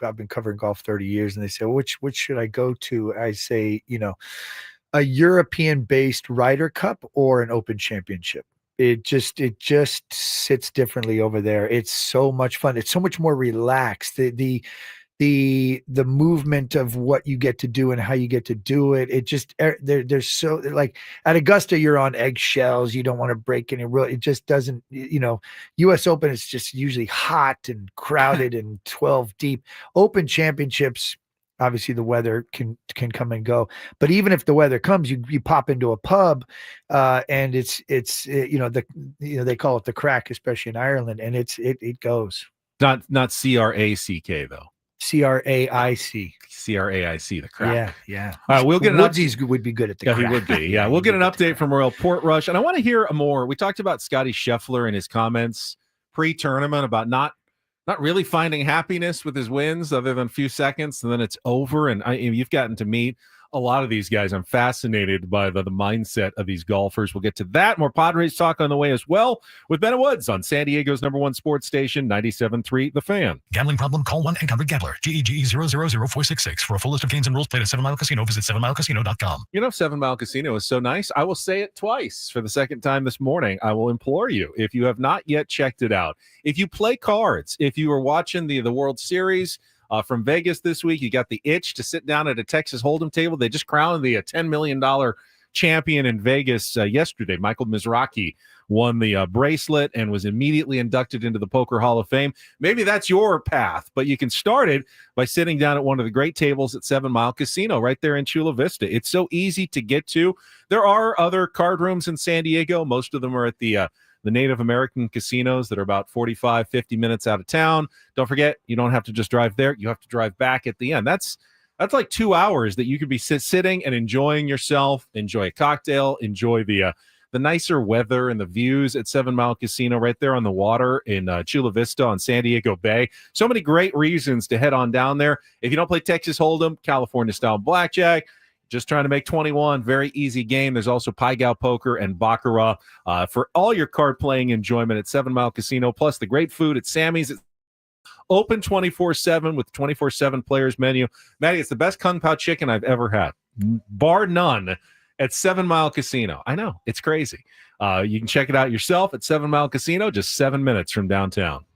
I've been covering golf 30 years, and they say, which should I go to? I say, a European-based Ryder Cup or an Open Championship. It just sits differently over there. It's so much fun. It's so much more relaxed. The movement of what you get to do and how you get to do it. It just, there's so, like at Augusta, you're on eggshells. You don't want to break any rule. It just doesn't, US Open is just usually hot and crowded and 12 deep. Open Championships, obviously the weather can come and go, but even if the weather comes, you pop into a pub, and it's they call it the crack, especially in Ireland, and it goes. Not CRACK though. CRAIC. CRAIC, the crack. Yeah. All right, we'll get Woodsy's would be good at the Yeah, crack. he would be. Yeah, we'll get an update from Royal Portrush, and I want to hear more. We talked about Scotty Scheffler and his comments pre-tournament about not really finding happiness with his wins, other than a few seconds, and then it's over. And you've gotten to meet a lot of these guys. I'm fascinated by the mindset of these golfers. We'll get to that. More Padres talk on the way as well with Ben Woods on San Diego's #1 sports station, 97.3 The Fan. Gambling problem? Call 1-800-GAMBLER. GEGE 000-466. For a full list of games and rules, play at 7 Mile Casino. Visit 7milecasino.com. 7 Mile Casino is so nice. I will say it twice for the second time this morning. I will implore you, if you have not yet checked it out, if you play cards, if you are watching the World Series from Vegas this week, you got the itch to sit down at a Texas Hold'em table. They just crowned the $10 million champion in Vegas yesterday. Michael Mizrachi won the bracelet and was immediately inducted into the Poker Hall of Fame. Maybe that's your path, but you can start it by sitting down at one of the great tables at 7 Mile Casino right there in Chula Vista. It's so easy to get to. There are other card rooms in San Diego. Most of them are at the Native American casinos that are about 45, 50 minutes out of town. Don't forget, you don't have to just drive there. You have to drive back at the end. That's like 2 hours that you could be sitting and enjoying yourself, enjoy a cocktail, enjoy the nicer weather and the views at 7 Mile Casino right there on the water in Chula Vista on San Diego Bay. So many great reasons to head on down there. If you don't play Texas Hold'em, California-style blackjack, just trying to make 21, very easy game. There's also Pai Gow Poker and Baccarat for all your card playing enjoyment at 7 Mile Casino, plus the great food at Sammy's. It's open 24/7 with 24/7 players menu. Maddie, it's the best Kung Pao chicken I've ever had, bar none, at 7 Mile Casino. I know, it's crazy. You can check it out yourself at 7 Mile Casino, just 7 minutes from downtown.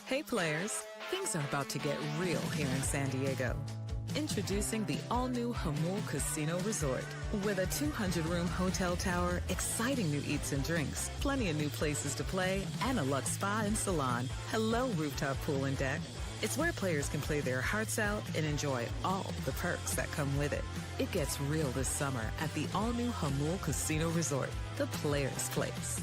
Hey players, things are about to get real here in San Diego. Introducing the all-new Hamul Casino Resort. With a 200-room hotel tower, exciting new eats and drinks, plenty of new places to play, and a luxe spa and salon. Hello, rooftop pool and deck. It's where players can play their hearts out and enjoy all the perks that come with it. It gets real this summer at the all-new Hamul Casino Resort, the players' place.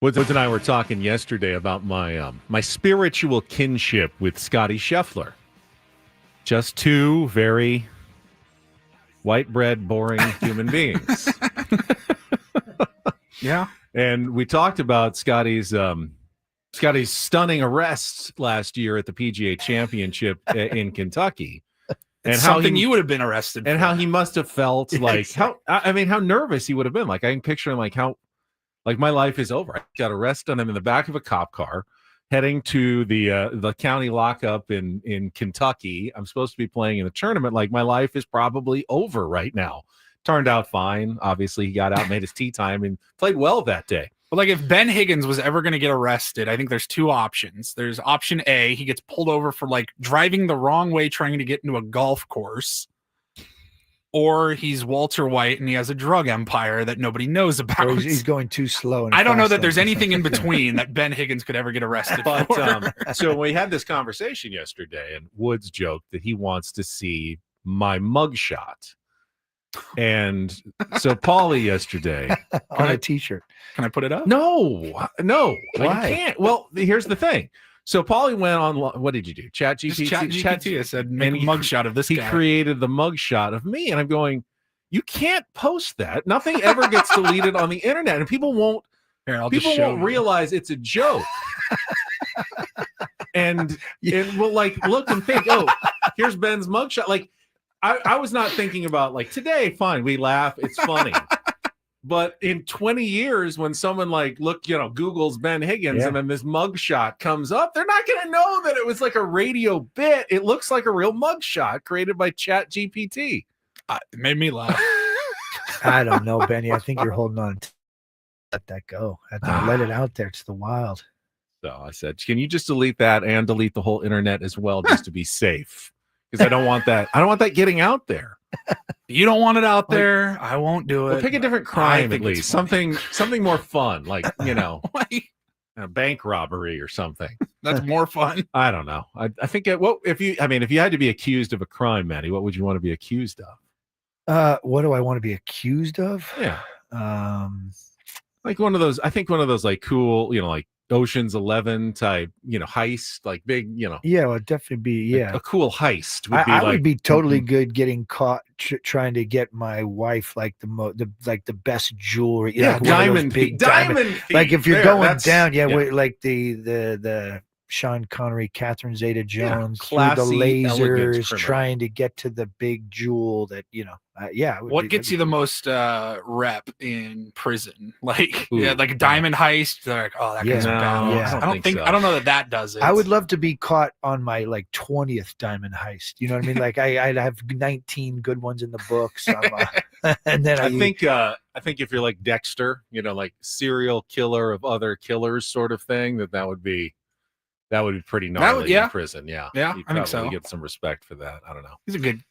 Woods and I were talking yesterday about my spiritual kinship with Scotty Scheffler. Just two very white bread, boring human beings. Yeah. And we talked about Scotty's stunning arrest last year at the PGA Championship in Kentucky. And something you would have been arrested and for. how he must have felt like how nervous he would have been. Like I can picture him like my life is over. I got arrested. I'm in the back of a cop car heading to the county lockup in Kentucky. I'm supposed to be playing in a tournament. Like my life is probably over right now. Turned out fine. Obviously, he got out, made his tee time, and played well that day. But like if Ben Higgins was ever going to get arrested, I think there's two options. There's option A, he gets pulled over for like driving the wrong way, trying to get into a golf course. Or he's Walter White and he has a drug empire that nobody knows about. Or he's going too slow. I don't know that there's anything in between that Ben Higgins could ever get arrested for. So we had this conversation yesterday, and Woods joked that he wants to see my mugshot. And so Paulie yesterday on a t-shirt. Can I put it up? No. Why? I can't. Well, here's the thing. So Paulie went on. What did you do? Chat GPT. I said make a mugshot of this guy. He created the mugshot of me, and I'm going, you can't post that. Nothing ever gets deleted on the internet, and people won't realize it's a joke. and we'll like look and think, oh, here's Ben's mugshot. Like I was not thinking about like today. Fine, we laugh. It's funny. But in 20 years, when someone like Google's Ben Higgins and then this mugshot comes up, they're not going to know that it was like a radio bit. It looks like a real mugshot created by Chat GPT. It made me laugh. I don't know, Benny. I think you're holding on. Let that go. Let it out there. It's the wild. So I said, can you just delete that and delete the whole internet as well, just to be safe? Because I don't want that. I don't want that getting out there. You don't want it out there. I won't do it. Well, pick a different crime at least. Something more fun, like a bank robbery or something. That's more fun. I don't know. I think if you had to be accused of a crime, Maddie, what would you want to be accused of? What do I want to be accused of? Yeah. Like one of those. I think one of those like cool, like Ocean's 11 type, heist, like big, Yeah, well, it'd definitely be a cool heist. I would be totally good getting caught trying to get my wife like the best jewelry. Diamond thief. Like if you're going down, like the Sean Connery, Catherine Zeta-Jones, through the lasers, trying to get to the big jewel that what gets you the most rep in prison? Like like a diamond heist. They're like, oh, that guy's bad. Yeah. I don't know that does it. I would love to be caught on my like 20th diamond heist. You know what I mean? Like I'd have 19 good ones in the books. And then I think if you're like Dexter, like serial killer of other killers sort of thing, that would be pretty gnarly in prison. Yeah. I think so. Get some respect for that. I don't know.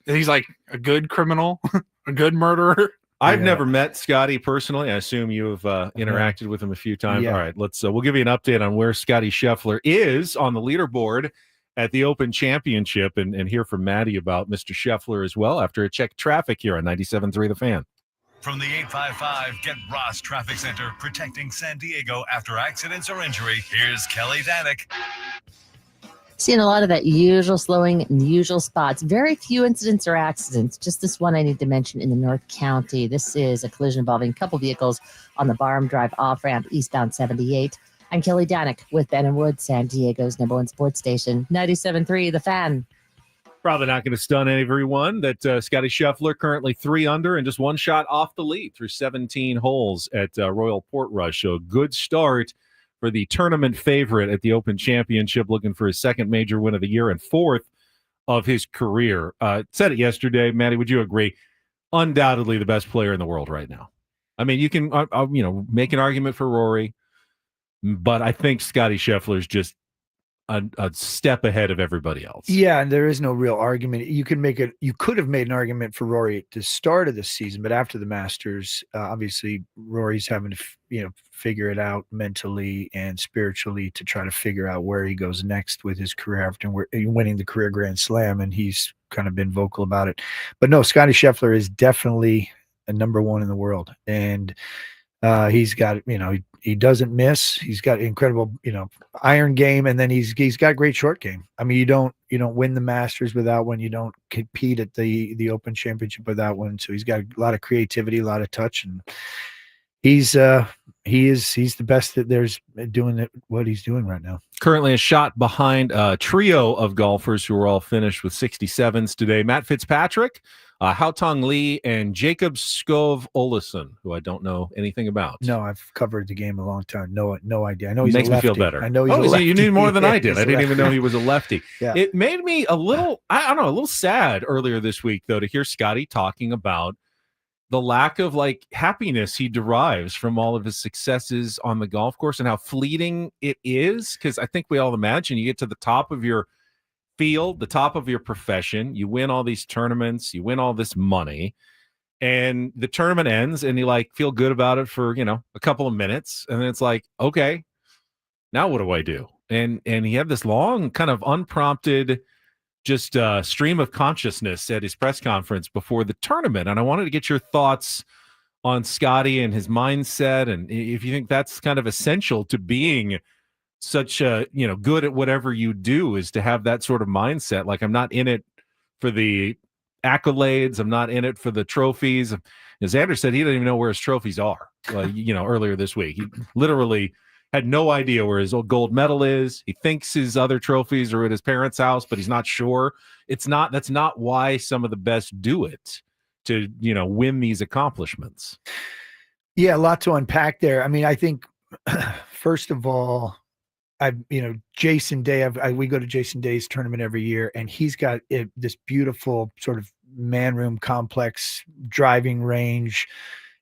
He's like a good criminal, a good murderer. I've never met Scotty personally. I assume you've interacted with him a few times. Yeah. All right, we'll give you an update on where Scotty Scheffler is on the leaderboard at the Open Championship, and hear from Maddie about Mr. Scheffler as well after a check traffic here on 97.3 The Fan. From the 855 Get Ross Traffic Center, protecting San Diego after accidents or injury, here's Kelly Danick. Seeing a lot of that usual slowing in usual spots. Very few incidents or accidents. Just this one I need to mention in the North County. This is a collision involving a couple vehicles on the Barham Drive off-ramp, eastbound 78. I'm Kelly Danick with Ben & Wood, San Diego's #1 sports station, 97.3 The Fan. Probably not going to stun everyone that Scotty Scheffler currently 3 under and just 1 shot off the lead through 17 holes at Royal Portrush. So a good start for the tournament favorite at the Open Championship, looking for his 2nd major win of the year and 4th of his career. Said it yesterday, Maddie, would you agree? Undoubtedly the best player in the world right now. I mean, you can make an argument for Rory, but I think Scotty Scheffler is just a step ahead of everybody else. Yeah, and there is no real argument. You could have made an argument for Rory at the start of the season, but after the Masters, obviously Rory's having to figure it out mentally and spiritually to try to figure out where he goes next with his career after winning the career Grand Slam, and he's kind of been vocal about it. But no, Scotty Scheffler is definitely a #1 in the world, and he's got, he doesn't miss. He's got incredible, iron game, and then he's got great short game. I mean, you don't win the Masters without one. You don't compete at the Open Championship without one. So he's got a lot of creativity, a lot of touch, and he's the best that there's doing what he's doing right now. Currently a shot behind a trio of golfers who are all finished with 67s today. Matt Fitzpatrick, Haotong Lee, and Jacob Skov Olesen, who I don't know anything about. No, I've covered the game a long time. No idea. I know he's makes a lefty. me feel better. I know he's a lefty. You knew more than I did. I didn't even know he was a lefty. Yeah. It made me a little sad earlier this week, though, to hear Scotty talking about the lack of happiness he derives from all of his successes on the golf course and how fleeting it is. Because I think we all imagine you get to the top of your field, the top of your profession, you win all these tournaments, you win all this money, and the tournament ends and you feel good about it for a couple of minutes, and then it's like, okay, now what do I do? And he had this long kind of unprompted just stream of consciousness at his press conference before the tournament, and I wanted to get your thoughts on Scotty and his mindset, and if you think that's kind of essential to being such a good at whatever you do, is to have that sort of mindset. I'm not in it for the accolades, I'm not in it for the trophies. As Andrew said, he didn't even know where his trophies are. Earlier this week, he literally had no idea where his old gold medal is. He thinks his other trophies are at his parents' house, but he's not sure. That's not why some of the best do it, to win these accomplishments. Yeah, a lot to unpack there. I mean, I think first of all, Jason Day, we go to Jason Day's tournament every year, and he's got this beautiful sort of man room complex driving range,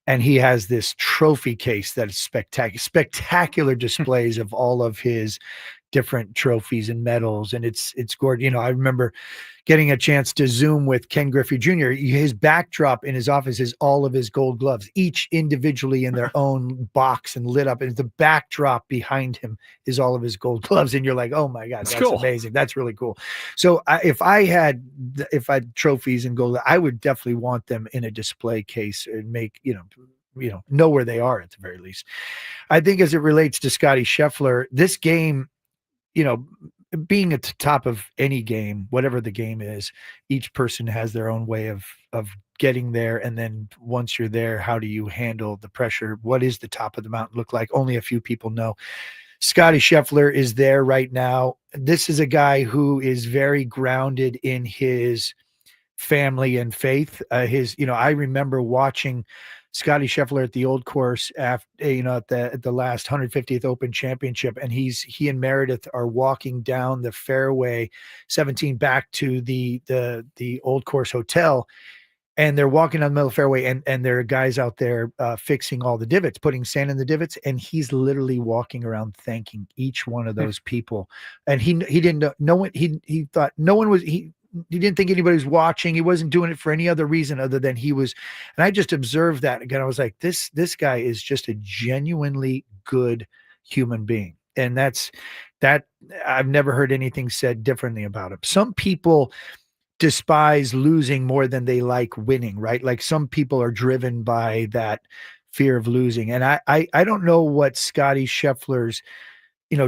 and he has this trophy case that is spectacular displays of all of his different trophies and medals, and it's gorgeous. I remember getting a chance to Zoom with Ken Griffey Jr. His backdrop in his office is all of his gold gloves, each individually in their own box and lit up, and the backdrop behind him is all of his gold gloves, and you're like, oh my God, that's cool. Amazing. That's really cool. So if I had trophies and gold, I would definitely want them in a display case and make know where they are at the very least. I think as it relates to Scotty Scheffler, this game, being at the top of any game, whatever the game is, each person has their own way of getting there. And then once you're there, how do you handle the pressure? What is the top of the mountain look like? Only a few people know. Scotty Scheffler is there right now. This is a guy who is very grounded in his family and faith. I remember watching Scotty Scheffler at the Old Course after, at the last 150th Open Championship, and he and Meredith are walking down the fairway 17 back to the Old Course Hotel, and they're walking down the middle of the fairway, and there are guys out there fixing all the divots, putting sand in the divots, and he's literally walking around thanking each one of those people. And he didn't know he thought no one was he didn't think anybody was watching. He wasn't doing it for any other reason other than he was. And I just observed that again. I was like, this guy is just a genuinely good human being. And that I've never heard anything said differently about him. Some people despise losing more than they like winning, right? Like some people are driven by that fear of losing. And I don't know what Scotty Scheffler's,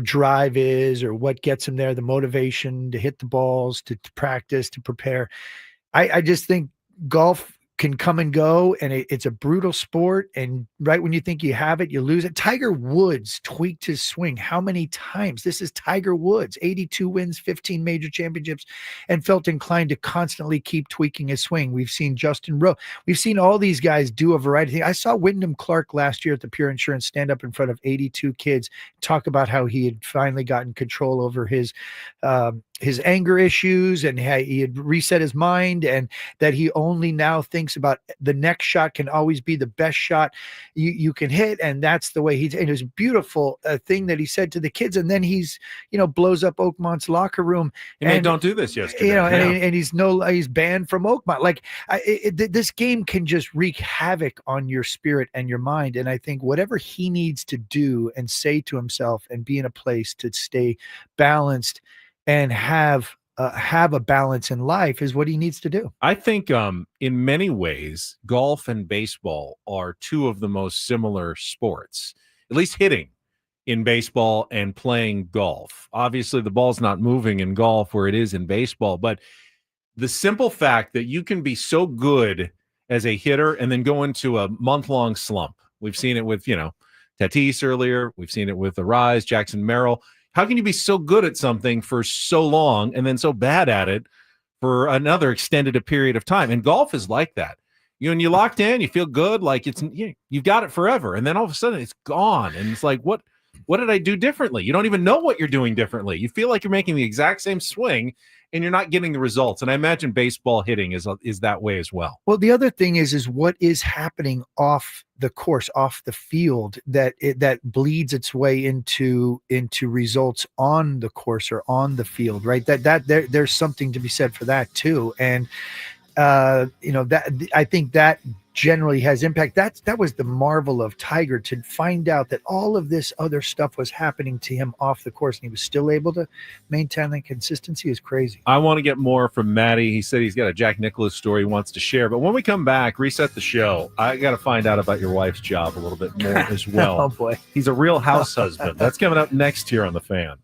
drive is or what gets him there, the motivation to hit the balls, to practice, to prepare. I just think golf can come and go, and it's a brutal sport. And right when you think you have it, you lose it. Tiger Woods tweaked his swing how many times? This is Tiger Woods, 82 wins, 15 major championships, and felt inclined to constantly keep tweaking his swing. We've seen Justin Rowe. We've seen all these guys do a variety of things. I saw Wyndham Clark last year at the Pure Insurance stand up in front of 82 kids, talk about how he had finally gotten control over his anger issues, and he had reset his mind, and that he only now thinks about the next shot can always be the best shot you can hit. And that's the way and it was a beautiful thing that he said to the kids. And then he's, blows up Oakmont's locker room. And they don't do this yesterday. And he's banned from Oakmont. Like this game can just wreak havoc on your spirit and your mind. And I think whatever he needs to do and say to himself and be in a place to stay balanced and have a balance in life is what he needs to do. I think in many ways, golf and baseball are two of the most similar sports, at least hitting in baseball and playing golf. Obviously, the ball's not moving in golf where it is in baseball, but the simple fact that you can be so good as a hitter and then go into a month-long slump. We've seen it with, Tatis earlier. We've seen it with Arise, Jackson Merrill. How can you be so good at something for so long and then so bad at it for another extended period of time? And golf is like that. And you locked in, you feel good, like you've got it forever, and then all of a sudden it's gone, and it's like, what did I do differently? You don't even know what you're doing differently. You feel like you're making the exact same swing, and you're not getting the results. And I imagine baseball hitting is that way as well. Well, the other thing is what is happening off the course, off the field, that bleeds its way into results on the course or on the field, right? There's something to be said for that too. And that I think that generally has impact. That was the marvel of Tiger, to find out that all of this other stuff was happening to him off the course and he was still able to maintain that consistency is crazy. I want to get more from Matty. He said he's got a Jack Nicklaus story he wants to share, but when we come back, reset the show, I got to find out about your wife's job a little bit more as well. Oh boy, he's a real house husband. That's coming up next here on The Fan.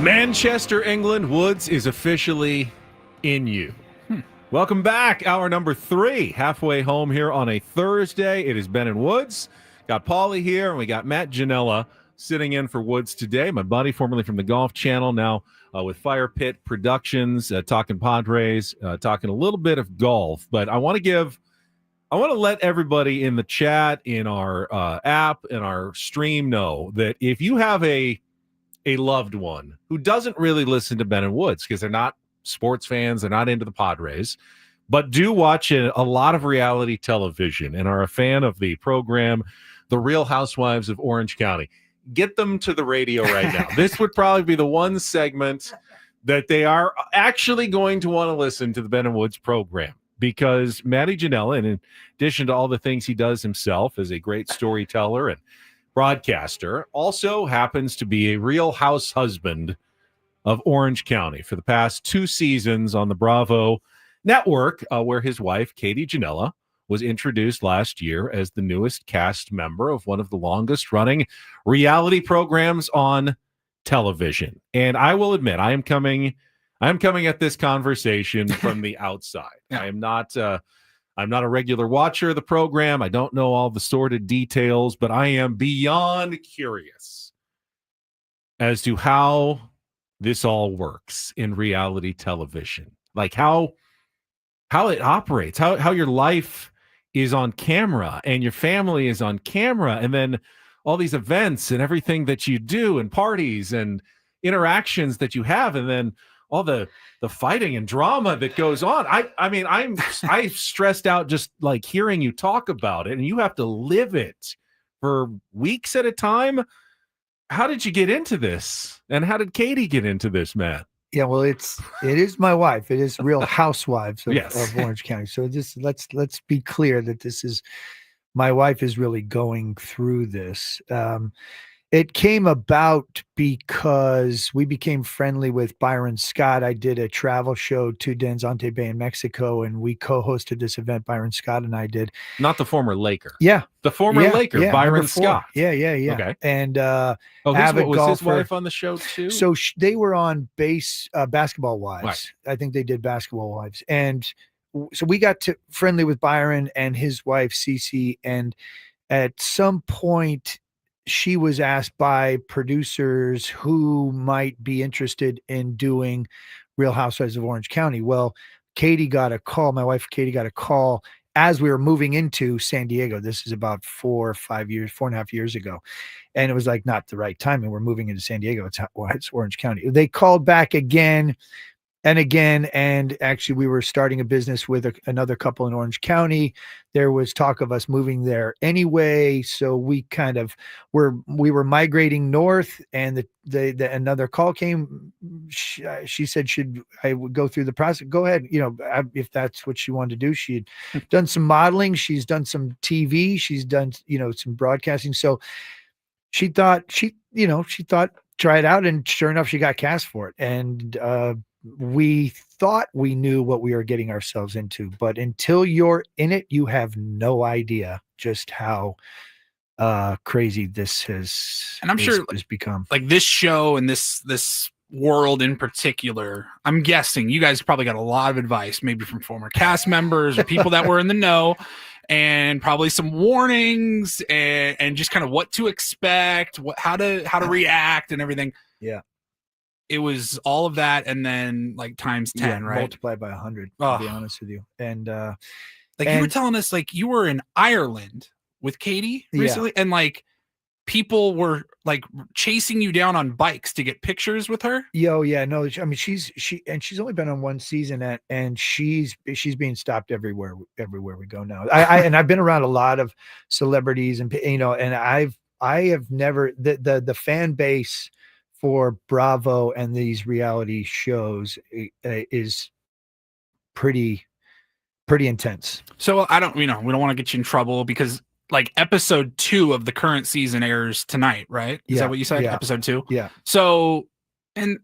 Manchester, England, Woods is officially in you. Welcome back. Hour number 3, halfway home here on a Thursday. It is Ben and Woods. Got Paulie here, and we got Matt Ginella sitting in for Woods today. My buddy, formerly from the Golf Channel, now with Fire Pit Productions, talking Padres, talking a little bit of golf. But I want to let everybody in the chat, in our app, in our stream know that if you have a loved one who doesn't really listen to Ben and Woods because they're not sports fans, they're not into the Padres, but do watch a lot of reality television and are a fan of the program, The Real Housewives of Orange County, get them to the radio right now. This would probably be the one segment that they are actually going to want to listen to the Ben and Woods program, because Matty Janella, in addition to all the things he does himself as a great storyteller and broadcaster, also happens to be a real house husband of Orange County for the past 2 seasons on the Bravo network, where his wife, Katie Ginella, was introduced last year as the newest cast member of one of the longest running reality programs on television. And I will admit, I'm coming at this conversation from the outside. Yeah. I'm not a regular watcher of the program. I don't know all the sordid details, but I am beyond curious as to how this all works in reality television. Like how it operates, how your life is on camera and your family is on camera, and then all these events and everything that you do and parties and interactions that you have, and then all the fighting and drama that goes on. I'm stressed out just like hearing you talk about it, and you have to live it for weeks at a time. How did you get into this? And how did Katie get into this, Matt? Yeah, well, it is my wife. It is Real Housewives of, Yes. of Orange County. So just let's be clear that this is my wife is really going through this. It came about because we became friendly with Byron Scott. I did a travel show to Danzante Bay in Mexico, and we co-hosted this event, Byron Scott and I did. Not the former Laker. Yeah. The former Laker, Byron Scott. Yeah. Okay. And avid was golfer. his wife on the show too? So they were on Basketball Wives. Right. I think they did Basketball Wives. And so we got to friendly with Byron and his wife, Cece. And at some point, she was asked by producers who might be interested in doing Real Housewives of Orange County. Well, Katie got a call. My wife, Katie, got a call as we were moving into San Diego. This is about 4.5 years ago. And it was like not the right time. And we're moving into San Diego. It's Orange County. They called back again and again. And actually, we were starting a business with another couple in Orange County. There was talk of us moving there anyway. So we kind of we were migrating north, and another call came. She said, should I would go through the process? Go ahead. If that's what she wanted to do. She had done some modeling. She's done some TV. She's done, some broadcasting. So she thought, try it out. And sure enough, she got cast for it. And, we thought we knew what we were getting ourselves into, but until you're in it, you have no idea just how crazy this has become. Like this show and this world in particular, I'm guessing you guys probably got a lot of advice, maybe from former cast members or people that were in the know, and probably some warnings and just kind of what to expect, how to react and everything. Yeah. It was all of that, and then like times 10, right? Multiplied by 100, to be honest with you. And you were telling us like you were in Ireland with Katie recently, and like people were like chasing you down on bikes to get pictures with her. Yeah, no, I mean she's only been on one season, and she's being stopped everywhere we go now. I've been around a lot of celebrities, and and I have never the fan base for Bravo and these reality shows is pretty intense. So I don't, we don't want to get you in trouble because like episode 2 of the current season airs tonight, right? Is that what you said? Yeah. Episode 2? Yeah. So, and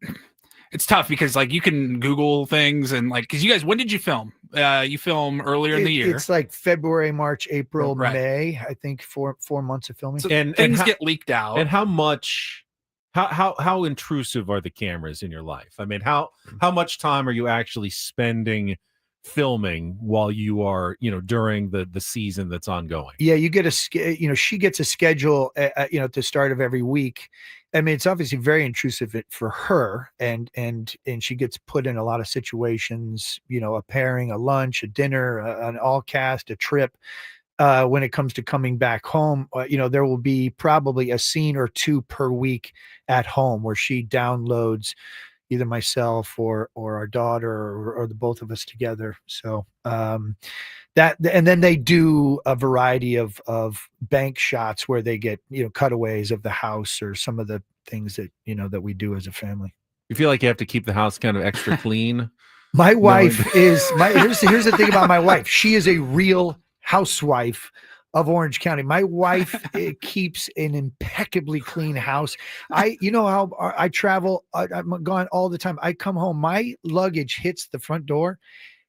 it's tough because like you can Google things and like, cause you guys, when did you film? You film earlier in the year. It's like February, March, April, May, I think 4 months of filming. So and things get leaked out. And how much how intrusive are the cameras in your life? I mean, how much time are you actually spending filming while you are, during the season that's ongoing? Yeah, you get she gets a schedule, at the start of every week. I mean, it's obviously very intrusive for her, and she gets put in a lot of situations, a pairing, a lunch, a dinner, an all cast, a trip. When it comes to coming back home, there will be probably a scene or two per week at home where she downloads either myself or our daughter or the both of us together. So and then they do a variety of bank shots where they get, cutaways of the house or some of the things that, that we do as a family. You feel like you have to keep the house kind of extra clean? My wife here's the thing about my wife. She is a real housewife of Orange County. My wife keeps an impeccably clean house. How I travel, I'm gone all the time. I come home, my luggage hits the front door.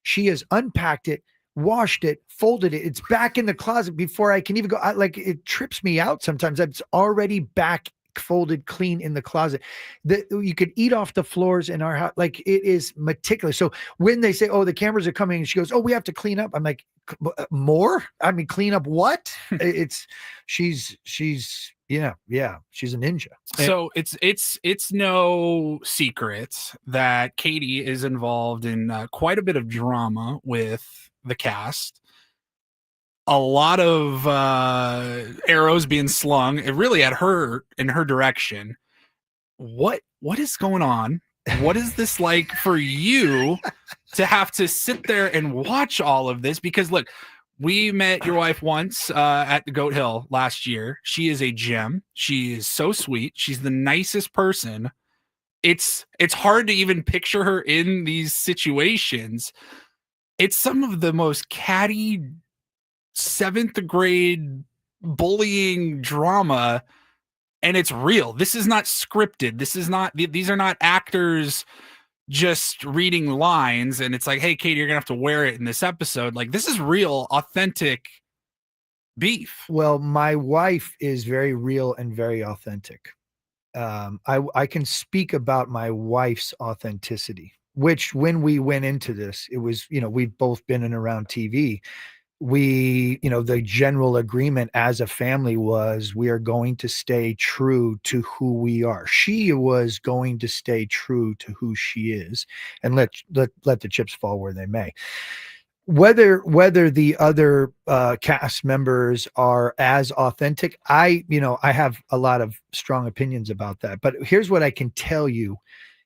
She has unpacked it, washed it, folded it. It's back in the closet before I can even go. It trips me out sometimes. It's already back folded clean in the closet. That you could eat off the floors in our house. Like, it is meticulous. So when they say, oh, the cameras are coming, and she goes, oh, we have to clean up, I'm like, more? I mean, clean up what? She's she's a ninja. So it's no secret that Katie is involved in quite a bit of drama with the cast. A lot of arrows being slung, really at her, in her direction. What is going on? What is this like for you to have to sit there and watch all of this? Because look, we met your wife once at the Goat Hill last year. She is a gem. She is so sweet. She's the nicest person. It's hard to even picture her in these situations. It's some of the most catty 7th grade bullying drama, and it's real. This is not scripted. These are not actors just reading lines and it's like, hey, Katie, you're gonna have to wear it in this episode. Like, this is real, authentic beef. Well, my wife is very real and very authentic. I can speak about my wife's authenticity, which when we went into this, it was, we've both been in around TV. The general agreement as a family was we are going to stay true to who we are. She was going to stay true to who she is and let the chips fall where they may. Whether the other cast members are as authentic, I have a lot of strong opinions about that. But here's what I can tell you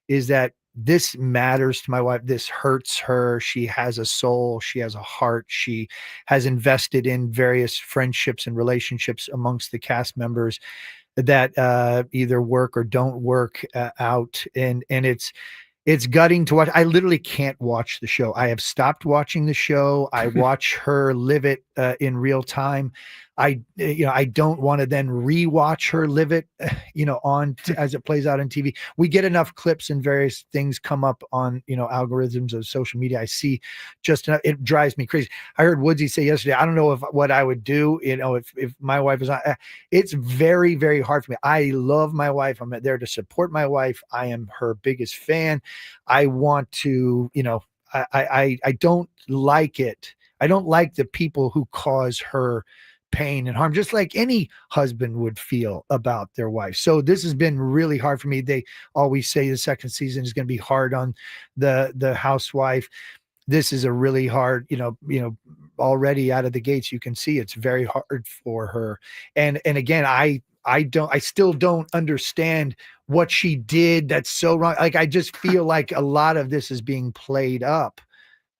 is that this matters to my wife. This hurts her. She has a soul. She has a heart. She has invested in various friendships and relationships amongst the cast members that either work or don't work out. And it's gutting to watch. I literally can't watch the show. I have stopped watching the show. I watch her live it in real time. I don't want to then rewatch her live it, as it plays out on TV. We get enough clips and various things come up on, algorithms of social media. I see just enough. It drives me crazy. I heard Woodsy say yesterday, I don't know what I would do, if my wife is on. It's very, very hard for me. I love my wife. I'm there to support my wife. I am her biggest fan. I want to, I don't like it. I don't like the people who cause her pain and harm, just like any husband would feel about their wife. So this has been really hard for me. They always say the second season is going to be hard on the housewife. This is a really hard, already out of the gates, you can see it's very hard for her. And again, I still don't understand what she did that's so wrong. Like, I just feel like a lot of this is being played up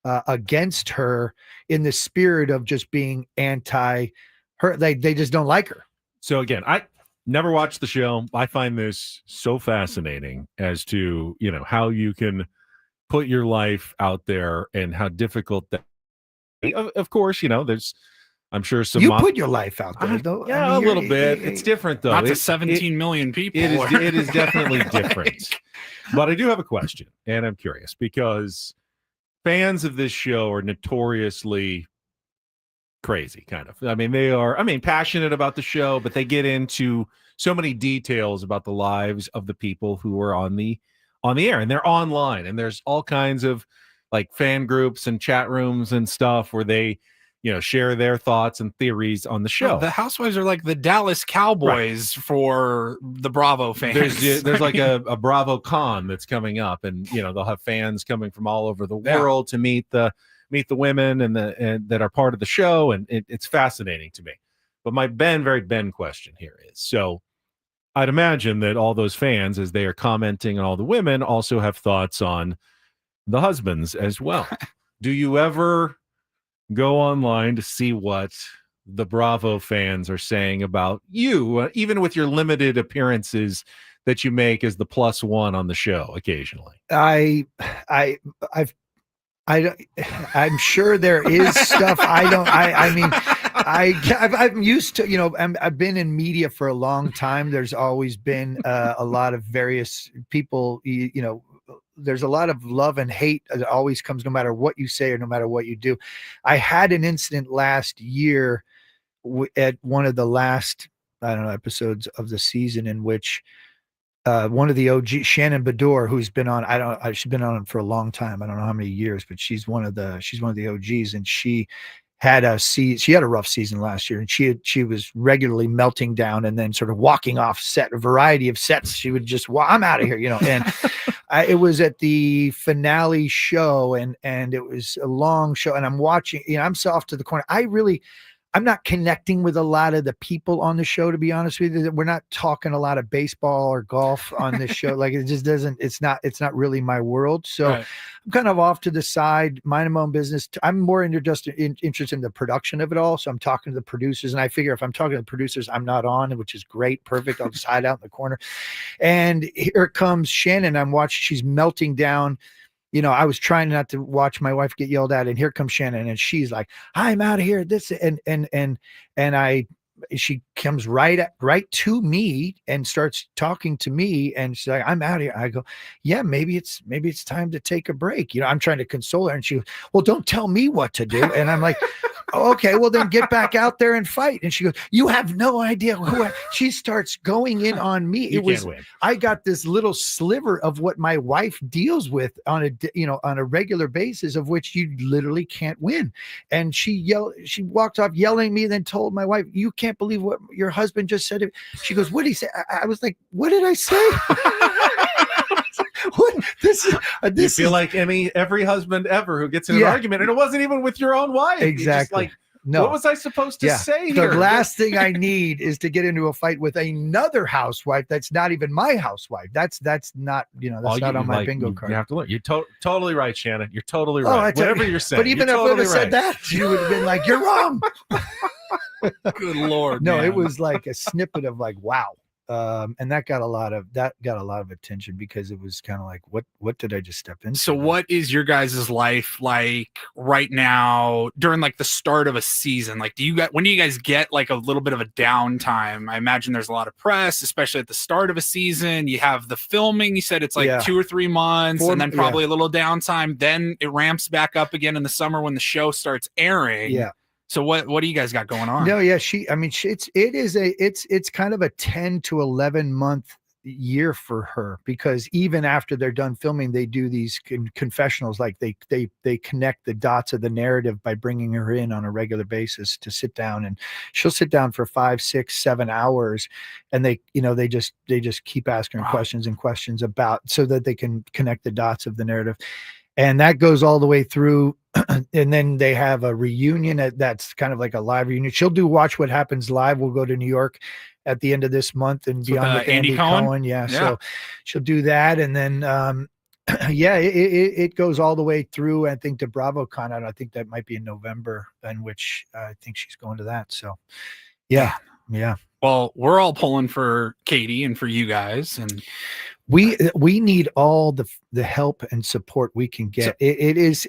against her in the spirit of just being anti her. They just don't like her. So again, I never watched the show. I find this so fascinating as to, how you can put your life out there and how difficult that. Of course, there's, I'm sure some. You put your life out there, though. Yeah, a little bit. It's different, though. Not to 17 million people. It is definitely different. But I do have a question, and I'm curious because fans of this show are notoriously crazy, kind of. I mean, they are, passionate about the show, but they get into so many details about the lives of the people who are on the air, and they're online, and there's all kinds of like fan groups and chat rooms and stuff where they, share their thoughts and theories on the show. The Housewives are like the Dallas Cowboys for the Bravo fans. There's like a Bravo Con that's coming up, and they'll have fans coming from all over the world to meet the women and that are part of the show, and it's fascinating to me. But my very Ben question here is, so I'd imagine that all those fans, as they are commenting on all the women, also have thoughts on the husbands as well. Do you ever go online to see what the Bravo fans are saying about you, even with your limited appearances that you make as the +1 on the show occasionally? I'm sure there is stuff I'm used to, I've been in media for a long time. There's always been a lot of various people, there's a lot of love and hate that always comes no matter what you say or no matter what you do. I had an incident last year at one of the last, episodes of the season in which one of the OG, Shannon Bedour, who's been on, she's been on for a long time. I don't know how many years, but she's one of the OGs, and she had a rough season last year, and she was regularly melting down and then sort of walking off set, a variety of sets. She would just, I'm out of here, and it was at the finale show, and it was a long show, and I'm watching, I'm so off to the corner. I'm not connecting with a lot of the people on the show, to be honest with you. We're not talking a lot of baseball or golf on this show. Like, it just doesn't, it's not really my world. So right. I'm kind of off to the side, minding my own business. I'm more interested in the production of it all. So I'm talking to the producers, and I figure if I'm talking to the producers, I'm not on, which is great. Perfect. I'll just hide out in the corner. And here comes Shannon. I'm watching, she's melting down. I was trying not to watch my wife get yelled at, and here comes Shannon, and she's like, I'm out of here. This she comes right to me and starts talking to me, and she's like, I'm out of here. I go, yeah, maybe it's time to take a break. I'm trying to console her, and she goes, well, don't tell me what to do. And I'm like, okay, well then get back out there and fight. And she goes, you have no idea who she starts going in on me. I got this little sliver of what my wife deals with on a regular basis, of which you literally can't win. And she walked off yelling at me, then told my wife, you can't believe what your husband just said. She goes, what did he say? I was like, what did I say? What this you feel like every husband ever who gets in an argument, and it wasn't even with your own wife. Exactly. No. What was I supposed to say here? The last thing I need is to get into a fight with another housewife that's not even my housewife. That's not, that's not on my bingo card. You have to look. You're totally right, Shannon. You're totally right. Whatever you're saying. But even if I would have said that, you would have been like, you're wrong. Good Lord. No, man. It was like a snippet of like, wow. And that got a lot of attention, because it was kind of like, what did I just step into? So what is your guys' life like right now during like the start of a season? Like, when do you guys get like a little bit of a downtime? I imagine there's a lot of press, especially at the start of a season. You have the filming. You said it's like 2 or 3 months, and then probably a little downtime. Then it ramps back up again in the summer when the show starts airing. Yeah. So what do you guys got going on? No, yeah, it's kind of a 10 to 11 month year for her, because even after they're done filming, they do these confessionals. Like they connect the dots of the narrative by bringing her in on a regular basis to sit down, and she'll sit down for 5, 6, 7 hours, and they just keep asking her questions about, so that they can connect the dots of the narrative. And that goes all the way through. And then they have a reunion that's kind of like a live reunion. She'll do Watch What Happens Live. We'll go to New York at the end of this month and be on with Andy Cohen. Yeah. So she'll do that. And then, it goes all the way through, I think, to BravoCon. I think that might be in November, in which I think she's going to that. So, yeah. Well, we're all pulling for Katie and for you guys, and we need all the help and support we can get. So, it is.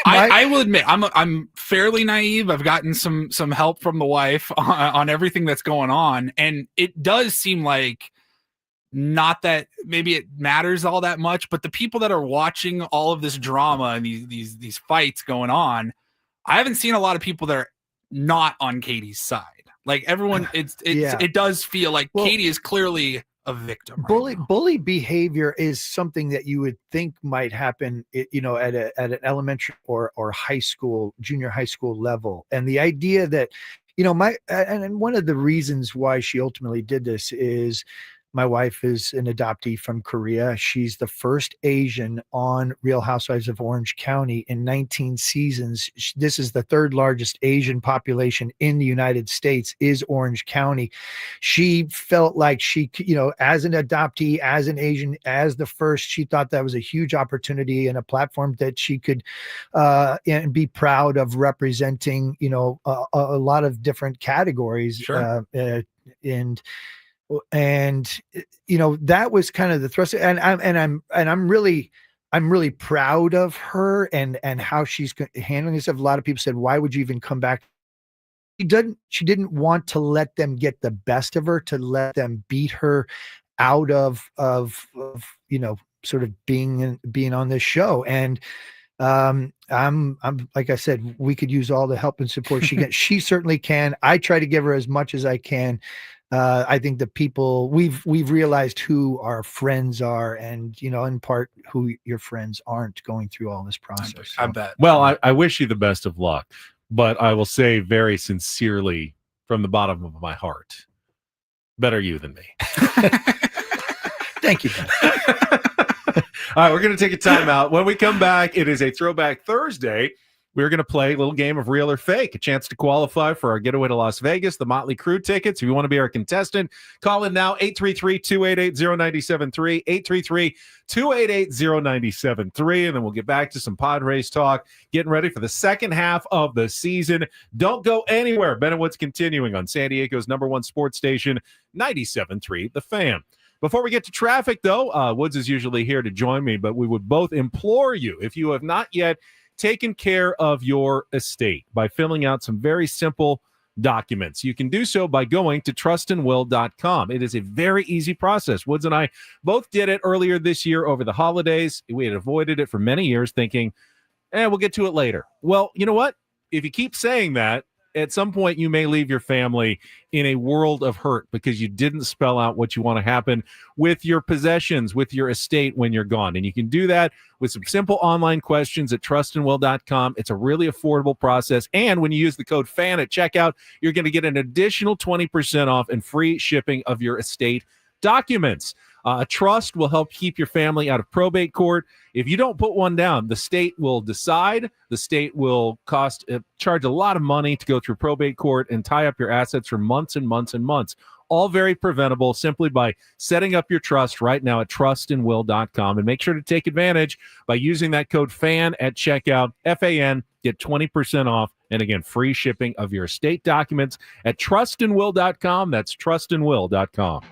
I will admit, I'm fairly naive. I've gotten some help from the wife on everything that's going on, and it does seem like not that maybe it matters all that much, but the people that are watching all of this drama and these fights going on, I haven't seen a lot of people that are not on Katie's side. Like everyone, it does feel like Katie is clearly a victim. Bully behavior is something that you would think might happen, at an elementary or high school, junior high school level. And the idea that, and one of the reasons why she ultimately did this is my wife is an adoptee from Korea. She's the first Asian on Real Housewives of Orange County in 19 seasons. This is the third largest Asian population in the United States is Orange County. She felt like she, as an adoptee, as an Asian, as the first, she thought that was a huge opportunity and a platform that she could and be proud of representing, a lot of different categories. Sure. And that was kind of the thrust, and I'm really proud of her and how she's handling this. A lot of people said, why would you even come back? She didn't want to let them get the best of her, to let them beat her out of sort of being on this show. And I'm like I said, we could use all the help and support she gets. She certainly can. I try to give her as much as I can. I think the people we've realized who our friends are, and in part who your friends aren't, going through all this process. I bet. Well, I wish you the best of luck, but I will say very sincerely from the bottom of my heart, better you than me. Thank you. All right, we're going to take a timeout. When we come back, it is a Throwback Thursday. We're going to play a little game of real or fake, a chance to qualify for our getaway to Las Vegas, the Motley Crue tickets. If you want to be our contestant, call in now, 833-288-0973, 833-288-0973, and then we'll get back to some Padres talk, getting ready for the second half of the season. Don't go anywhere. Ben and Woods continuing on San Diego's #1 sports station, 97.3 The Fan. Before we get to traffic, though, Woods is usually here to join me, but we would both implore you, if you have not yet taken care of your estate by filling out some very simple documents. You can do so by going to trustandwill.com. It is a very easy process. Woods and I both did it earlier this year over the holidays. We had avoided it for many years thinking, we'll get to it later. Well, you know what? If you keep saying that, at some point you may leave your family in a world of hurt because you didn't spell out what you want to happen with your possessions, with your estate when you're gone. And you can do that with some simple online questions at trustandwill.com. It's a really affordable process. And when you use the code FAN at checkout, you're going to get an additional 20% off and free shipping of your estate documents. A trust will help keep your family out of probate court. If you don't put one down, the state will decide. The state will charge a lot of money to go through probate court and tie up your assets for months and months and months. All very preventable simply by setting up your trust right now at trustandwill.com. And make sure to take advantage by using that code FAN at checkout, FAN, get 20% off. And again, free shipping of your estate documents at trustandwill.com. That's trustandwill.com.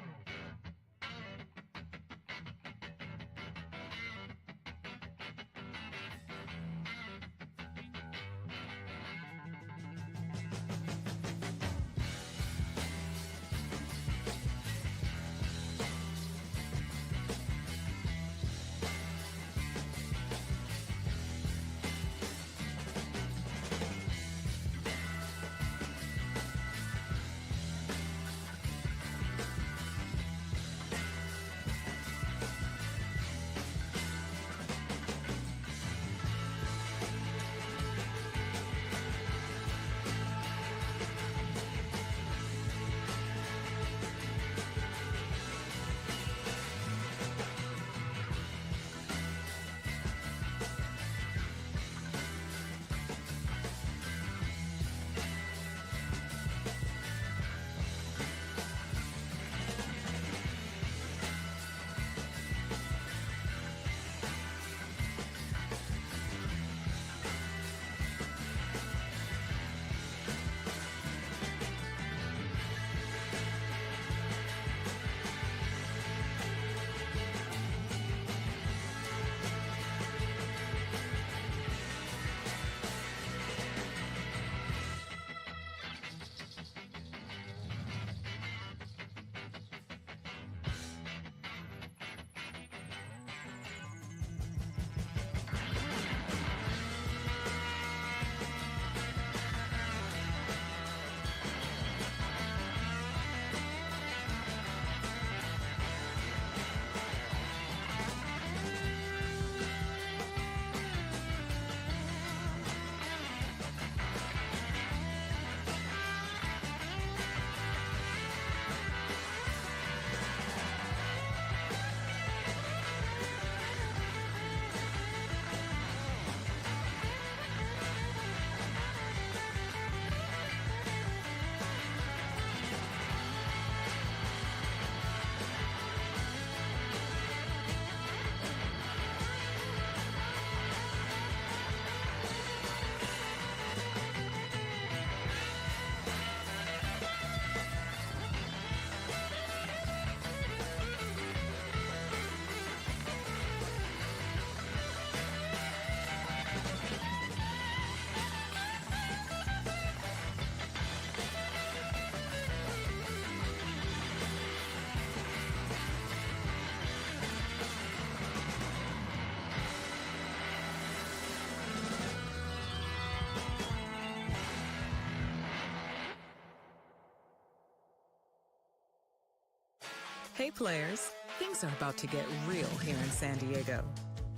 Hey players, things are about to get real here in San Diego.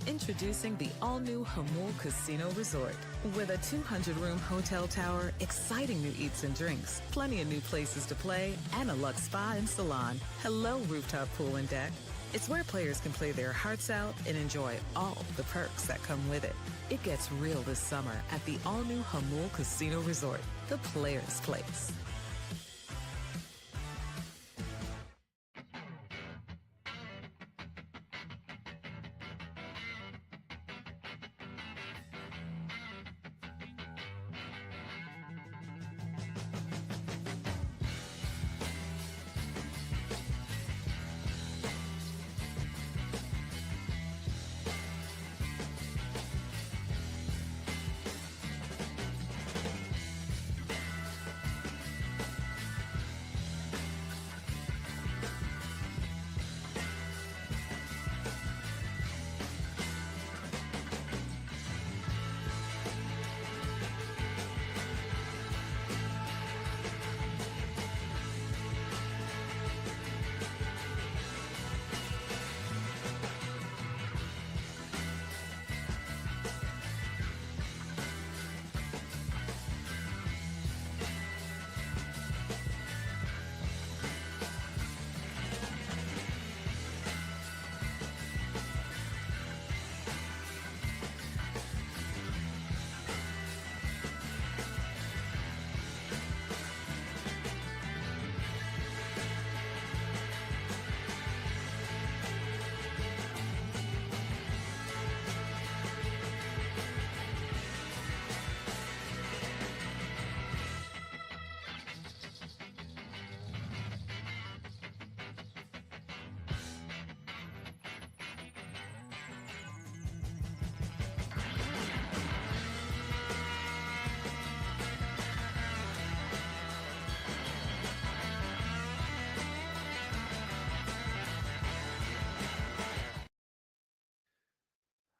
Introducing the all-new Jamul Casino Resort. With a 200-room hotel tower, exciting new eats and drinks, plenty of new places to play, and a luxe spa and salon. Hello, rooftop pool and deck. It's where players can play their hearts out and enjoy all the perks that come with it. It gets real this summer at the all-new Jamul Casino Resort, the players' place.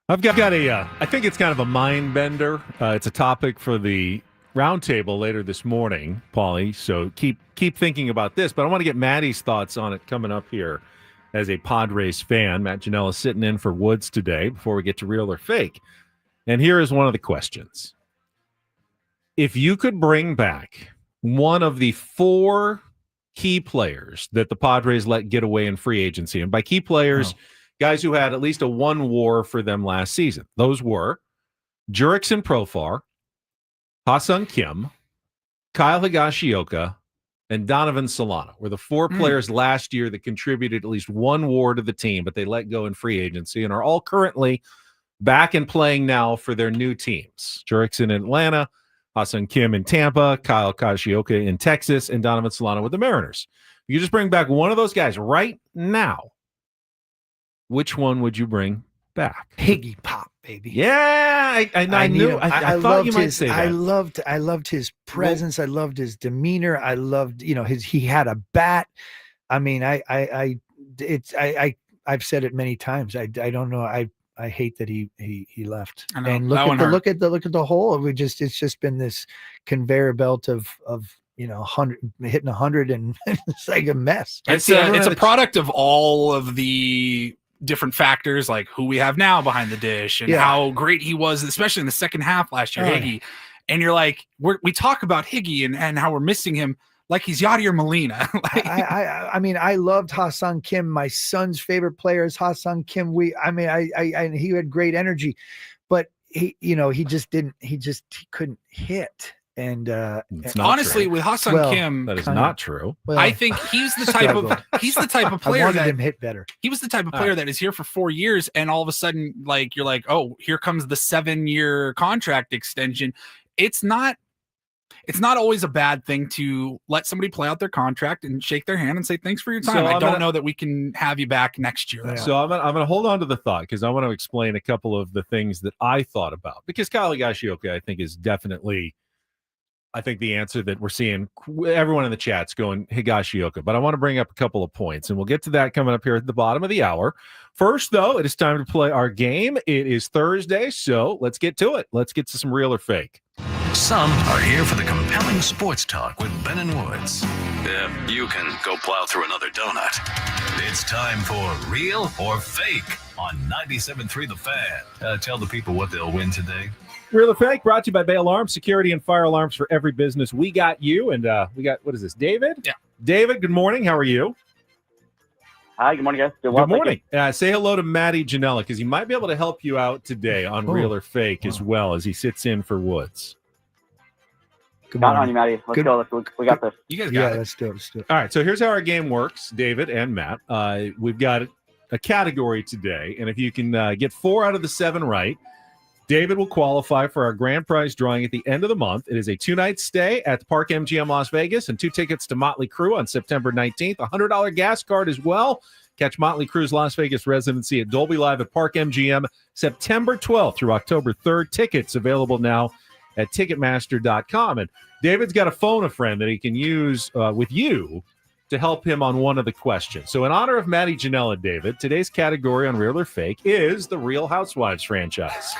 I've got I think it's kind of a mind bender. It's a topic for the roundtable later this morning, Paulie. So keep thinking about this. But I want to get Maddie's thoughts on it coming up here as a Padres fan. Matt Ginella sitting in for Woods today before we get to real or fake. And here is one of the questions. If you could bring back one of the 4 key players that the Padres let get away in free agency, and by key players, guys who had at least a 1 WAR for them last season. Those were Jurickson Profar, Ha-Seong Kim, Kyle Higashioka, and Donovan Solano were the 4 players last year that contributed at least 1 WAR to the team, but they let go in free agency and are all currently back and playing now for their new teams. Jurickson in Atlanta, Ha-Seong Kim in Tampa, Kyle Higashioka in Texas, and Donovan Solano with the Mariners. You just bring back one of those guys right now. Which one would you bring back? Higgy Pop, baby. Yeah, I knew. I thought you might say that. I loved his presence. I loved his demeanor. I loved, he had a bat. I mean, I've said it many times. I don't know. I hate that he left. I know. And look at the whole. It's just been this conveyor belt of 100 hitting 100 and it's like a mess. It's a product of all of the different factors, like who we have now behind the dish and how great he was, especially in the second half last year, Higgy. And you're like, we talk about Higgy and how we're missing him like he's Yadier Molina. I mean, I loved Ha-Seong Kim. My son's favorite player is Ha-Seong Kim. He had great energy, but he couldn't hit. And honestly, with Ha-Seong Kim, that is not true. Well, I think he's the type of player I wanted that him hit better. He was the type of player that is here for 4 years, and all of a sudden, like you're like, oh, here comes the 7-year contract extension. It's not always a bad thing to let somebody play out their contract and shake their hand and say thanks for your time. I don't know that we can have you back next year. Yeah. So I'm gonna hold on to the thought because I want to explain a couple of the things that I thought about, because Kyle Higashioka, I think, is definitely. I think the answer that we're seeing, everyone in the chat's going Higashioka, but I want to bring up a couple of points, and we'll get to that coming up here at the bottom of the hour. First, though, it is time to play our game. It is Thursday, so let's get to it. Let's get to some real or fake. Some are here for the compelling sports talk with Ben and Woods. Yeah, you can go plow through another donut. It's time for Real or Fake on 97.3 The Fan. Tell the people what they'll win today. Real or Fake, brought to you by Bay Alarms, security and fire alarms for every business. We got you, and we got, what is this, David? Yeah. David, good morning. How are you? Hi, good morning, guys. Good morning. Say hello to Matty Ginella, because he might be able to help you out today on Real or Fake as well as he sits in for Woods. Got on you, Matty. Let's go. We got this. You guys got it. Let's do it. All right, so here's how our game works, David and Matt. We've got a category today, and if you can get 4 out of the 7 right, David will qualify for our grand prize drawing at the end of the month. It is a 2-night stay at the Park MGM Las Vegas and 2 tickets to Motley Crue on September 19th. A $100 gas card as well. Catch Motley Crue's Las Vegas residency at Dolby Live at Park MGM September 12th through October 3rd. Tickets available now at Ticketmaster.com. And David's got to phone a friend that he can use with you to help him on one of the questions. So in honor of Matty Janella, David, today's category on Real or Fake is the Real Housewives franchise.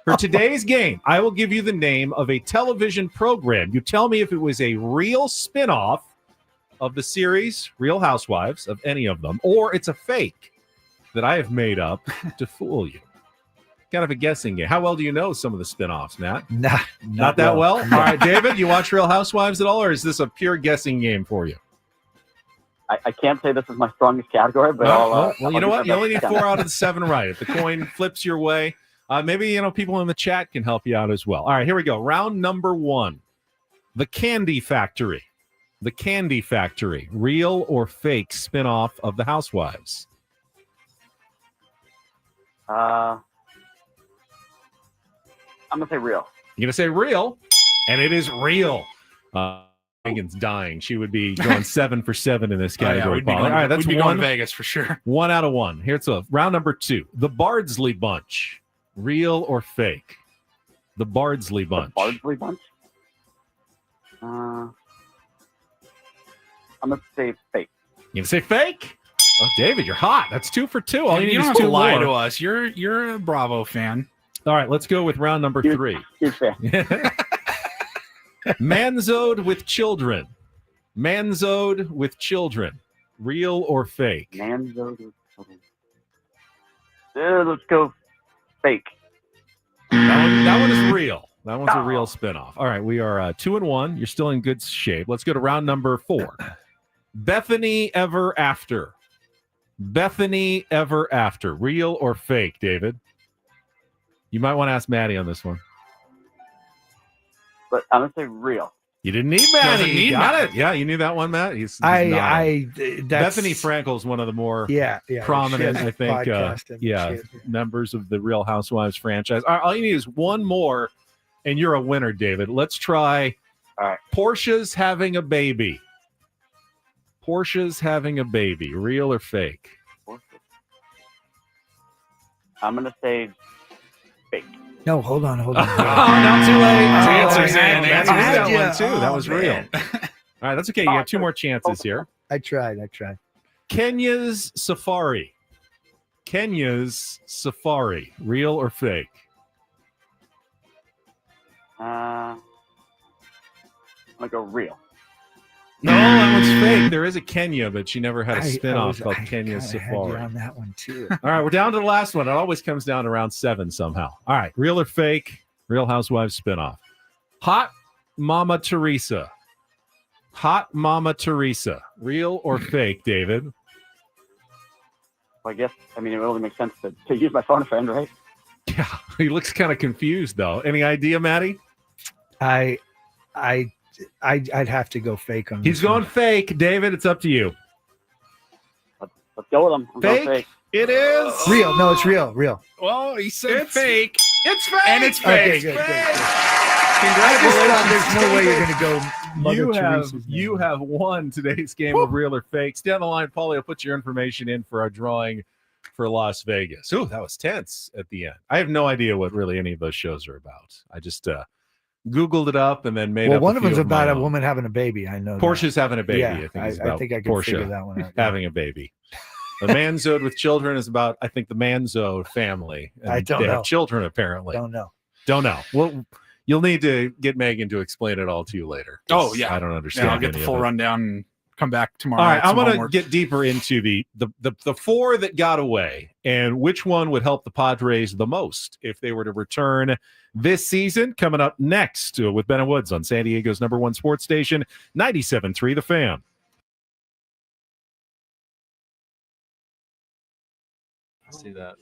For today's game, I will give you the name of a television program. You tell me if it was a real spinoff of the series Real Housewives, of any of them, or it's a fake that I have made up to fool you. Kind of a guessing game. How well do you know some of the spinoffs, Matt? Not that well? All right, David, you watch Real Housewives at all, or is this a pure guessing game for you? I can't say this is my strongest category, but well, you know what? You only need 4 out of the 7 right. If the coin flips your way, maybe people in the chat can help you out as well. All right, here we go. Round number 1. The Candy Factory. The Candy Factory. Real or fake spinoff of the Housewives? I'm going to say real. You're going to say real, and it is real. Megan's dying. She would be going 7 for 7 in this category. All right, that's we'd be one. going to Vegas for sure. 1 out of 1. Here's round number 2. The Bardsley Bunch. Real or fake? The Bardsley Bunch. The Bardsley Bunch? I'm going to say fake. You going to say fake? Oh, David, you're hot. That's 2 for 2. All you need don't is have 2 to lie more. to us. You're a Bravo fan. All right, let's go with round number 3. Huge fan. Manzode with children. Manzode with children. Real or fake? Manzode with children. Let's go fake. That one is real. That one's a real spinoff. All right, we are 2 and 1. You're still in good shape. Let's go to round number 4. Bethany Ever After. Bethany Ever After. Real or fake, David? You might want to ask Maddie on this one. But I'm going to say real. You didn't need Maddie. Got it. Yeah, you knew that one, Matt. He's Bethany Frankel's one of the more prominent, I think, members of the Real Housewives franchise. All right, all you need is one more, and you're a winner, David. Let's try Portia's Having a Baby. Portia's Having a Baby. Real or fake? I'm going to say fake. No, hold on. Oh, not too late. Answer's in. That one too. That was real. All right, that's okay. You have 2 more chances here. I tried. Kenya's Safari. Kenya's Safari. Real or fake? I'm going to go real. No, that one's fake. There is a Kenya, but she never had a spinoff called Kenya's Safari. Had you on that one too. All right, we're down to the last one. It always comes down to round 7 somehow. All right, real or fake? Real Housewives spinoff. Hot Mama Teresa. Hot Mama Teresa. Real or fake, David? Well, I guess, it only makes sense to use my phone friend, right? Yeah, he looks kind of confused, though. Any idea, Maddie? I'd have to go fake on this. He's going fake. David, it's up to you. Let's go with him. I'm fake? going fake. It is. Real. No, it's real. Well, he said fake. It's fake. And it's fake. Okay, good. Congratulations. There's no way you're going to go Mother Teresa's name. You have won today's game of Real or Fake. Stay on the line, Paulie. I'll put your information in for our drawing for Las Vegas. Ooh, that was tense at the end. I have no idea what really any of those shows are about. I just Googled it up and then made up one a of few them's about a my own. women having a baby. I know. Portia's having a baby. Yeah, I think it's about I think I can Portia figure that one out. having a baby. The Manzode with children is about, I think, the Manzode family. And I don't they know. have children, apparently. Don't know. Well, you'll need to get Megan to explain it all to you later. Oh, yeah. I don't understand. I'll get the full rundown and come back tomorrow. All right, with I'm some going to homework. get deeper into the four that got away and which one would help the Padres the most if they were to return this season. Coming up next with Ben and Woods on San Diego's #1 sports station, 97.3 The Fan. See that.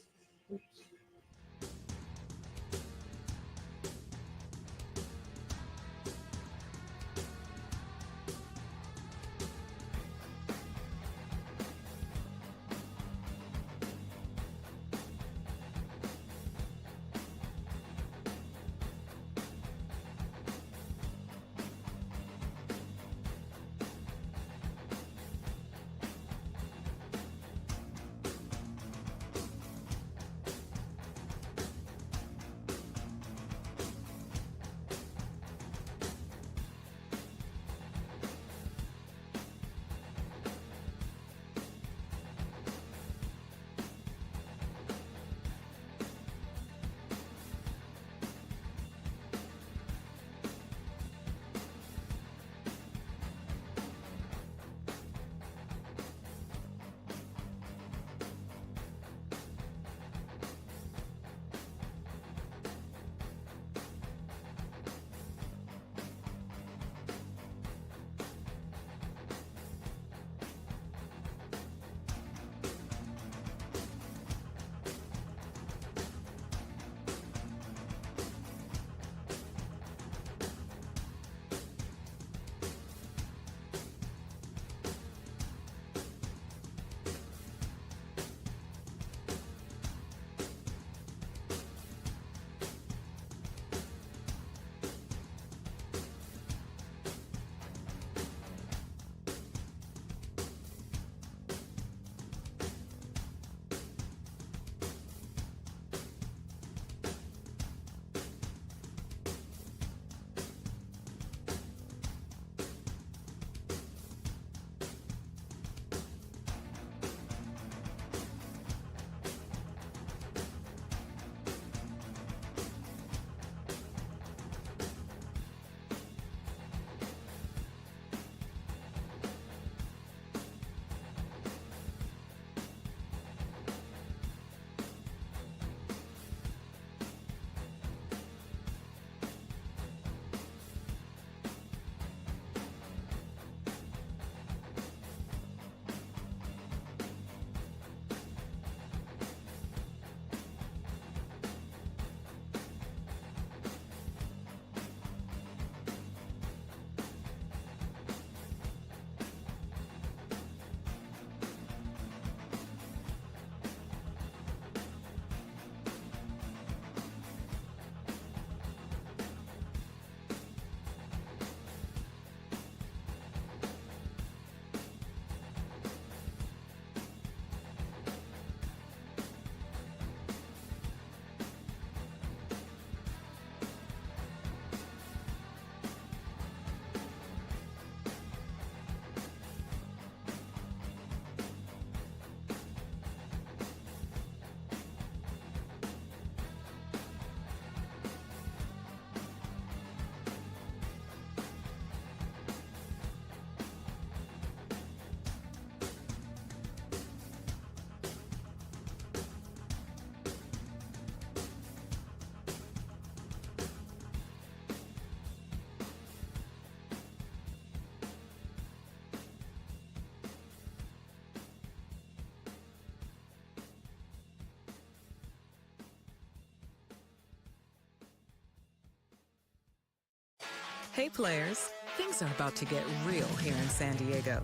Hey players, things are about to get real here in San Diego.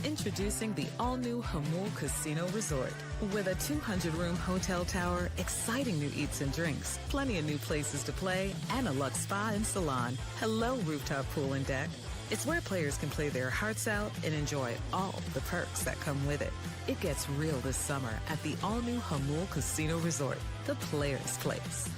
Introducing the all-new Hamul Casino Resort. With a 200-room hotel tower, exciting new eats and drinks, plenty of new places to play, and a luxe spa and salon. Hello, rooftop pool and deck. It's where players can play their hearts out and enjoy all the perks that come with it. It gets real this summer at the all-new Hamul Casino Resort, the players' place.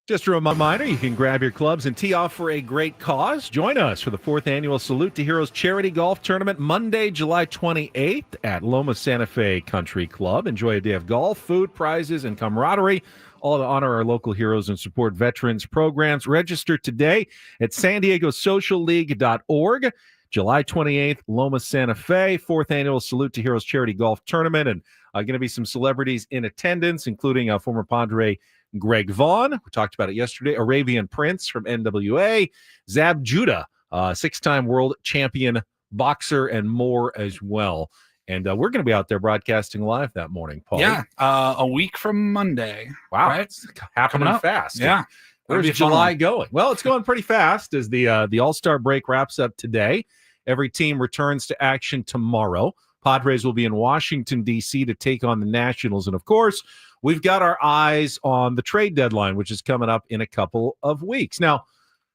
Just a reminder, you can grab your clubs and tee off for a great cause. Join us for the 4th annual Salute to Heroes Charity Golf Tournament, Monday, July 28th at Loma Santa Fe Country Club. Enjoy a day of golf, food, prizes, and camaraderie, all to honor our local heroes and support veterans programs. Register today at sandiegosocialleague.org. July 28th, Loma Santa Fe, 4th annual Salute to Heroes Charity Golf Tournament. And going to be some celebrities in attendance, including former Padre Greg Vaughn, we talked about it yesterday, Arabian Prince from NWA, Zab Judah, 6-time world champion boxer, and more as well. And we're going to be out there broadcasting live that morning, Paul. Yeah, a week from Monday. Wow, right? it's happening fast. Yeah. Where's July going? Well, it's going pretty fast as the All-Star break wraps up today. Every team returns to action tomorrow. Padres will be in Washington, D.C. to take on the Nationals. And, of course, we've got our eyes on the trade deadline, which is coming up in a couple of weeks. Now,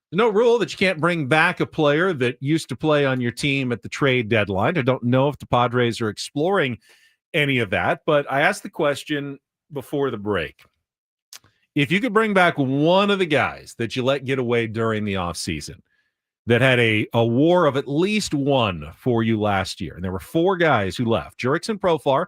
there's no rule that you can't bring back a player that used to play on your team at the trade deadline. I don't know if the Padres are exploring any of that, but I asked the question before the break. If you could bring back one of the guys that you let get away during the offseason that had a war of at least one for you last year, and there were 4 guys who left. Jurickson Profar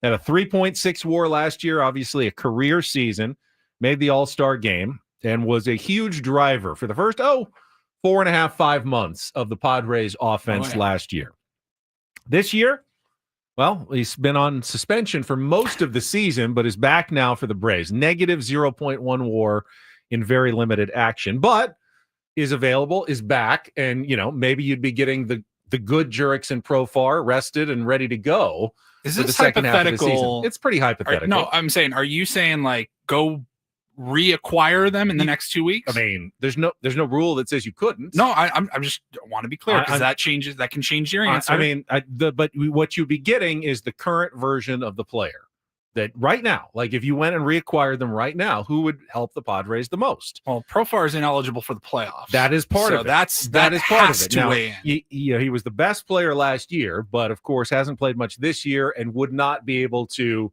had a 3.6 war last year, obviously a career season, made the All-Star game, and was a huge driver for the first, 4.5, 5 months of the Padres offense last year. This year, well, he's been on suspension for most of the season, but is back now for the Braves. Negative 0.1 war in very limited action, but is available, is back, and, maybe you'd be getting the good Jurickson Profar rested and ready to go. Is for this the second half of the hypothetical? season. It's pretty hypothetical. No, I'm saying, are you saying like go reacquire them in the next 2 weeks? I mean, there's no rule that says you couldn't. No, I'm just want to be clear because that can change your answer. But what you'd be getting is the current version of the player that right now, like if you went and reacquired them right now, who would help the Padres the most? Well, Profar is ineligible for the playoffs. That is part of it. That is part of it. Now, weigh in. He was the best player last year, but of course hasn't played much this year and would not be able to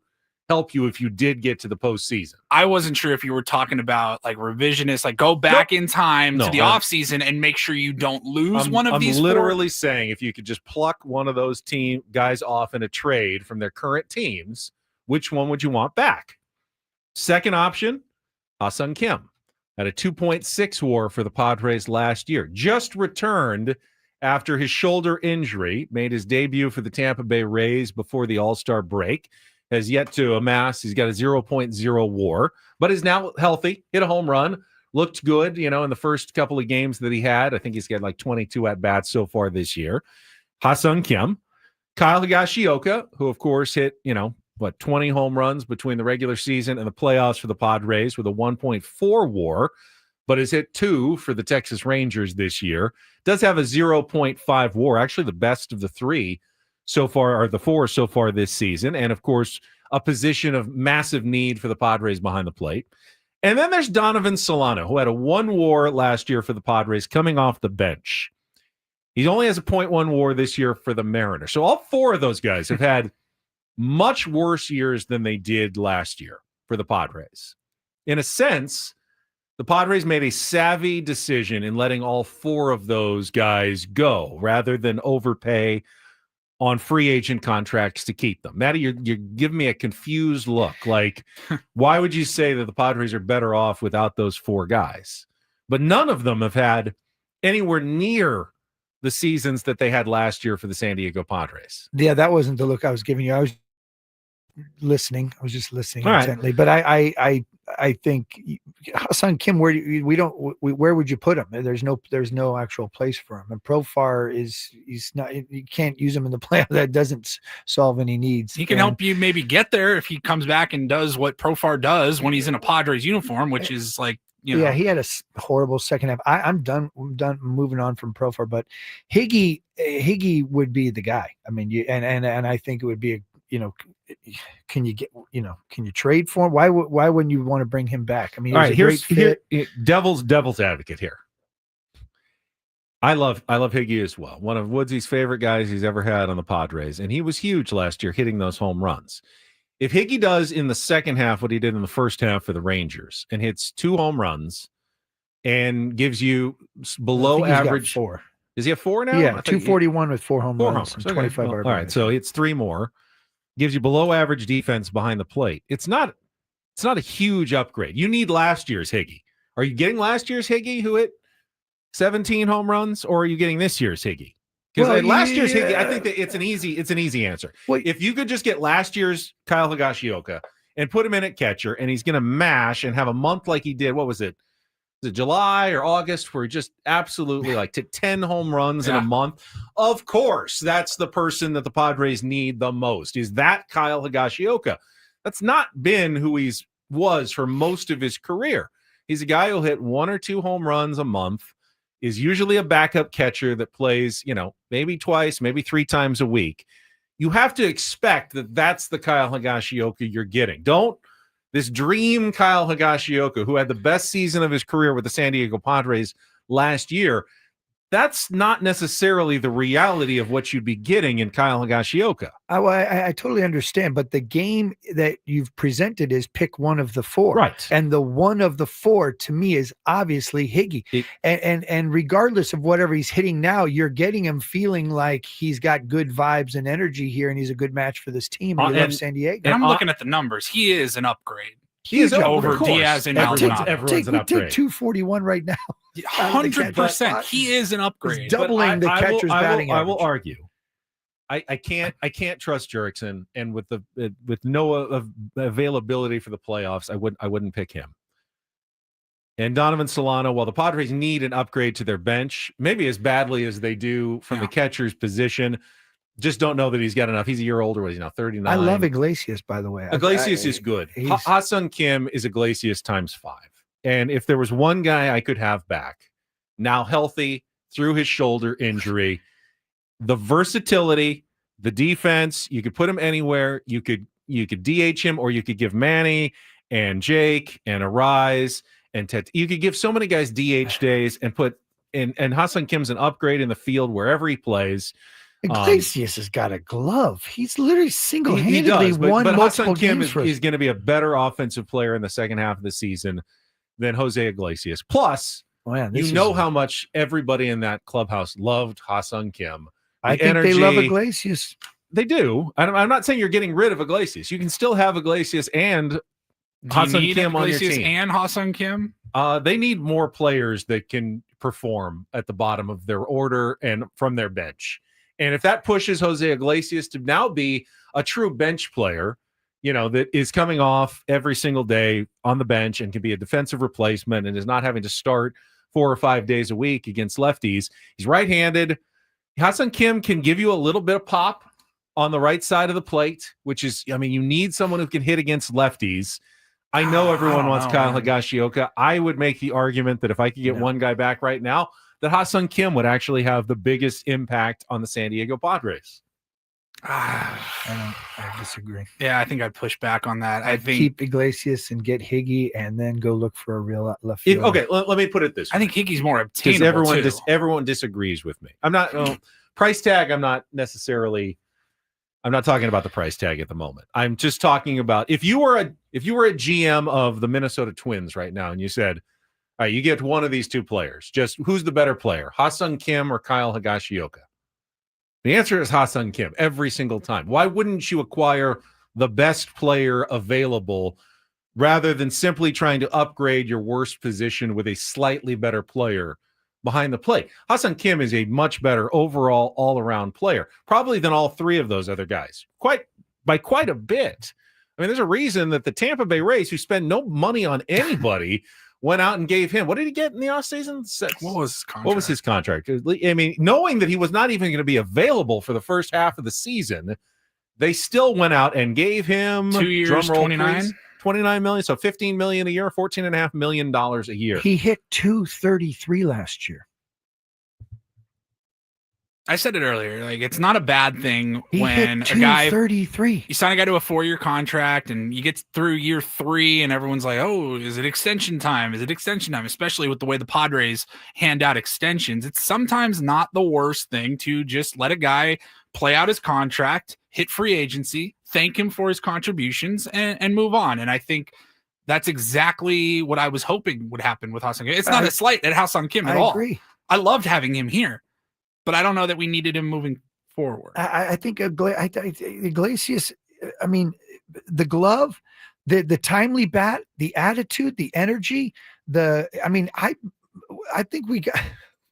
help you if you did get to the postseason. I wasn't sure if you were talking about like revisionist, like go back in time to the offseason and make sure you don't lose one of these. I'm literally saying if you could just pluck one of those team guys off in a trade from their current teams, which one would you want back? Second option, Ha-Seong Kim had a 2.6 war for the Padres last year. Just returned after his shoulder injury, made his debut for the Tampa Bay Rays before the All-Star break. Has yet to amass. He's got a 0.0 war, but is now healthy, hit a home run, looked good, in the first couple of games that he had. I think he's got like 22 at-bats so far this year. Ha-Seong Kim. Kyle Higashioka, who, of course, hit, 20 home runs between the regular season and the playoffs for the Padres with a 1.4 war, but has hit 2 for the Texas Rangers this year. Does have a 0.5 war, actually the best of the 3 so far, or the 4 so far this season. And, of course, a position of massive need for the Padres behind the plate. And then there's Donovan Solano, who had a 1 war last year for the Padres coming off the bench. He only has a 0.1 war this year for the Mariners. So all 4 of those guys have had much worse years than they did last year for the Padres. In a sense, the Padres made a savvy decision in letting all 4 of those guys go rather than overpay on free agent contracts to keep them. Matty, you're giving me a confused look. Like, why would you say that the Padres are better off without those 4 guys? But none of them have had anywhere near the seasons that they had last year for the San Diego Padres. Yeah, that wasn't the look I was giving you. I was listening. I was just listening All intently. Right. But I think Ha-Seong Kim, where would you put him? There's no actual place for him. And Profar he's not. You can't use him in the playoff. That doesn't solve any needs. He can help you maybe get there if he comes back and does what Profar does when he's in a Padres uniform, which is like. Yeah, he had a horrible second half. I'm done moving on from Profar, but Higgy would be the guy. I mean, and I think it would be can you trade for him? Why wouldn't you want to bring him back? I mean, all right, here's devil's advocate here. I love Higgy as well. One of Woodsy's favorite guys he's ever had on the Padres, and he was huge last year hitting those home runs. If Higgy does in the second half what he did in the first half for the Rangers and hits 2 home runs and gives you below average 4. Is he at 4 now? Yeah, 241 with 4 home 4 runs homers. and 25 Well, RBIs. all right, so it's 3 more. Gives you below average defense behind the plate. It's not a huge upgrade. You need last year's Higgy. Are you getting last year's Higgy who hit 17 home runs, or are you getting this year's Higgy? Because last year's Higgy, I think that it's an easy answer. Well, if you could just get last year's Kyle Higashioka and put him in at catcher, and he's going to mash and have a month like he did. What was it? Was it July or August, where he just absolutely took 10 home runs in a month? Of course, that's the person that the Padres need the most. Is that Kyle Higashioka? That's not been who was for most of his career. He's a guy who'll hit 1 or 2 home runs a month, is usually a backup catcher that plays, maybe twice, maybe 3 times a week. You have to expect that that's the Kyle Higashioka you're getting. This dream Kyle Higashioka, who had the best season of his career with the San Diego Padres last year, that's not necessarily the reality of what you'd be getting in Kyle Higashioka. I totally understand, but the game that you've presented is pick one of the 4. Right. And the one of the 4 to me is obviously Higgy. And regardless of whatever he's hitting now, you're getting him feeling like he's got good vibes and energy here, and he's a good match for this team. And he loves San Diego. And I'm looking at the numbers. He is an upgrade. He is over Diaz and Maldonado. Everyone's an upgrade. Take 241 right now. 100%. He is an upgrade. It's doubling the catcher's batting I will average. argue. I can't trust Jurickson, and with no availability for the playoffs, I wouldn't pick him. And Donovan Solano, while the Padres need an upgrade to their bench, maybe as badly as they do from the catcher's position, just don't know that he's got enough. He's a year older. What is he now? 39. I love Iglesias, by the way. Iglesias is good. Ha-Seong Kim is Iglesias times 5. And if there was one guy I could have back, now healthy, through his shoulder injury, the versatility, the defense, you could put him anywhere. You could DH him, or you could give Manny and Jake and Arise and Ted. You could give so many guys DH days and put and Ha-Seong Kim's an upgrade in the field wherever he plays. Iglesias has got a glove. He's literally single-handedly won but multiple Ha-Seong Kim games for us. is going to be a better offensive player in the second half of the season than Jose Iglesias. Plus, how much everybody in that clubhouse loved Ha-Seong Kim. I think they love Iglesias. They do. I'm not saying you're getting rid of Iglesias. You can still have Iglesias and Ha-Seong Kim on your team. And Ha-Seong Kim? They need more players that can perform at the bottom of their order and from their bench. And if that pushes Jose Iglesias to now be a true bench player, that is coming off every single day on the bench and can be a defensive replacement and is not having to start 4 or 5 days a week against lefties. He's right-handed. Ha-Seong Kim can give you a little bit of pop on the right side of the plate, which is, you need someone who can hit against lefties. I know everyone wants Kyle Higashioka. I would make the argument that if I could get one guy back right now, that Ha-Seong Kim would actually have the biggest impact on the San Diego Padres. I disagree. Yeah, I think I'd push back on that. I think keep Iglesias and get Higgy, and then go look for a real left field. Okay, let me put it this way. I think Higgy's more obtainable. Everyone disagrees with me. I'm not price tag. I'm not talking about the price tag at the moment. I'm just talking about if you were a GM of the Minnesota Twins right now, and you said, all right, you get one of these 2 players. Just who's the better player, Ha-Seong Kim or Kyle Higashioka? The answer is Ha-Seong Kim every single time. Why wouldn't you acquire the best player available rather than simply trying to upgrade your worst position with a slightly better player behind the plate? Ha-Seong Kim is a much better overall all-around player, probably than all 3 of those other guys, by quite a bit. I mean, there's a reason that the Tampa Bay Rays, who spend no money on anybody, went out and gave him, what did he get in the offseason? What was his contract? I mean, knowing that he was not even going to be available for the first half of the season, they still went out and gave him 2 years, 29 million, so $15 million a year, $14.5 million a year. He hit 233 last year. I said it earlier. Like, it's not a bad thing He when hit a guy 233. you sign a guy to a 4-year contract and you get through year 3 and everyone's like, oh, is it extension time? Is it extension time? Especially with the way the Padres hand out extensions. It's sometimes not the worst thing to just let a guy play out his contract, hit free agency, thank him for his contributions, and move on. And I think that's exactly what I was hoping would happen with Ha-Seong Kim. It's not a slight at Ha-Seong Kim at all. I agree. I loved having him here, but I don't know that we needed him moving forward. I think Iglesias, I mean, the glove, the timely bat, the attitude, the energy, I think we got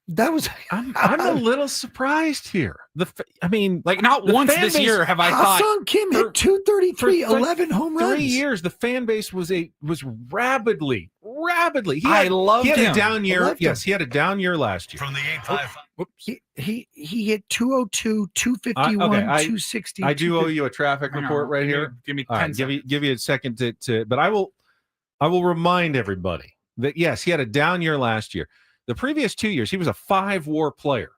that was. I'm a little surprised here. Not once this year have I thought Ha-Seong Kim hit 233, 11 home runs. 3 years, the fan base was rabidly. I loved him. He had a down year. Yes, he had a down year last year. From the 855. He hit 202, 251, 260. I do owe you a traffic report right here. Give me 10 seconds. Give you a second to but I will remind everybody that yes, he had a down year last year. The previous 2 years, he was a 5-WAR player.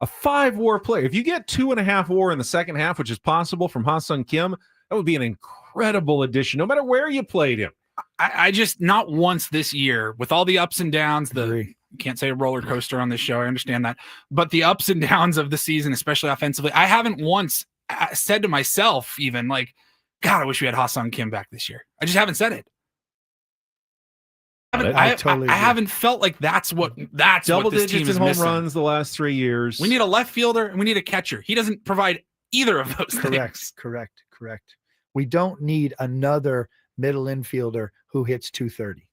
A 5-WAR player. If you get 2.5 WAR in the second half, which is possible from Ha-Seong Kim, that would be an incredible addition, no matter where you played him. I just not once this year with all the ups and downs. You can't say a roller coaster on this show. I understand that, but the ups and downs of the season, especially offensively, I haven't once said to myself, even like, God, I wish we had Ha-Seong Kim back this year. I just haven't said it. I haven't felt like that's what double this team digits is in home missing. runs the last 3 years. We need a left fielder and we need a catcher. He doesn't provide either of those things. Correct. We don't need another middle infielder who hits 230.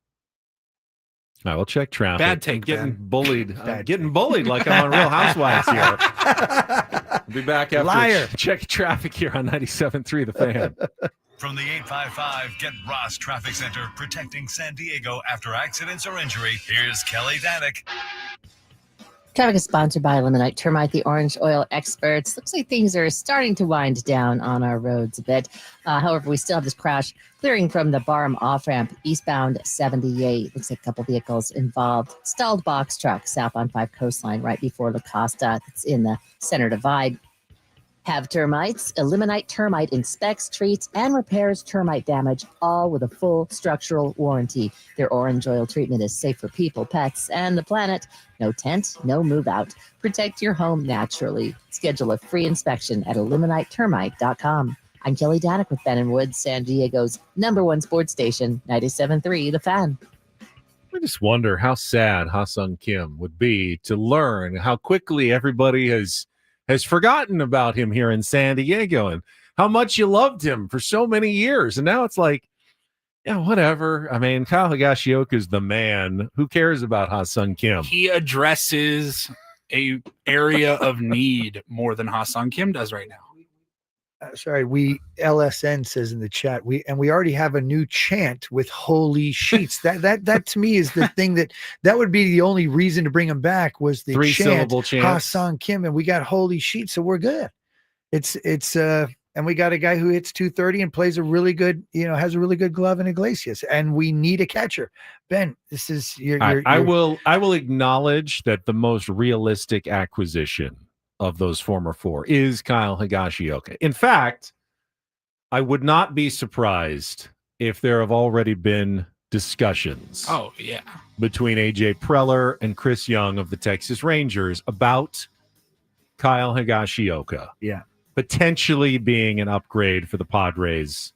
All right, we'll check traffic. Bad take. Getting bullied. Getting bullied like I'm on Real Housewives here. We'll be back after check traffic here on 97.3 The Fan. From the 855 Get Ross Traffic Center, protecting San Diego after accidents or injury, here's Kelly Danick. Traffic is sponsored by Eliminate Termite, the orange oil experts. Looks like things are starting to wind down on our roads a bit. However, we still have this crash clearing from the Barham off-ramp, eastbound 78. Looks like a couple vehicles involved. Stalled box truck south on 5 Coastline right before La Costa. It's in the center divide. Have termites? Eliminate Termite inspects, treats, and repairs termite damage, all with a full structural warranty. Their orange oil treatment is safe for people, pets, and the planet. No tent, no move out. Protect your home naturally. Schedule a free inspection at eliminatetermite.com. I'm Kelly Danick with Ben & Woods, San Diego's #1 sports station, 97.3 The Fan. I just wonder how sad Ha-Seong Kim would be to learn how quickly everybody has forgotten about him here in San Diego and how much you loved him for so many years. And now it's like, yeah, whatever. I mean, Kyle Higashioka is the man. Who cares about Ha-Seong Kim? He addresses a area of need more than Ha-Seong Kim does right now. LSN says in the chat, we already have a new chant with holy sheets. That to me is the thing that would be the only reason to bring him back was the 3-syllable chant. Ha-Seong Kim, and we got holy sheets, so we're good. It's and we got a guy who hits 230 and plays a really good, has a really good glove in Iglesias, and we need a catcher. Ben, this is I will acknowledge that the most realistic acquisition of those former 4 is Kyle Higashioka. In fact, I would not be surprised if there have already been discussions between AJ Preller and Chris Young of the Texas Rangers about Kyle Higashioka potentially being an upgrade for the Padres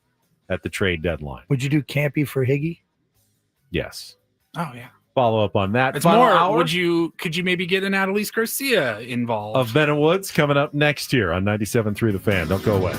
at the trade deadline. Would you do Campy for Higgy? Yes. Oh, yeah. Follow up on that. It's more, could you maybe get an Adelise Garcia involved? Of Ben & Woods coming up next year on 97.3 The Fan. Don't go away.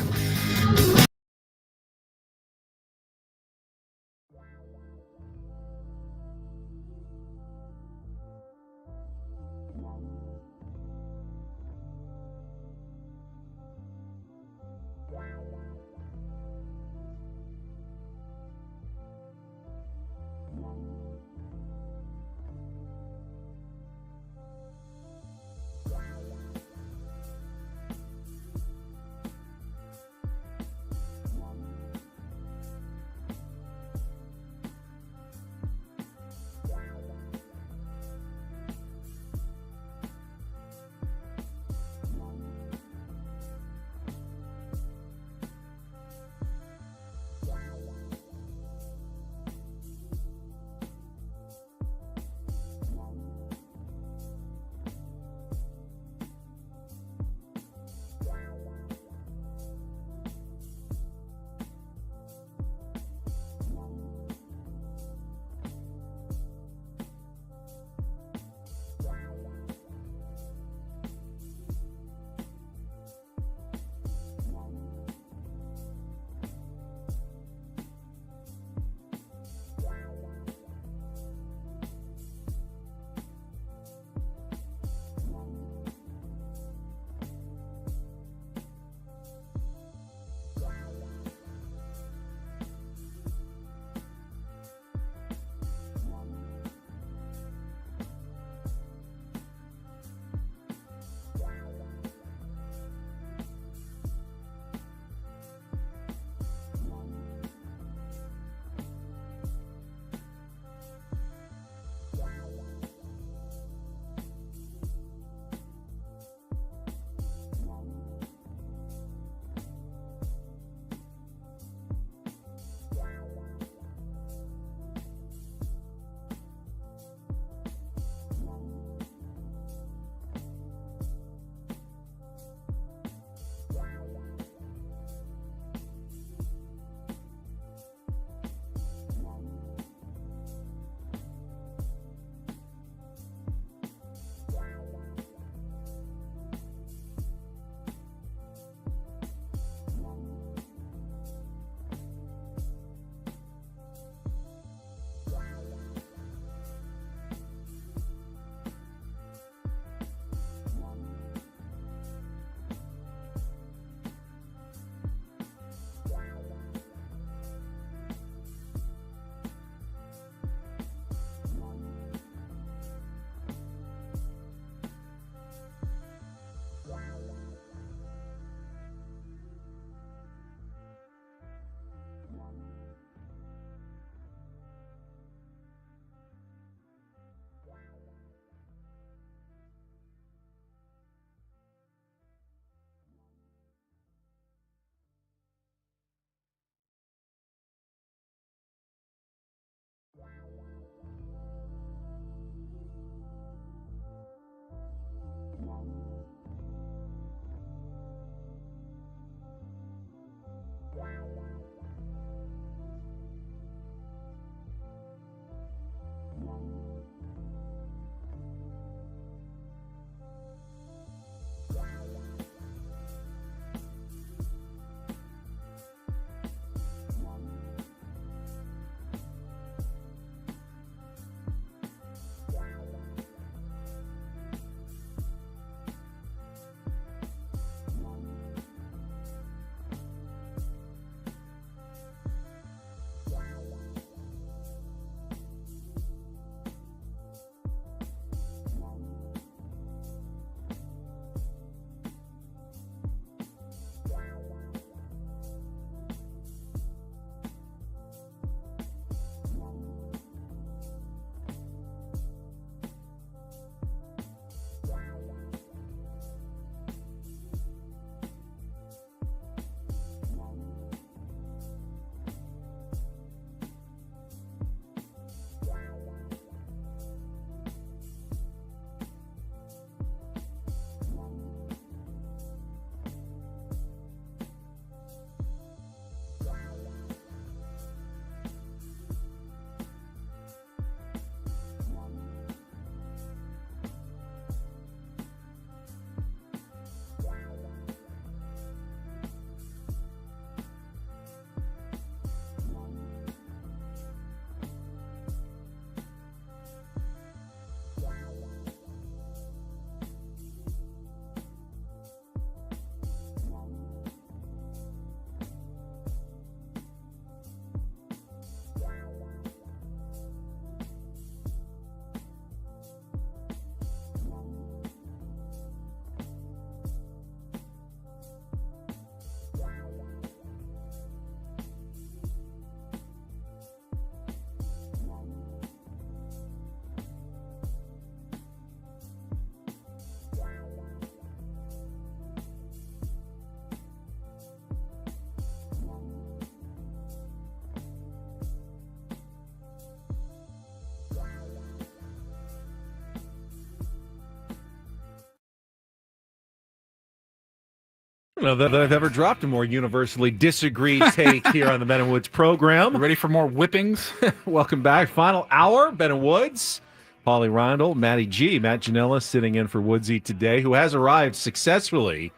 don't know that I've ever dropped a more universally disagreed take here on the Ben and Woods program. Ready for more whippings? Welcome back. Final hour, Ben and Woods. Paulie Rondell, Matty G, Matt Ginella sitting in for Woodsy today, who has arrived successfully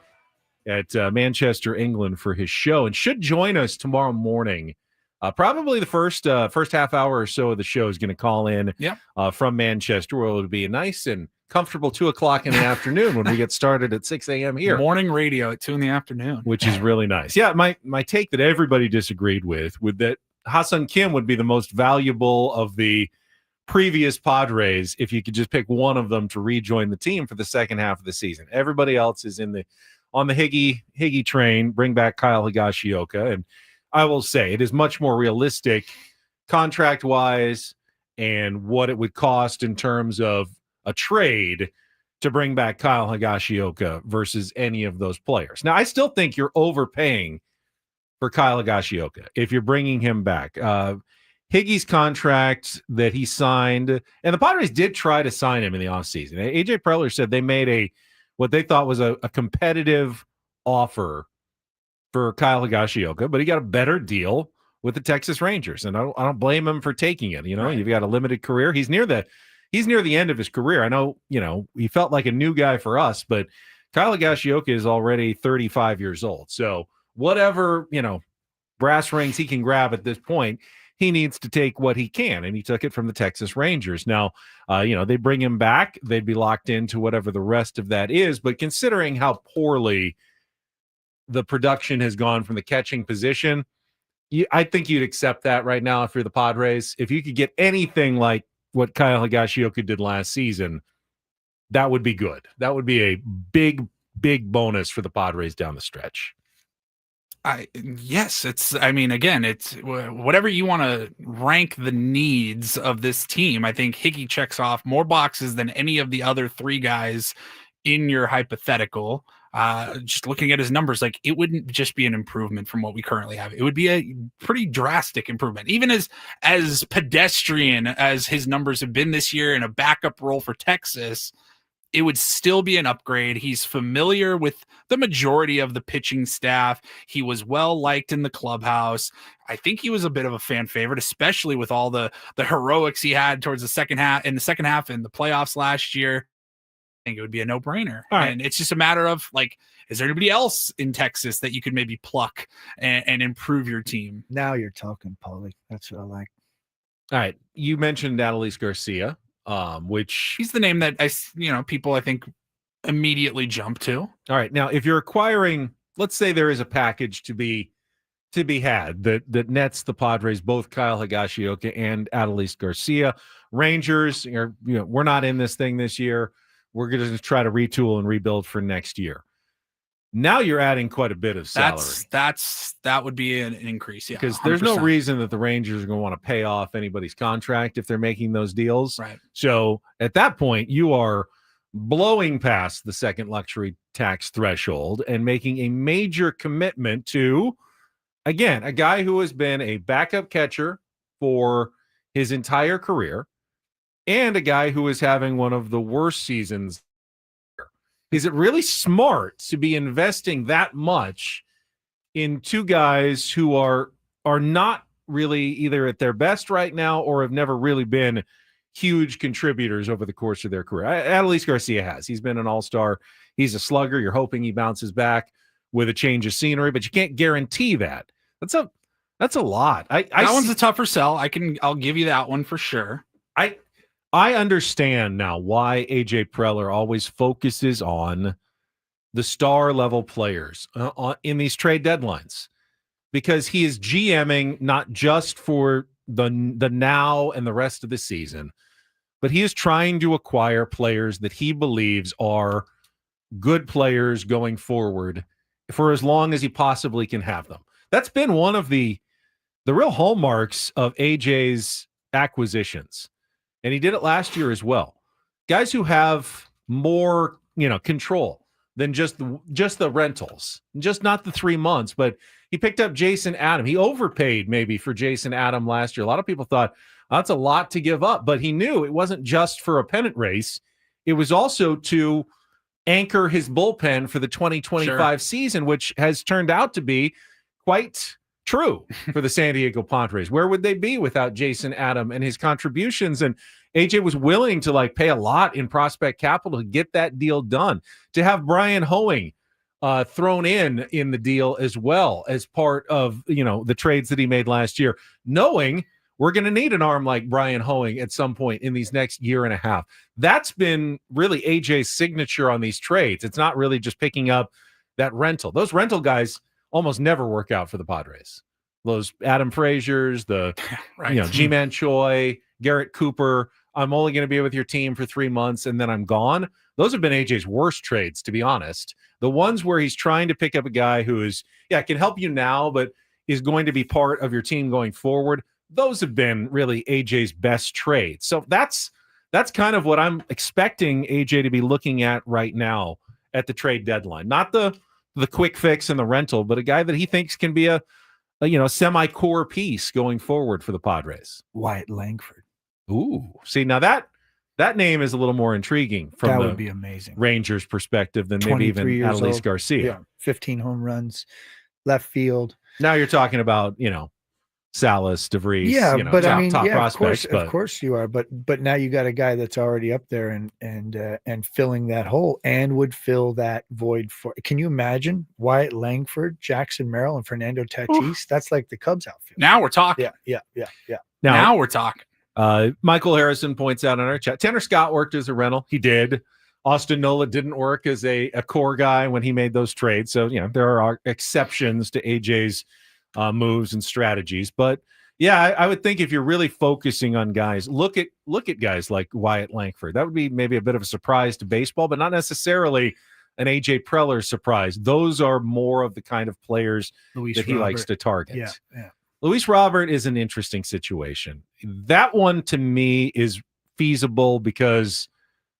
at Manchester, England for his show and should join us tomorrow morning. Probably the first half hour or so of the show is going to call in from Manchester, where it'll be a nice and comfortable 2 o'clock in the afternoon when we get started at 6 a.m. here. Morning radio at 2 in the afternoon. Which is really nice. Yeah, my take that everybody disagreed with that Hassan Kim would be the most valuable of the previous Padres if you could just pick one of them to rejoin the team for the second half of the season. Everybody else is on the Higgy train. Bring back Kyle Higashioka. And I will say it is much more realistic contract-wise and what it would cost in terms of a trade to bring back Kyle Higashioka versus any of those players. Now, I still think you're overpaying for Kyle Higashioka if you're bringing him back. Higgy's contract that he signed, and the Padres did try to sign him in the offseason. AJ Preller said they made what they thought was a competitive offer for Kyle Higashioka, but he got a better deal with the Texas Rangers, and I don't blame him for taking it. Right. You've got a limited career. He's near the end of his career. I know, he felt like a new guy for us, but Kyle Higashioka is already 35 years old. So whatever, brass rings he can grab at this point, he needs to take what he can, and he took it from the Texas Rangers. Now, they bring him back. They'd be locked into whatever the rest of that is, but considering how poorly the production has gone from the catching position, I think you'd accept that right now if you're the Padres. If you could get anything like what Kyle Higashioka did last season, that would be good. That would be a big, big bonus for the Padres down the stretch. It's whatever you want to rank the needs of this team. I think Higgy checks off more boxes than any of the other three guys in your hypothetical. Just looking at his numbers, like, it wouldn't just be an improvement from what we currently have. It would be a pretty drastic improvement. Even as pedestrian as his numbers have been this year in a backup role for Texas, it would still be an upgrade. He's familiar with the majority of the pitching staff. He was well liked in the clubhouse. I think he was a bit of a fan favorite, especially with all the heroics he had towards the second half in the playoffs last year. I think it would be a no-brainer. Right. And it's just a matter of, like, is there anybody else in Texas that you could maybe pluck and improve your team? Now you're talking, Paulie. That's what I like. All right. You mentioned Adolis Garcia, which he's the name that people I think immediately jump to. All right. Now, if you're acquiring, let's say there is a package to be had that nets the Padres both Kyle Higashioka and Adolis Garcia. Rangers, we're not in this thing this year. We're going to try to retool and rebuild for next year. Now you're adding quite a bit of salary. That would be an increase, yeah. Because there's no reason that the Rangers are going to want to pay off anybody's contract if they're making those deals. Right. So at that point, you are blowing past the second luxury tax threshold and making a major commitment to, again, a guy who has been a backup catcher for his entire career and a guy who is having one of the worst seasons. Is it really smart to be investing that much in two guys who are not really either at their best right now or have never really been huge contributors over the course of their career? Adolis Garcia has. He's been an all-star. He's a slugger. You're hoping he bounces back with a change of scenery, but you can't guarantee that. That's a lot. That one's a tougher sell. I'll give you that one for sure. I understand now why AJ Preller always focuses on the star level players in these trade deadlines, because he is GMing not just for the now and the rest of the season, but he is trying to acquire players that he believes are good players going forward for as long as he possibly can have them. That's been one of the real hallmarks of AJ's acquisitions. And he did it last year as well. Guys who have more, control than just the rentals, just not the 3 months. But he picked up Jason Adam. He overpaid maybe for Jason Adam last year. A lot of people thought that's a lot to give up, but he knew it wasn't just for a pennant race. It was also to anchor his bullpen for the 2025 season, which has turned out to be quite true for the San Diego Padres. Where would they be without Jason Adam and his contributions? And AJ was willing to like pay a lot in prospect capital to get that deal done. To have Brian Hoeing thrown in the deal as well as part of, the trades that he made last year, knowing we're going to need an arm like Brian Hoeing at some point in these next year and a half. That's been really AJ's signature on these trades. It's not really just picking up that rental. Those rental guys almost never work out for the Padres. Those Adam Fraziers, the G-Man Choi, Garrett Cooper, I'm only going to be with your team for 3 months and then I'm gone. Those have been AJ's worst trades, to be honest. The ones where he's trying to pick up a guy who is, can help you now, but is going to be part of your team going forward. Those have been really AJ's best trades. So that's kind of what I'm expecting AJ to be looking at right now at the trade deadline. Not the quick fix and the rental, but a guy that he thinks can be a semi-core piece going forward for the Padres. Wyatt Langford. Ooh, see, now that name is a little more intriguing from that the would be amazing Rangers perspective than maybe even Adolis Garcia. Yeah, 15 home runs, left field. Now you're talking about, Salas, DeVries, but top prospects. Of course you are. But now you got a guy that's already up there and filling that hole and would fill that void for. Can you imagine Wyatt Langford, Jackson Merrill, and Fernando Tatis? Oof. That's like the Cubs outfield. Now we're talking. Yeah. Now we're talking. Michael Harrison points out in our chat, Tanner Scott worked as a rental. He did. Austin Nola didn't work as a core guy when he made those trades. So, there are exceptions to AJ's moves and strategies. But, I would think if you're really focusing on guys, look at guys like Wyatt Langford. That would be maybe a bit of a surprise to baseball, but not necessarily an AJ Preller surprise. Those are more of the kind of players he likes to target. Yeah. Luis Robert is an interesting situation. That one to me is feasible because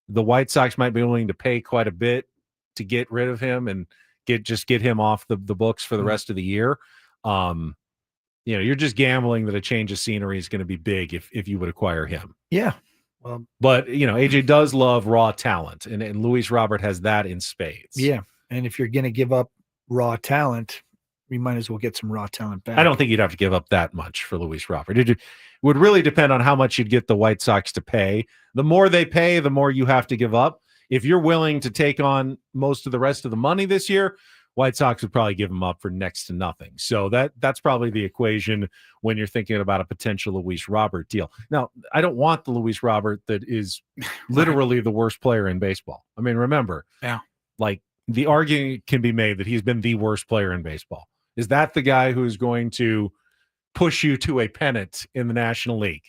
the White Sox might be willing to pay quite a bit to get rid of him and get him off the books for the rest of the year. You're just gambling that a change of scenery is going to be big if you would acquire him. Yeah. Well, but AJ does love raw talent, and Luis Robert has that in spades. Yeah, and if you're going to give up raw talent, we might as well get some raw talent back. I don't think you'd have to give up that much for Luis Robert. It would really depend on how much you'd get the White Sox to pay. The more they pay, the more you have to give up. If you're willing to take on most of the rest of the money this year, White Sox would probably give him up for next to nothing. So that's probably the equation when you're thinking about a potential Luis Robert deal. Now, I don't want the Luis Robert that is literally the worst player in baseball. I mean, remember, like the argument can be made that he's been the worst player in baseball. Is that the guy who's going to push you to a pennant in the National League?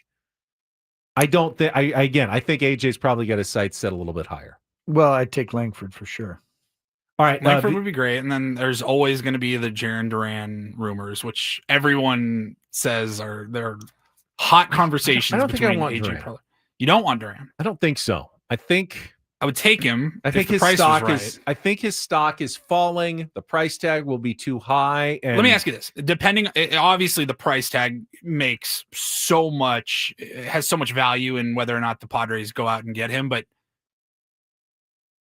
I don't think. I think AJ's probably got his sights set a little bit higher. Well, I'd take Langford for sure. All right, Langford would be great, and then there's always going to be the Jarren Duran rumors, which everyone says they're hot conversations. I don't think I want AJ Duran. Preller. You don't want Duran. I don't think so. I would take him. I think his stock is. I think his stock is falling. The price tag will be too high. And let me ask you this: obviously, the price tag makes so much, has so much value in whether or not the Padres go out and get him. But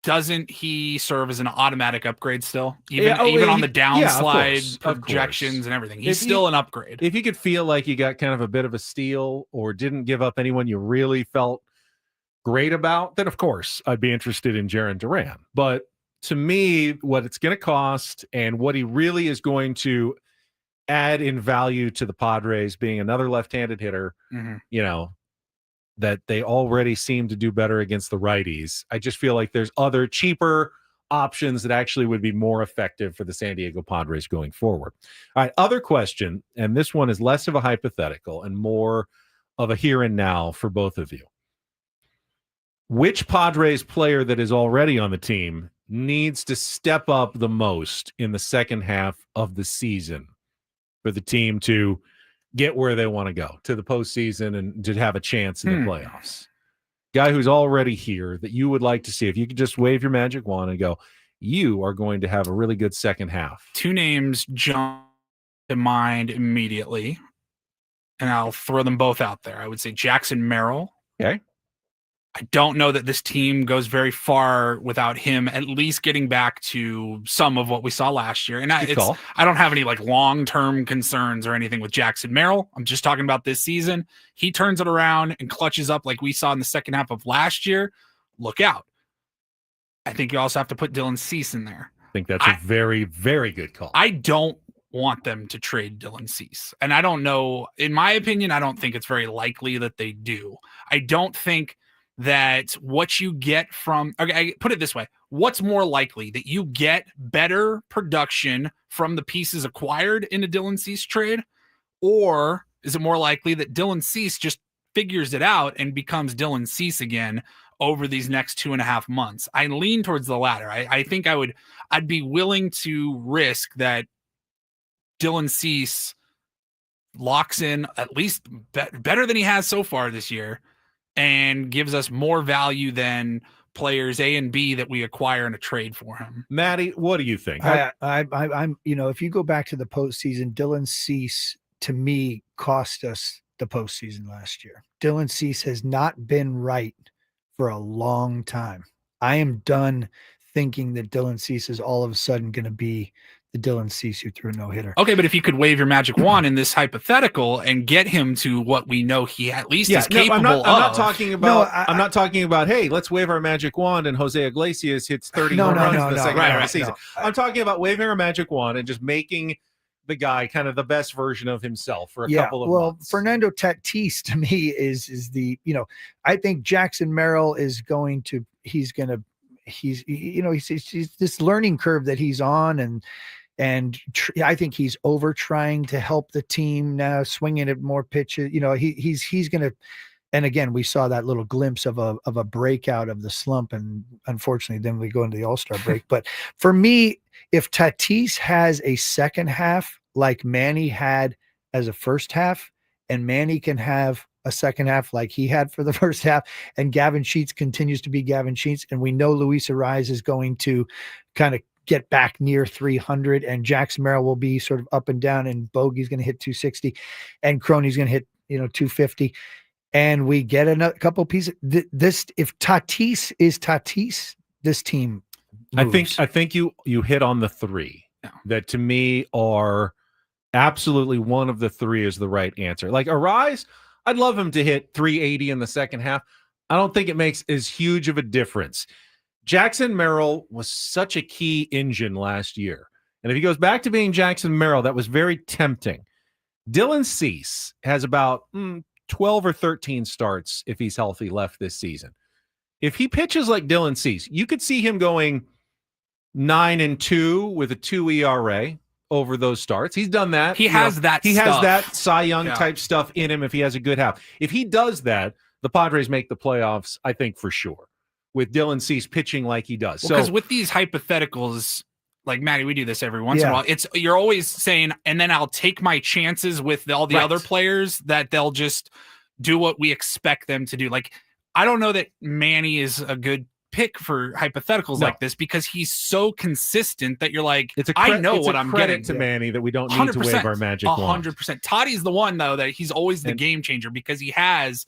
doesn't he serve as an automatic upgrade still? Even on the downslide projections and everything, he's still an upgrade. If you could feel like you got kind of a bit of a steal or didn't give up anyone you really felt great about, then of course I'd be interested in Jarren Duran. But to me, what it's going to cost and what he really is going to add in value to the Padres, being another left-handed hitter, that they already seem to do better against the righties. I just feel like there's other cheaper options that actually would be more effective for the San Diego Padres going forward. All right, other question, and this one is less of a hypothetical and more of a here and now for both of you. Which Padres player that is already on the team needs to step up the most in the second half of the season for the team to get where they want to go, to the postseason and to have a chance in the playoffs? Guy who's already here that you would like to see, if you could just wave your magic wand and go, you are going to have a really good second half. Two names jump to mind immediately, and I'll throw them both out there. I would say Jackson Merrill. Okay. I don't know that this team goes very far without him at least getting back to some of what we saw last year. And I don't have any like long-term concerns or anything with Jackson Merrill. I'm just talking about this season. He turns it around and clutches up like we saw in the second half of last year. Look out. I think you also have to put Dylan Cease in there. I think that's a very, very good call. I don't want them to trade Dylan Cease. And I don't know, in my opinion, I don't think it's very likely that they do. I don't think that what you get from, okay, I put it this way. What's more likely, that you get better production from the pieces acquired in a Dylan Cease trade? Or is it more likely that Dylan Cease just figures it out and becomes Dylan Cease again over these next 2.5 months? I lean towards the latter. I think I'd be willing to risk that Dylan Cease locks in at least better than he has so far this year and gives us more value than players A and B that we acquire in a trade for him. Maddie, what do you think? I'm if you go back to the postseason, Dylan Cease to me cost us the postseason last year. Dylan Cease has not been right for a long time. I am done thinking that Dylan Cease is all of a sudden going to be the Dylan Cease who threw a no-hitter. Okay, but if you could wave your magic wand in this hypothetical and get him to what we know he at least is capable of. I'm not talking about. I'm not talking about. Hey, let's wave our magic wand and Jose Iglesias hits 30 home runs in the second half of the season. I'm talking about waving our magic wand and just making the guy kind of the best version of himself for a couple of months. Fernando Tatis to me is the, I think Jackson Merrill is going to, he's this learning curve that he's on, and I think he's over trying to help the team now, swinging at more pitches. He's going to, and again, we saw that little glimpse of a breakout of the slump, and unfortunately, then we go into the All-Star break. But for me, if Tatis has a second half like Manny had as a first half, and Manny can have a second half like he had for the first half, and Gavin Sheets continues to be Gavin Sheets, and we know Luis Ariz is going to kind of get back near 300, and Jackson Merrill will be sort of up and down, and Bogey's going to hit 260, and Crony's going to hit 250, and we get a couple pieces. This, if Tatis is Tatis, this team moves. I think you hit on the three that to me are absolutely one of the three is the right answer. Like Ariz, I'd love him to hit 380 in the second half. I don't think it makes as huge of a difference. Jackson Merrill was such a key engine last year. And if he goes back to being Jackson Merrill, that was very tempting. Dylan Cease has about 12 or 13 starts, if he's healthy, left this season. If he pitches like Dylan Cease, you could see him going 9-2 with a 2 ERA over those starts. He's done that. He has that Cy Young type stuff in him if he has a good half. If he does that, the Padres make the playoffs, I think, for sure, with Dylan Cease pitching like he does. Because with these hypotheticals, like Matty, we do this every once in a while. You're always saying, and then I'll take my chances with all the other players that they'll just do what we expect them to do. Like, I don't know that Manny is a good pick for hypotheticals like this, because he's so consistent that you're like, I know what I'm getting to Manny, that we don't need to wave our magic wand. 100%. Toddy's the one, though, that he's always the game changer, because he has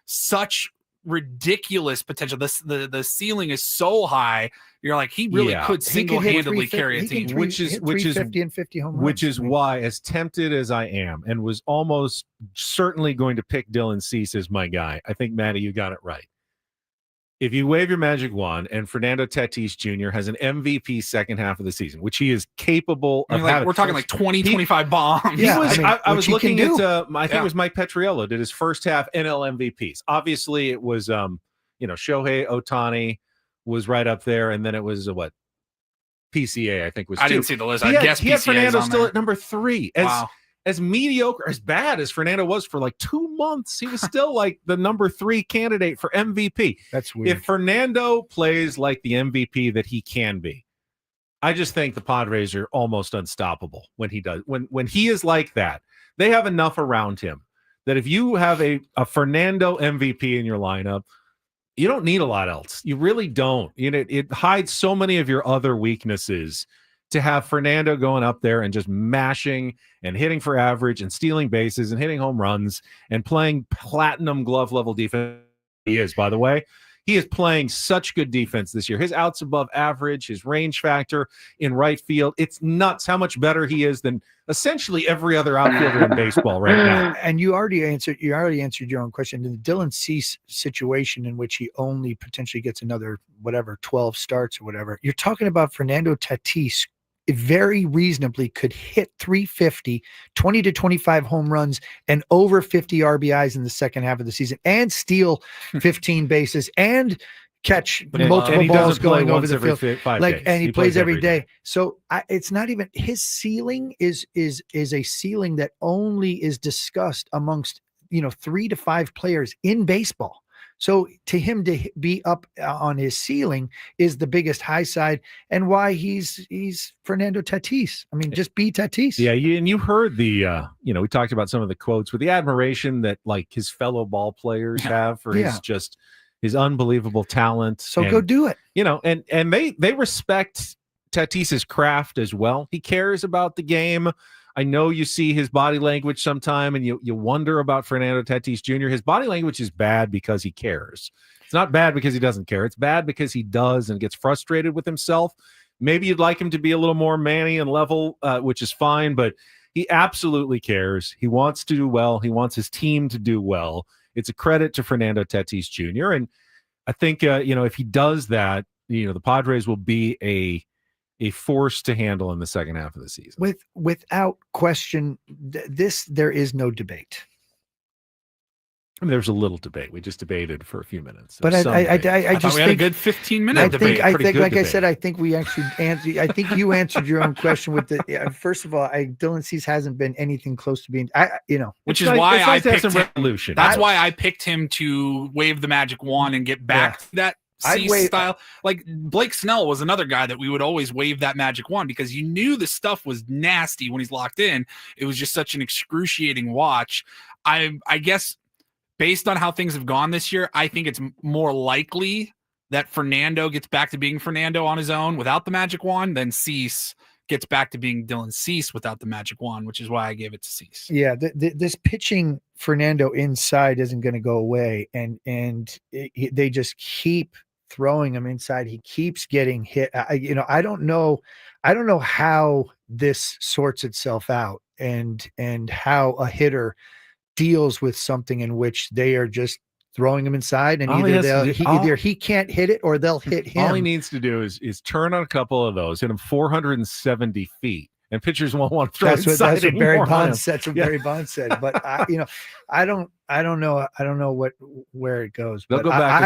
such ridiculous potential. The ceiling is so high. You're like, he really could single-handedly carry a team, which is 50 and 50 home runs. Which is why, as tempted as I am, and was almost certainly going to pick Dylan Cease as my guy, I think, Matty, you got it right. If you wave your magic wand and Fernando Tatis Jr. has an MVP second half of the season, which he is capable of having. We're talking like 25 bombs. I was looking at, I think it was Mike Petriello did his first half NL MVPs. Obviously, it was, Shohei Ohtani was right up there. And then it was PCA, I think was 2. I didn't see the list. I guess he had Fernando still there at number 3. As mediocre, as bad as Fernando was for like 2 months, he was still like the number 3 candidate for MVP. That's weird. If Fernando plays like the MVP that he can be, I just think the Padres are almost unstoppable when he does. When he is like that, they have enough around him that if you have a Fernando MVP in your lineup, you don't need a lot else. You really don't. It hides so many of your other weaknesses to have Fernando going up there and just mashing and hitting for average and stealing bases and hitting home runs and playing platinum glove level defense. He is, by the way. He is playing such good defense this year. His outs above average, his range factor in right field. It's nuts how much better he is than essentially every other outfielder in baseball right now. And you already answered your own question. The Dylan Cease situation, in which he only potentially gets another 12 starts or whatever. You're talking about Fernando Tatis very reasonably could hit 350, 20 to 25 home runs, and over 50 RBIs in the second half of the season, and steal 15 bases and catch multiple balls going over the field. And he plays every day. So it's not even his ceiling is a ceiling that only is discussed amongst 3 to 5 players in baseball. So to him to be up on his ceiling is the biggest high side, and why he's Fernando Tatis. I mean, just be Tatis. Yeah, and you heard the we talked about some of the quotes with the admiration that like his fellow ball players have for his unbelievable talent. So go do it. And they respect Tatis's craft as well. He cares about the game. I know you see his body language sometime, and you wonder about Fernando Tatis Jr. His body language is bad because he cares. It's not bad because he doesn't care. It's bad because he does and gets frustrated with himself. Maybe you'd like him to be a little more manny and level, which is fine, but he absolutely cares. He wants to do well. He wants his team to do well. It's a credit to Fernando Tatis Jr. And I think, if he does that, the Padres will be a force to handle in the second half of the season. Without question, there is no debate. I mean, there's a little debate. We just debated for a few minutes. But I just we had a good 15-minute debate. I think, like I said, I think we actually answered. I think you answered your own question with the. First of all, Dylan Cease hasn't been anything close to being. Which is why I picked him. Revolution. That's why I picked him to wave the magic wand and get back to that Cease style. Like Blake Snell was another guy that we would always wave that magic wand because you knew the stuff was nasty when he's locked in. It was just such an excruciating watch. I guess based on how things have gone this year, I think it's more likely that Fernando gets back to being Fernando on his own without the magic wand than Cease gets back to being Dylan Cease without the magic wand, which is why I gave it to Cease. Yeah, this pitching Fernando inside isn't going to go away, and they just keep throwing him inside. He keeps getting hit. I don't know how this sorts itself out, and how a hitter deals with something in which they are just throwing him inside, and either he can't hit it or they'll hit him. All he needs to do is turn on a couple of those, hit him 470 feet, and pitchers won't want to throw that's inside what Barry Bonds. That's what Barry Bonds said. But I don't know where it goes. They'll but go back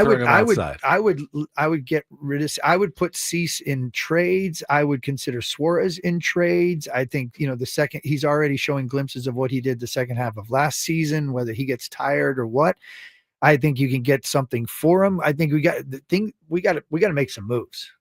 I would get rid of. I would put Cease in trades. I would consider Suarez in trades. I think the second he's already showing glimpses of what he did the second half of last season. Whether he gets tired or what, I think you can get something for him. I think we got to make some moves.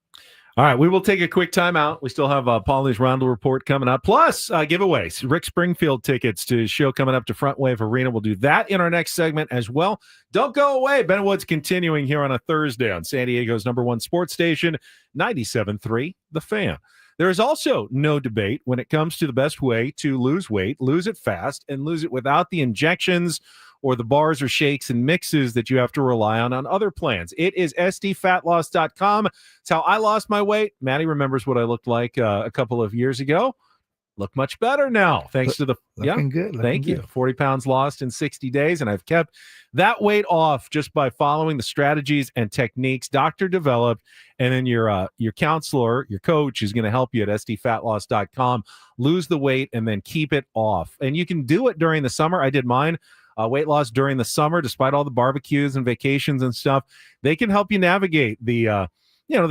All right, we will take a quick timeout. We still have Paulie's Roundel Report coming up. Plus, giveaways. Rick Springfield tickets to his show coming up to Front Wave Arena. We'll do that in our next segment as well. Don't go away. Ben Woods continuing here on a Thursday on San Diego's #1 sports station, 97.3 The Fan. There is also no debate when it comes to the best way to lose weight, lose it fast, and lose it without the injections or the bars or shakes and mixes that you have to rely on other plans. It is sdfatloss.com. It's how I lost my weight. Maddie remembers what I looked like a couple of years ago. Look much better now, thanks to the looking good. Thank you. 40 pounds lost in 60 days, and I've kept that weight off just by following the strategies and techniques doctor developed, and then your counselor, your coach is going to help you at sdfatloss.com. Lose the weight and then keep it off, and you can do it during the summer. I did mine. Weight loss during the summer, despite all the barbecues and vacations and stuff. They can help you navigate the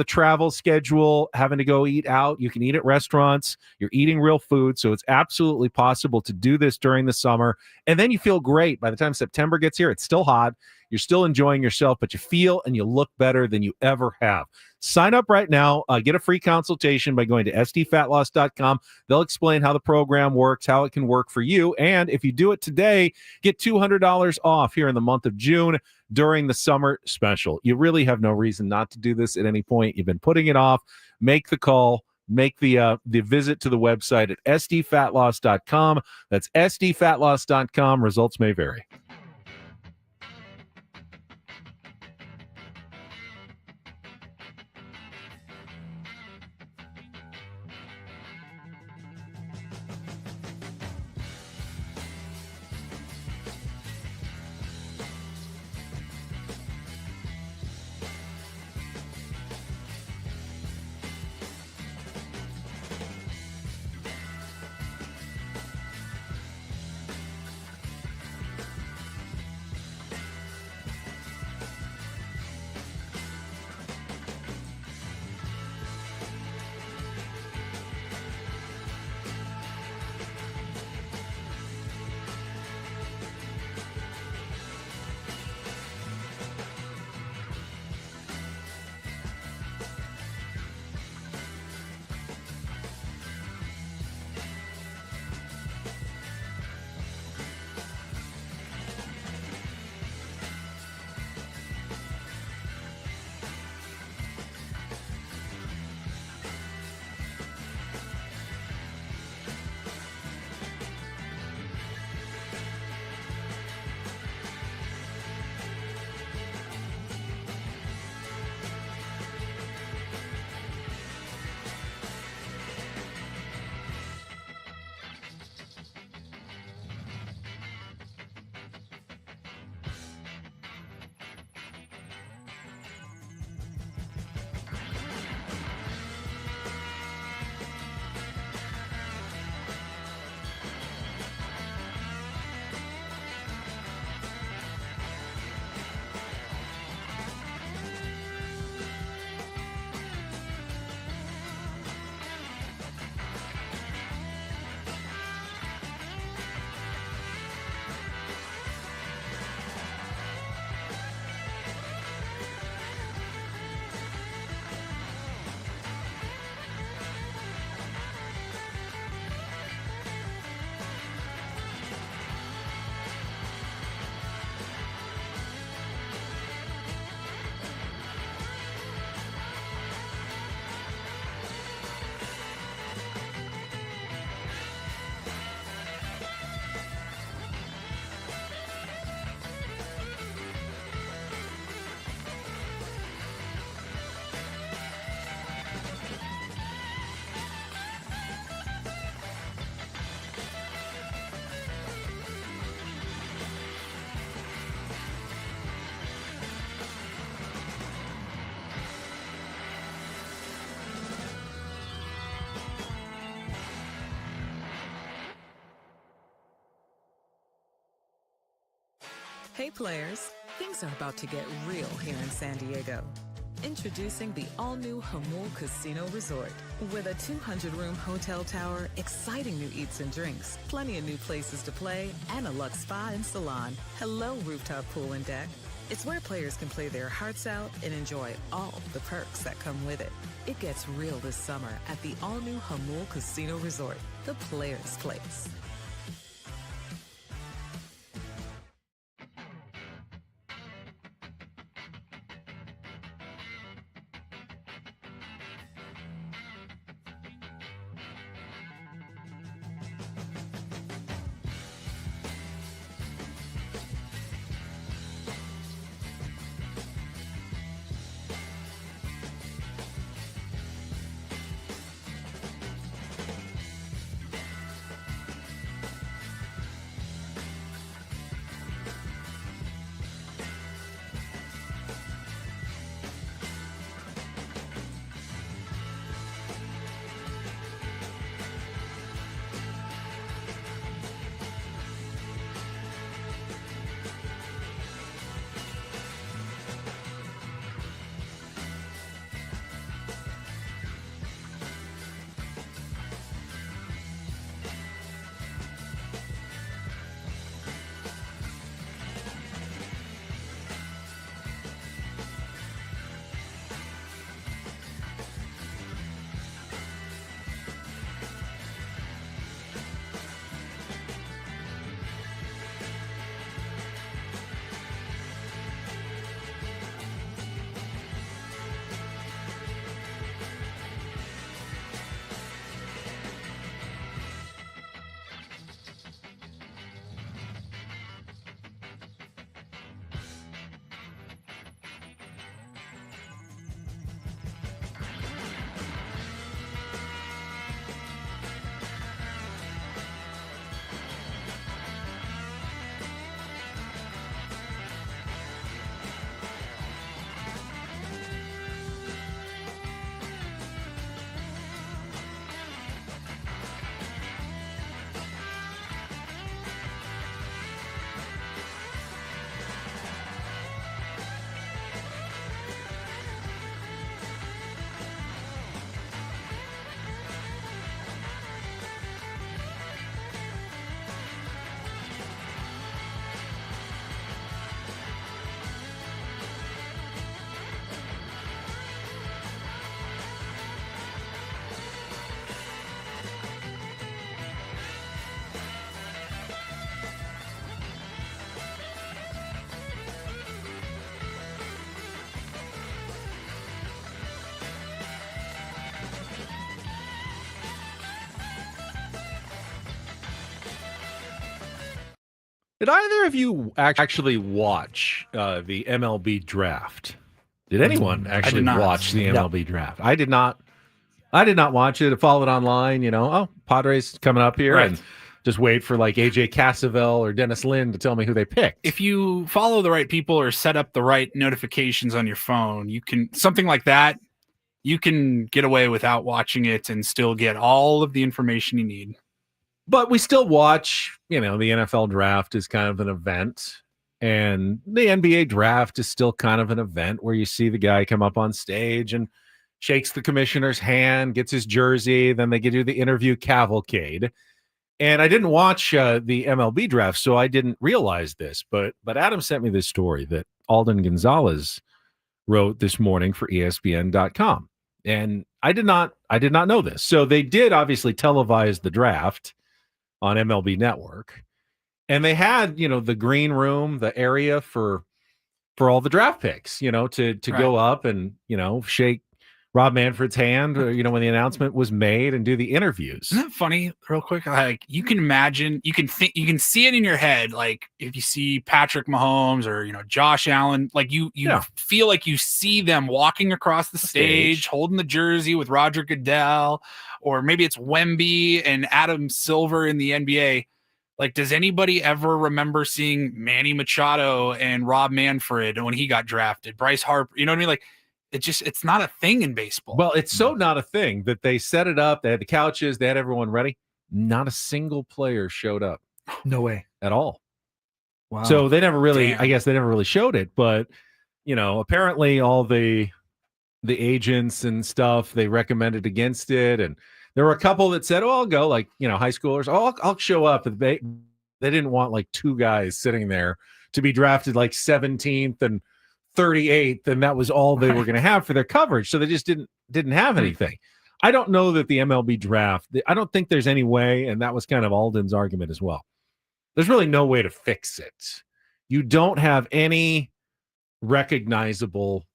travel schedule, having to go eat out. You can eat at restaurants. You're eating real food. So it's absolutely possible to do this during the summer. And then you feel great. By the time September gets here, it's still hot. You're still enjoying yourself, but you feel and you look better than you ever have. Sign up right now. Get a free consultation by going to sdfatloss.com. They'll explain how the program works, how it can work for you. And if you do it today, get $200 off here in the month of June during the summer special. You really have no reason not to do this at any point. You've been putting it off. Make the call. Make the visit to the website at sdfatloss.com. That's sdfatloss.com. Results may vary. Hey players, things are about to get real here in San Diego. Introducing the all-new Hamul Casino Resort. With a 200-room hotel tower, exciting new eats and drinks, plenty of new places to play, and a luxe spa and salon. Hello, rooftop pool and deck. It's where players can play their hearts out and enjoy all the perks that come with it. It gets real this summer at the all-new Hamul Casino Resort, the players' place. Did either of you actually watch the MLB draft? Did anyone actually watch the MLB draft? I did not. I did not watch it. I followed online. Padres coming up here, and just wait for like AJ Cassavell or Dennis Lin to tell me who they picked. If you follow the right people or set up the right notifications on your phone, you can something like that. You can get away without watching it and still get all of the information you need. But we still watch, the NFL draft is kind of an event, and the NBA draft is still kind of an event where you see the guy come up on stage and shakes the commissioner's hand, gets his jersey, then they do the interview cavalcade. And I didn't watch the MLB draft, so I didn't realize this, but Adam sent me this story that Alden Gonzalez wrote this morning for ESPN.com. And I did not know this. So they did obviously televise the draft on MLB Network, and they had the green room, the area for all the draft picks, to go up and shake Rob Manfred's hand, when the announcement was made, and do the interviews. Isn't that funny? Real quick, like you can imagine, you can see it in your head. Like if you see Patrick Mahomes or Josh Allen, like you feel like you see them walking across the stage, holding the jersey with Roger Goodell, or maybe it's Wemby and Adam Silver in the NBA. Like, does anybody ever remember seeing Manny Machado and Rob Manfred when he got drafted? Bryce Harper, you know what I mean? Like, it's not a thing in baseball. Well, it's so not a thing that they set it up. They had the couches. They had everyone ready. Not a single player showed up. No way. At all. Wow. So they never really, Damn. I guess they never really showed it, but apparently all the agents and stuff, they recommended against it. And there were a couple that said, oh, I'll go, like, high schoolers. Oh, I'll show up. They didn't want like two guys sitting there to be drafted like 17th and 38th. And that was all they were going to have for their coverage. So they just didn't have anything. I don't know that the MLB draft, I don't think there's any way. And that was kind of Alden's argument as well. There's really no way to fix it. You don't have any recognizable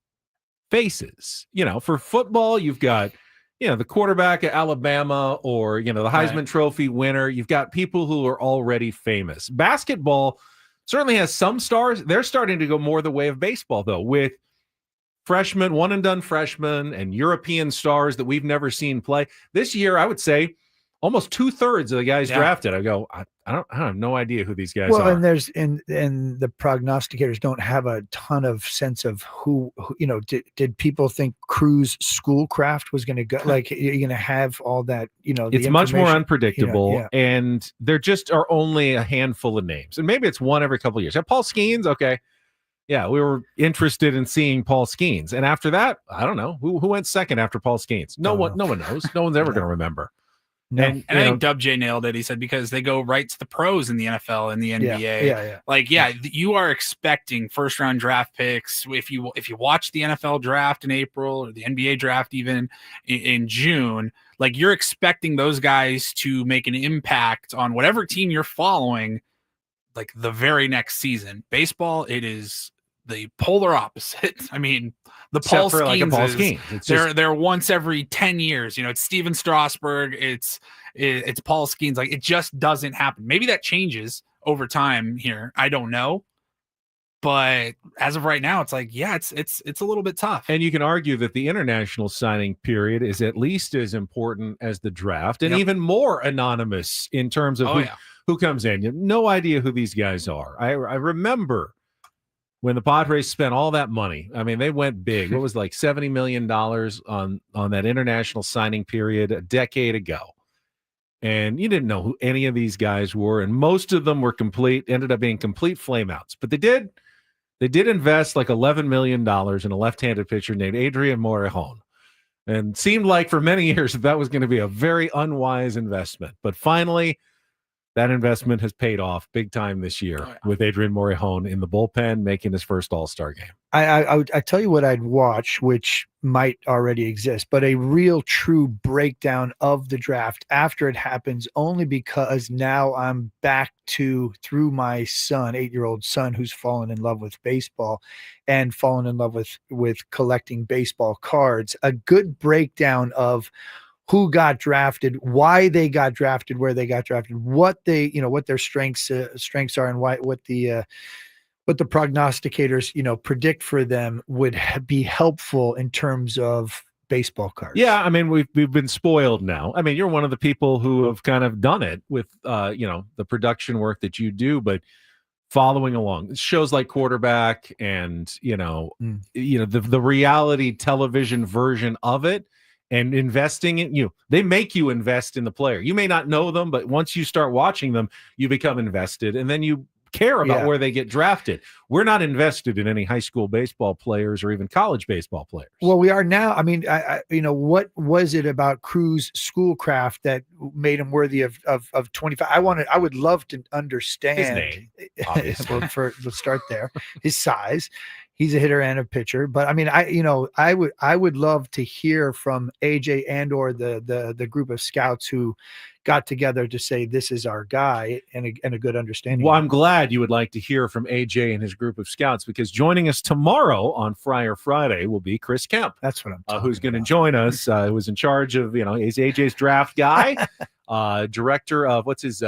faces. For football, you've got, the quarterback at Alabama or, the Heisman Trophy winner. You've got people who are already famous. Basketball certainly has some stars. They're starting to go more the way of baseball, though, with freshmen, one-and-done freshmen and European stars that we've never seen play. This year, I would say almost 2/3 of the guys drafted. I go, I have no idea who these guys are. Well, and the prognosticators don't have a ton of sense of who did people think Cruz Schoolcraft was going to go? Like, you're going to have all that, it's much more unpredictable, and there just are only a handful of names, and maybe it's one every couple of years. Paul Skeens, okay. Yeah, we were interested in seeing Paul Skeens, and after that, I don't know who went second after Paul Skeens. No one knows. No one's ever going to remember. No. And I think Dub J nailed it. He said because they go right to the pros in the NFL and the NBA. You are expecting first round draft picks. If you watch the NFL draft in April or the NBA draft even in June, like you're expecting those guys to make an impact on whatever team you're following, like the very next season. Baseball, it is the polar opposite. I mean, the Paul Skeens, they're once every 10 years. It's Steven Strasburg, it's Paul Skeens. Like, it just doesn't happen. Maybe that changes over time here. I don't know. But as of right now, it's like, it's a little bit tough. And you can argue that the international signing period is at least as important as the draft and even more anonymous in terms of who comes in. You have no idea who these guys are. I remember when the Padres spent all that money. I mean, they went big. What was like $70 million on that international signing period a decade ago. And you didn't know who any of these guys were. And most of them were ended up being complete flameouts. But they did invest like $11 million in a left-handed pitcher named Adrian Morejon. And seemed like for many years that was going to be a very unwise investment. But finally, that investment has paid off big time this year with Adrian Morejon in the bullpen making his first All-Star game. I tell you what I'd watch, which might already exist, but a real true breakdown of the draft after it happens, only because now I'm back through my son, 8-year-old son, who's fallen in love with baseball and fallen in love with collecting baseball cards. A good breakdown of who got drafted, why they got drafted, where they got drafted, what their strengths are, and what the prognosticators predict for them would be helpful in terms of baseball cards. Yeah, I mean we've been spoiled now. I mean, you're one of the people who have kind of done it with the production work that you do, but following along shows like Quarterback and the reality television version of it. And investing in they make you invest in the player. You may not know them, but once you start watching them, you become invested, and then you care about where they get drafted. We're not invested in any high school baseball players or even college baseball players. Well, we are now. I mean, what was it about Cruz Schoolcraft that made him worthy of 25? I would love to understand his name. Obviously. Let's start there. His size. He's a hitter and a pitcher, but I mean, I would love to hear from AJ and or the group of scouts who got together to say this is our guy and a good understanding. Well, I'm glad you would like to hear from AJ and his group of scouts, because joining us tomorrow on Friar Friday will be Chris Kemp. That's what I'm talking who's going to join us. Who was in charge of he's AJ's draft guy, director of what's his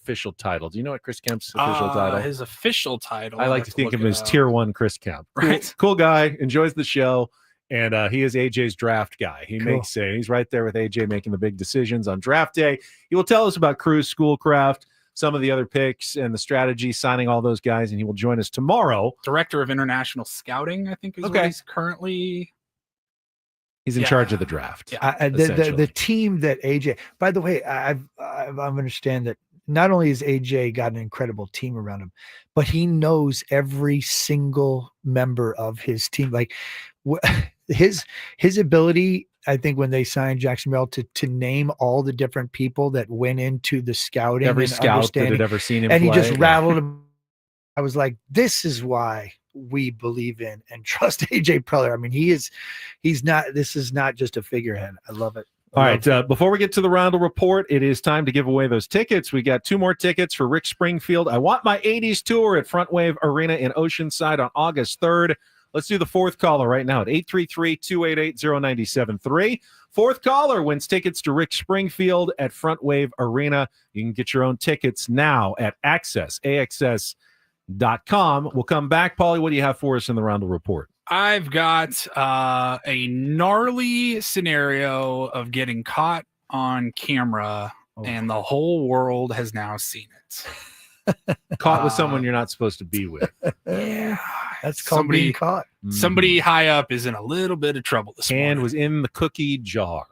official title? Do you know what Chris Kemp's official title? His official title. I like to think of him as Tier 1 Chris Kemp. Right. Cool guy, enjoys the show, and he is AJ's draft guy. He's right there with AJ making the big decisions on draft day. He will tell us about Cruz Schoolcraft, some of the other picks, and the strategy, signing all those guys, and he will join us tomorrow. Director of International Scouting, I think is what he's currently. He's in charge of the draft. The team that AJ, by the way, I understand that not only has AJ got an incredible team around him, but he knows every single member of his team. Like his ability, I think, when they signed Jackson Merrill to name all the different people that went into the scouting, Every and scout that had ever seen him and play. he just rattled them. I was like, this is why we believe in and trust AJ Preller. I mean, this is not just a figurehead. I love it. All right, before we get to the Roundel Report, it is time to give away those tickets. We got 2 more tickets for Rick Springfield. I Want My 80s Tour at Front Wave Arena in Oceanside on August 3rd. Let's do the fourth caller right now at 833-288-0973. Fourth caller wins tickets to Rick Springfield at Front Wave Arena. You can get your own tickets now at AXS.com. We'll come back. Paulie, what do you have for us in the Roundel Report? I've got a gnarly scenario of getting caught on camera, and the whole world has now seen it. Caught with someone you're not supposed to be with. Yeah. That's called being caught. Somebody high up is in a little bit of trouble this morning. And was in the cookie jar.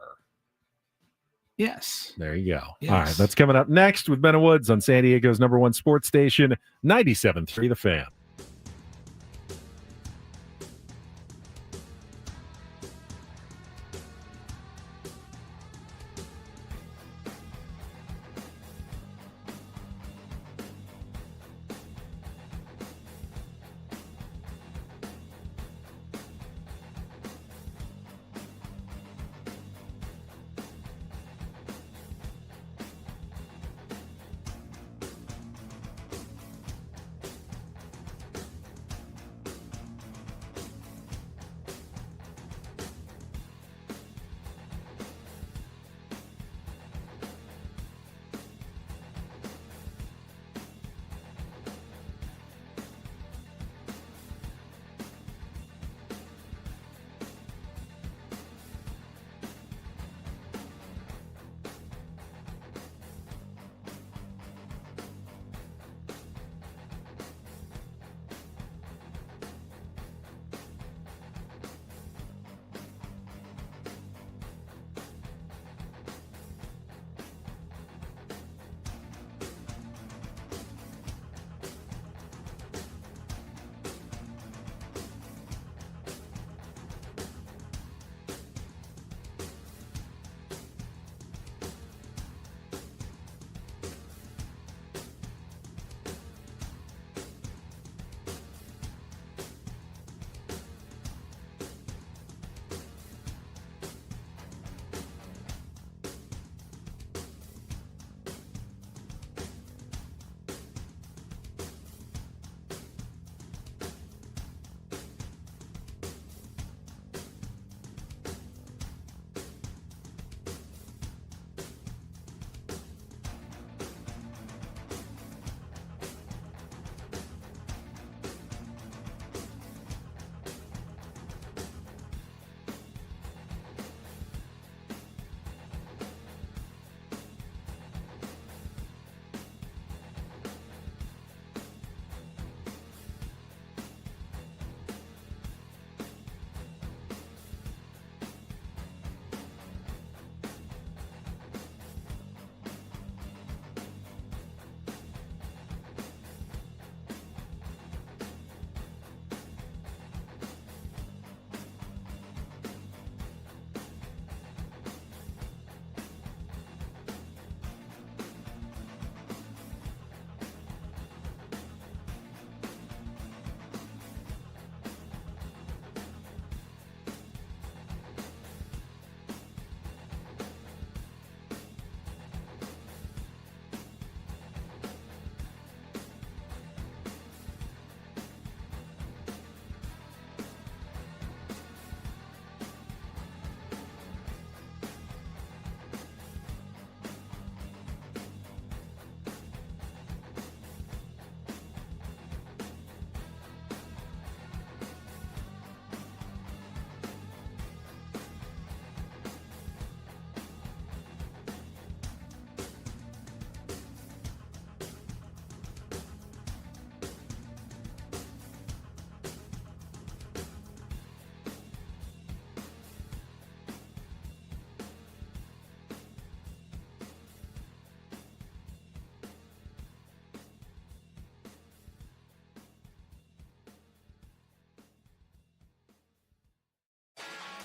Yes. There you go. Yes. All right, that's coming up next with Ben and Woods on San Diego's #1 sports station, 97.3 The Fan.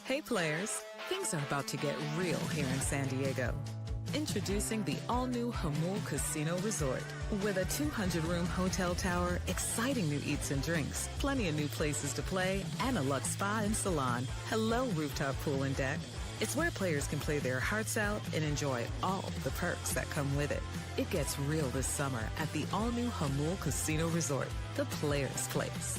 Hey players, things are about to get real here in San Diego. Introducing the all-new Jamul Casino Resort. With a 200-room hotel tower, exciting new eats and drinks, plenty of new places to play, and a luxe spa and salon. Hello, rooftop pool and deck. It's where players can play their hearts out and enjoy all the perks that come with it. It gets real this summer at the all-new Jamul Casino Resort, the players' place.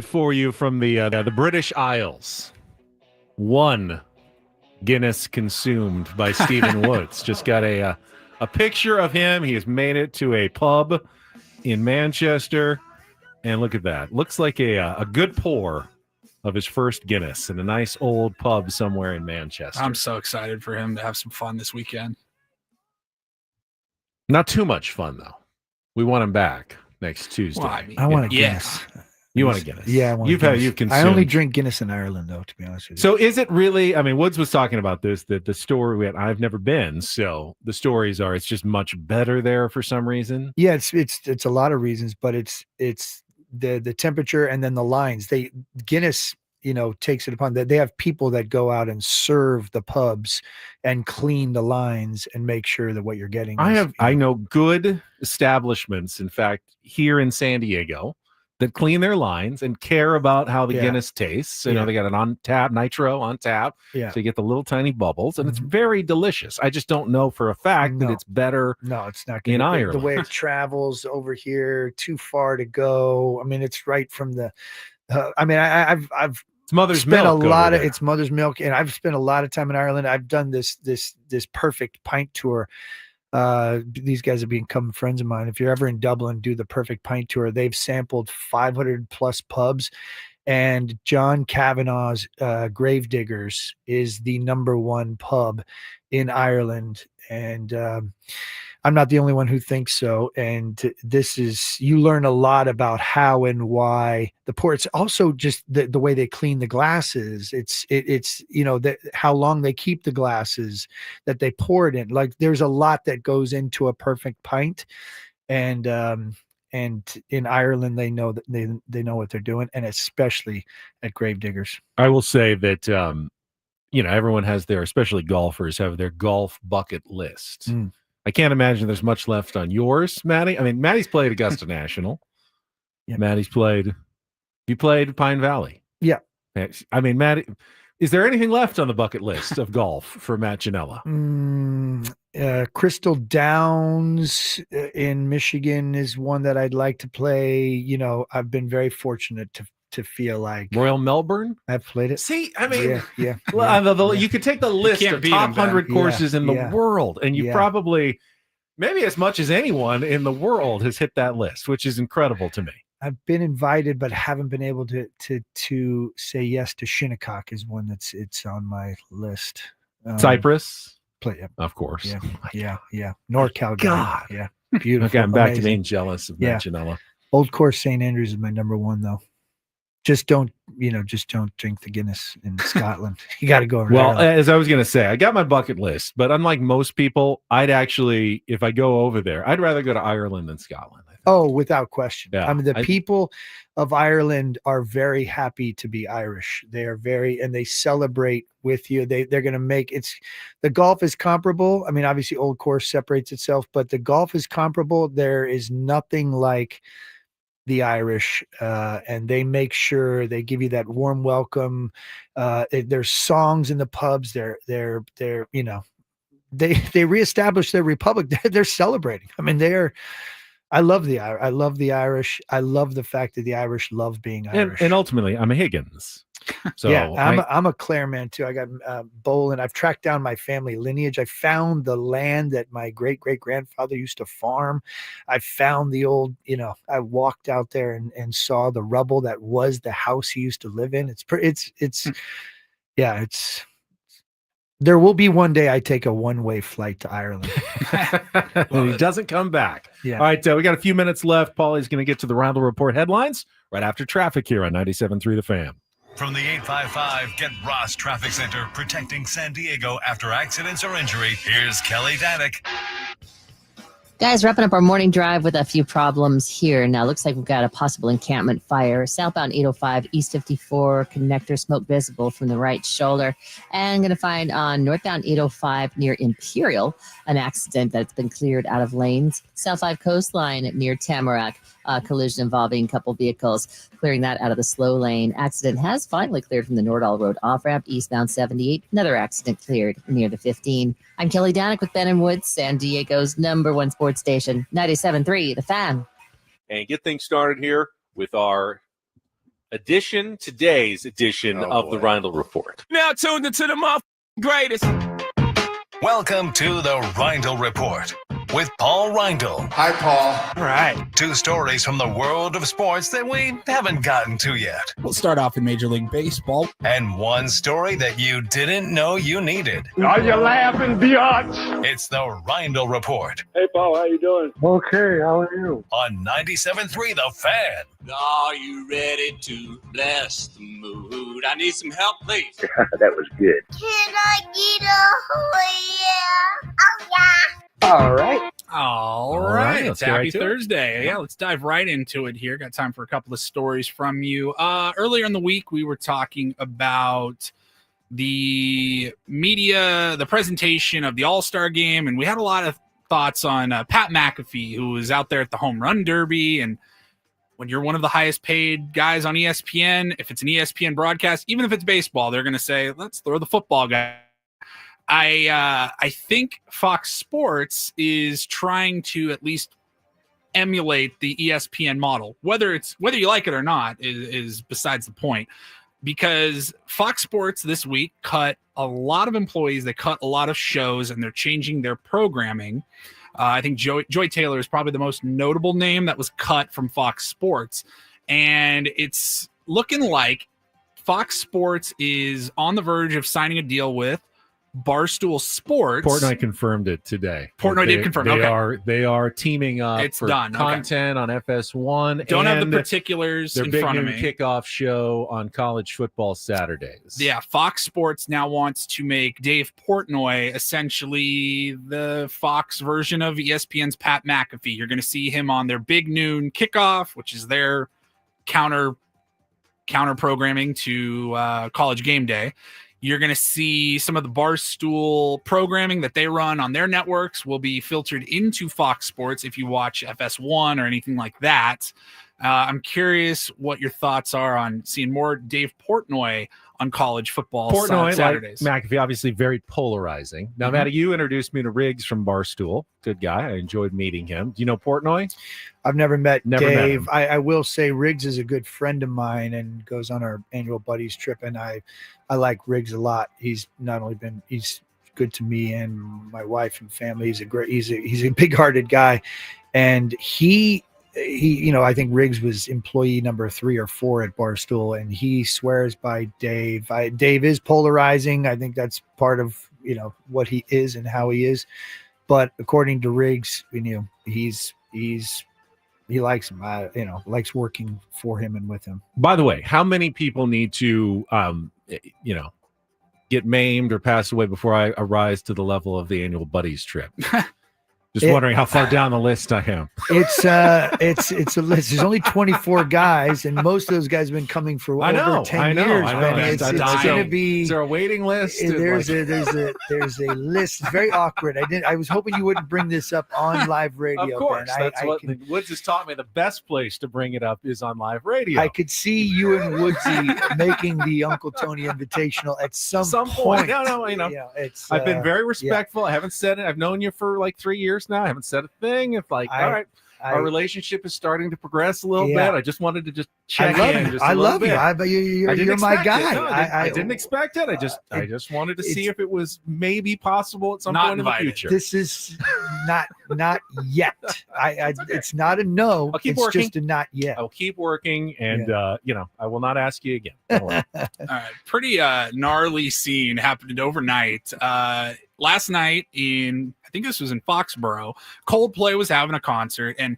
For you from the British Isles. One Guinness consumed by Stephen Woods. Just got a picture of him. He has made it to a pub in Manchester. And look at that. Looks like a good pour of his first Guinness in a nice old pub somewhere in Manchester. I'm so excited for him to have some fun this weekend. Not too much fun, though. We want him back next Tuesday. Well, I mean, I want a Guinness. You want a Guinness? Yeah, I want you've Guinness. You've consumed. I only drink Guinness in Ireland, though, to be honest with you. So is it really? I mean, Woods was talking about this. That the story I've never been. So the stories are it's just much better there for some reason. Yeah, it's a lot of reasons, but it's the temperature and then the lines. Guinness, takes it upon that they have people that go out and serve the pubs and clean the lines and make sure that what you're getting. I know good establishments, in fact, here in San Diego, that clean their lines and care about how the Guinness tastes. They got an on tap nitro on tap, so you get the little tiny bubbles, and it's very delicious. I just don't know for a fact that it's better. No, it's not in Ireland. The way it travels over here, too far to go. I mean, it's right from the. I've it's mother's spent milk. It's mother's milk, and I've spent a lot of time in Ireland. I've done this perfect pint tour. These guys have become friends of mine. If you're ever in Dublin, do the perfect pint tour. They've sampled 500 plus pubs, and John Kavanagh's Gravediggers is the #1 pub in Ireland. And I'm not the only one who thinks so. And you learn a lot about how and why the pour. It's also just the way they clean the glasses. It's how long they keep the glasses that they pour it in. Like there's a lot that goes into a perfect pint. And in Ireland, they know that they know what they're doing, and especially at Gravediggers. I will say that everyone has especially golfers have their golf bucket list. I can't imagine there's much left on yours, Maddie. I mean, Maddie's played Augusta National. Yeah. Maddie's played. You played Pine Valley. Yeah. I mean, Maddie, is there anything left on the bucket list of golf for Matt Ginella? Crystal Downs in Michigan is one that I'd like to play. I've been very fortunate to feel like Royal Melbourne. I've played it. See, I mean, yeah. You could take the list of top 100 courses in the world, and you probably, maybe as much as anyone in the world, has hit that list, which is incredible to me. I've been invited, but haven't been able to say yes to Shinnecock is one it's on my list. Cyprus, play, of course. Yeah. NorCal guy. Yeah, beautiful. Okay, I'm back to amazing. being jealous of that, Janella. Old Course St. Andrews is my number one though. Just don't drink the Guinness in Scotland. You got to go over to Ireland. As I was going to say, I got my bucket list, but unlike most people, I'd actually, if I go over there, I'd rather go to Ireland than Scotland. I think. Oh, without question. Yeah, I mean, the people of Ireland are very happy to be Irish. They are and they celebrate with you. They're going to make the golf is comparable. I mean, obviously Old Course separates itself, but the golf is comparable. There is nothing like the Irish, and they make sure they give you that warm welcome. There's songs in the pubs. They reestablished their republic. They're celebrating. I mean, I love the Irish. I love the fact that the Irish love being Irish. And ultimately, I'm a Higgins. So yeah, I'm a Clare man too. I got Bolin. I've tracked down my family lineage. I found the land that my great grandfather used to farm. I found the old, I walked out there and saw the rubble that was the house he used to live in. There will be one day I take a one-way flight to Ireland. And he doesn't come back. Yeah. All right, we got a few minutes left. Paulie's going to get to the Roundel Report headlines right after traffic here on 97.3 The Fan. From the 855 Get Ross Traffic Center, protecting San Diego after accidents or injury, here's Kelly Danek. Guys, wrapping up our morning drive with a few problems here. Now, looks like we've got a possible encampment fire. Southbound 805, East 54, connector smoke visible from the right shoulder. And going to find on northbound 805 near Imperial, an accident that's been cleared out of lanes. South 5 coastline near Tamarack, collision involving a couple vehicles, clearing that out of the slow lane. Accident has finally cleared from the Nordall Road off-ramp, eastbound 78. Another accident cleared near the 15. I'm Kelly Danek with Ben and Woods, San Diego's #1 sports station, 97.3 The Fan. And get things started here with our today's edition of the Roundel Report. Now tuned into the greatest. Welcome to the Reindl Report with Paul Reindl. Hi, Paul. All right. 2 stories from the world of sports that we haven't gotten to yet. We'll start off in Major League Baseball. And 1 story that you didn't know you needed. Are you laughing, biatch? It's the Reindl Report. Hey, Paul, how you doing? Okay, how are you? On 97.3 The Fan. Are you ready to bless the mood? I need some help, please. That was good. Can I get a oh yeah? All right. All right. Let's It's get Happy right to it. Thursday. Yeah, let's dive right into it here. Got time for a couple of stories from you. Earlier in the week, we were talking about the media, the presentation of the All-Star game, and we had a lot of thoughts on Pat McAfee, who was out there at the Home Run Derby. And when you're one of the highest paid guys on ESPN, if it's an ESPN broadcast, even if it's baseball, they're going to say, let's throw the football guy. I think Fox Sports is trying to at least emulate the ESPN model. Whether you like it or not is besides the point, because Fox Sports this week cut a lot of employees, they cut a lot of shows, and they're changing their programming. I think Joy Taylor is probably the most notable name that was cut from Fox Sports, and it's looking like Fox Sports is on the verge of signing a deal with Barstool Sports. Portnoy confirmed it today. Portnoy did confirm. They are teaming up It's for done. content on FS1. Don't have and the particulars their in big front of new me. kickoff show on college football Saturdays. Yeah, Fox Sports now wants to make Dave Portnoy essentially the Fox version of ESPN's Pat McAfee. You're going to see him on their big noon kickoff, which is their counter programming to College Game Day. You're going to see some of the Barstool programming that they run on their networks will be filtered into Fox Sports if you watch FS1 or anything like that. I'm curious what your thoughts are on seeing more Dave Portnoy on college football Saturdays. Like McAfee, obviously very polarizing. Now, Matty, you introduced me to Riggs from Barstool. Good guy. I enjoyed meeting him. Do you know Portnoy? I've never met Never met Dave. him. I will say Riggs is a good friend of mine and goes on our annual buddies trip, and I like Riggs a lot. He's not only been he's good to me and my wife and family. He's a big-hearted guy, and he I think Riggs was employee number 3 or 4 at Barstool, and he swears by Dave. Dave is polarizing. I think that's part of, what he is and how he is. But according to Riggs, he likes him, likes working for him and with him. By the way, how many people need to, get maimed or pass away before I rise to the level of the annual buddies trip? Just wondering how far down the list I am. It's a list. There's only 24 guys, and most of those guys have been coming for over 10 years. It's going to be. Is there a waiting list? There's a list. It's very awkward. I was hoping you wouldn't bring this up on live radio. Of course, Ben. that's what Woods has taught me. The best place to bring it up is on live radio. I could see you and Woodsy making the Uncle Tony Invitational at some point. No, I've been very respectful. I haven't said it. I've known you for like 3 years now. I haven't said a thing. It's like, all right, our relationship is starting to progress a little bit. I just wanted to check in. I love you. You're my guy. No, I didn't expect it. I just wanted to see if it was maybe possible at some point in the future. This is not yet. It's not a no. I'll keep it's working. Just a not yet. I'll keep working, and I will not ask you again. Don't worry. All right, pretty gnarly scene happened overnight. Last night I think this was in Foxborough, Coldplay was having a concert, and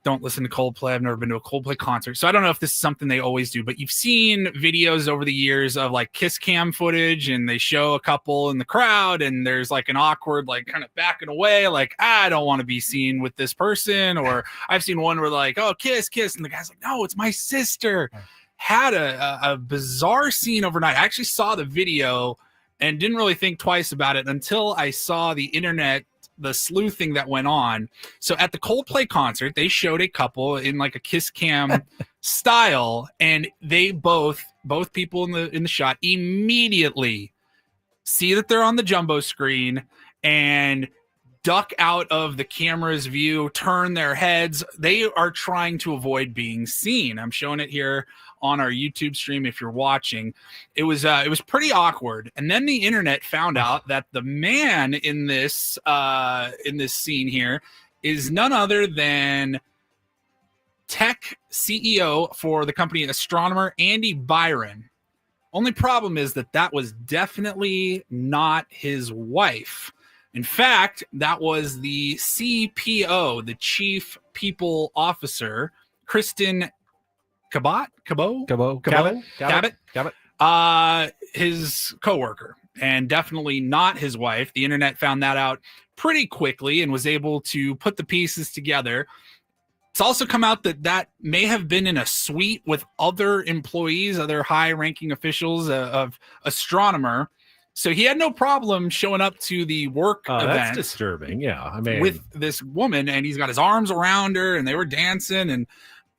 don't listen to Coldplay. I've never been to a Coldplay concert, so I don't know if this is something they always do, but you've seen videos over the years of like kiss cam footage, and they show a couple in the crowd, and there's like an awkward, like kind of backing away, like, I don't want to be seen with this person. Or I've seen one where like, oh, kiss, and the guy's like, no, it's my sister. Had a bizarre scene overnight. I actually saw the video and didn't really think twice about it until I saw the internet, the sleuthing that went on. So at the Coldplay concert, they showed a couple in like a kiss cam style, and they both people in the shot immediately see that they're on the jumbo screen and duck out of the camera's view, turn their heads. They are trying to avoid being seen. I'm showing it here on our YouTube stream if you're watching. It was pretty awkward. And then the internet found out that the man in this scene here is none other than tech CEO for the company Astronomer Andy Byron. Only problem is that was definitely not his wife. In fact, that was the CPO, the Chief People Officer, Kristen Cabot, his coworker, and definitely not his wife. The internet found that out pretty quickly and was able to put the pieces together. It's also come out that may have been in a suite with other employees, other high-ranking officials of Astronomer. So he had no problem showing up to the work event. That's disturbing. Yeah, I mean, with this woman, and he's got his arms around her, and they were dancing, and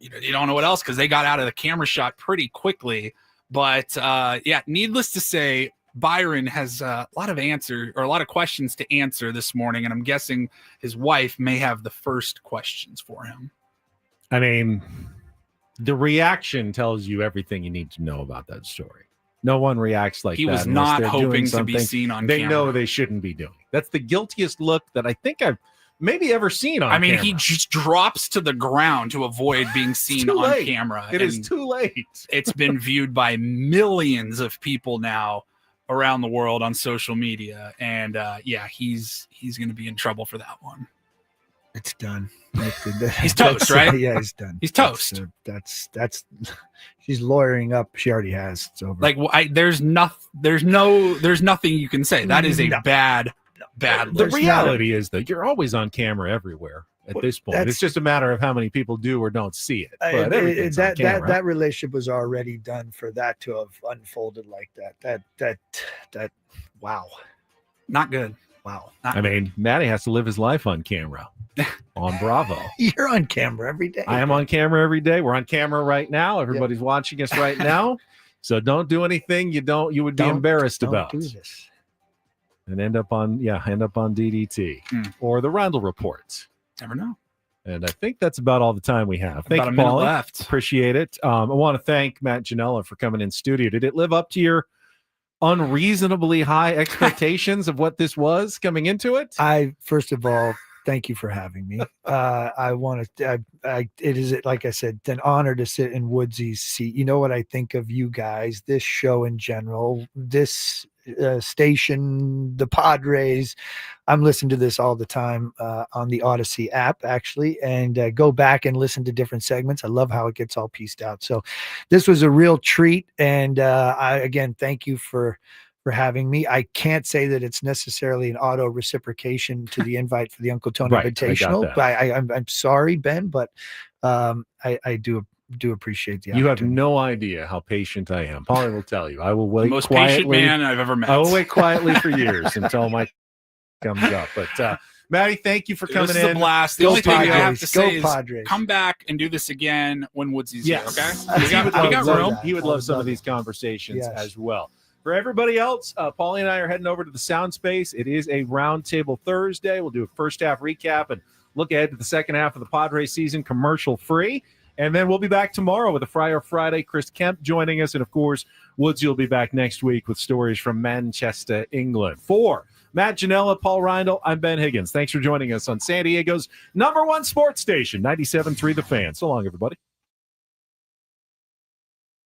you don't know what else because they got out of the camera shot pretty quickly. But needless to say, Byron has a lot of questions to answer this morning, and I'm guessing his wife may have the first questions for him. I mean, the reaction tells you everything you need to know about that story. No one reacts like that. He was not hoping to be seen on camera. They know they shouldn't be doing. That's the guiltiest look that I think I've maybe ever seen on camera. He just drops to the ground to avoid being seen on camera. It is too late. It's been viewed by millions of people now around the world on social media. And he's going to be in trouble for that one. It's done. He's toast, right? Yeah, he's done. He's toast. That's she's lawyering up. She already has. It's over. Like there's nothing you can say. That is a bad look. The reality is that you're always on camera everywhere at this point. It's just a matter of how many people do or don't see it. But everything's on camera. That relationship was already done for that to have unfolded like that. That wow. Not good. Wow. I mean, Matty has to live his life on camera. On Bravo. You're on camera every day. I am on camera every day. We're on camera right now. Everybody's watching us right now. So don't do anything you would be embarrassed about. Do this. And end up on DDT or the Randall Report. Never know. And I think that's about all the time we have. Thank about you, a minute Paulie. left. Appreciate it. I want to thank Matt Ginella for coming in studio. Did it live up to your unreasonably high expectations of what this was coming into it? First of all, Thank you for having me. I want to. It is, like I said, an honor to sit in Woodsy's seat. You know what I think of you guys, this show in general, this station, the Padres. I'm listening to this all the time on the Odyssey app, actually, and go back and listen to different segments. I love how it gets all pieced out. So this was a real treat, and I again thank you for having me. I can't say that it's necessarily an auto reciprocation to the invite for the Uncle Tony Right, Invitational. I'm sorry, Ben, but I do appreciate the You have opportunity. no idea how patient I am. Paulie will tell you. I will wait Most quietly. patient man I've ever met. I will wait quietly for years until my comes up. But Maddie, thank you for coming This in. is a blast. The Go only thing I have Padres. to say Go is Padres. come back and do this again when Woodsy's Yes. here, okay? We got love room. that. He would I love would some love of these it. conversations Yes. as well. For everybody else, Paulie and I are heading over to the Sound Space. It is a Roundtable Thursday. We'll do a first half recap and look ahead to the second half of the Padres season, commercial free. And then we'll be back tomorrow with a Friar Friday. Chris Kemp joining us. And, of course, Woodsy will be back next week with stories from Manchester, England. For Matt Ginella, Paul Reindl, I'm Ben Higgins. Thanks for joining us on San Diego's #1 sports station, 97.3 The Fan. So long, everybody.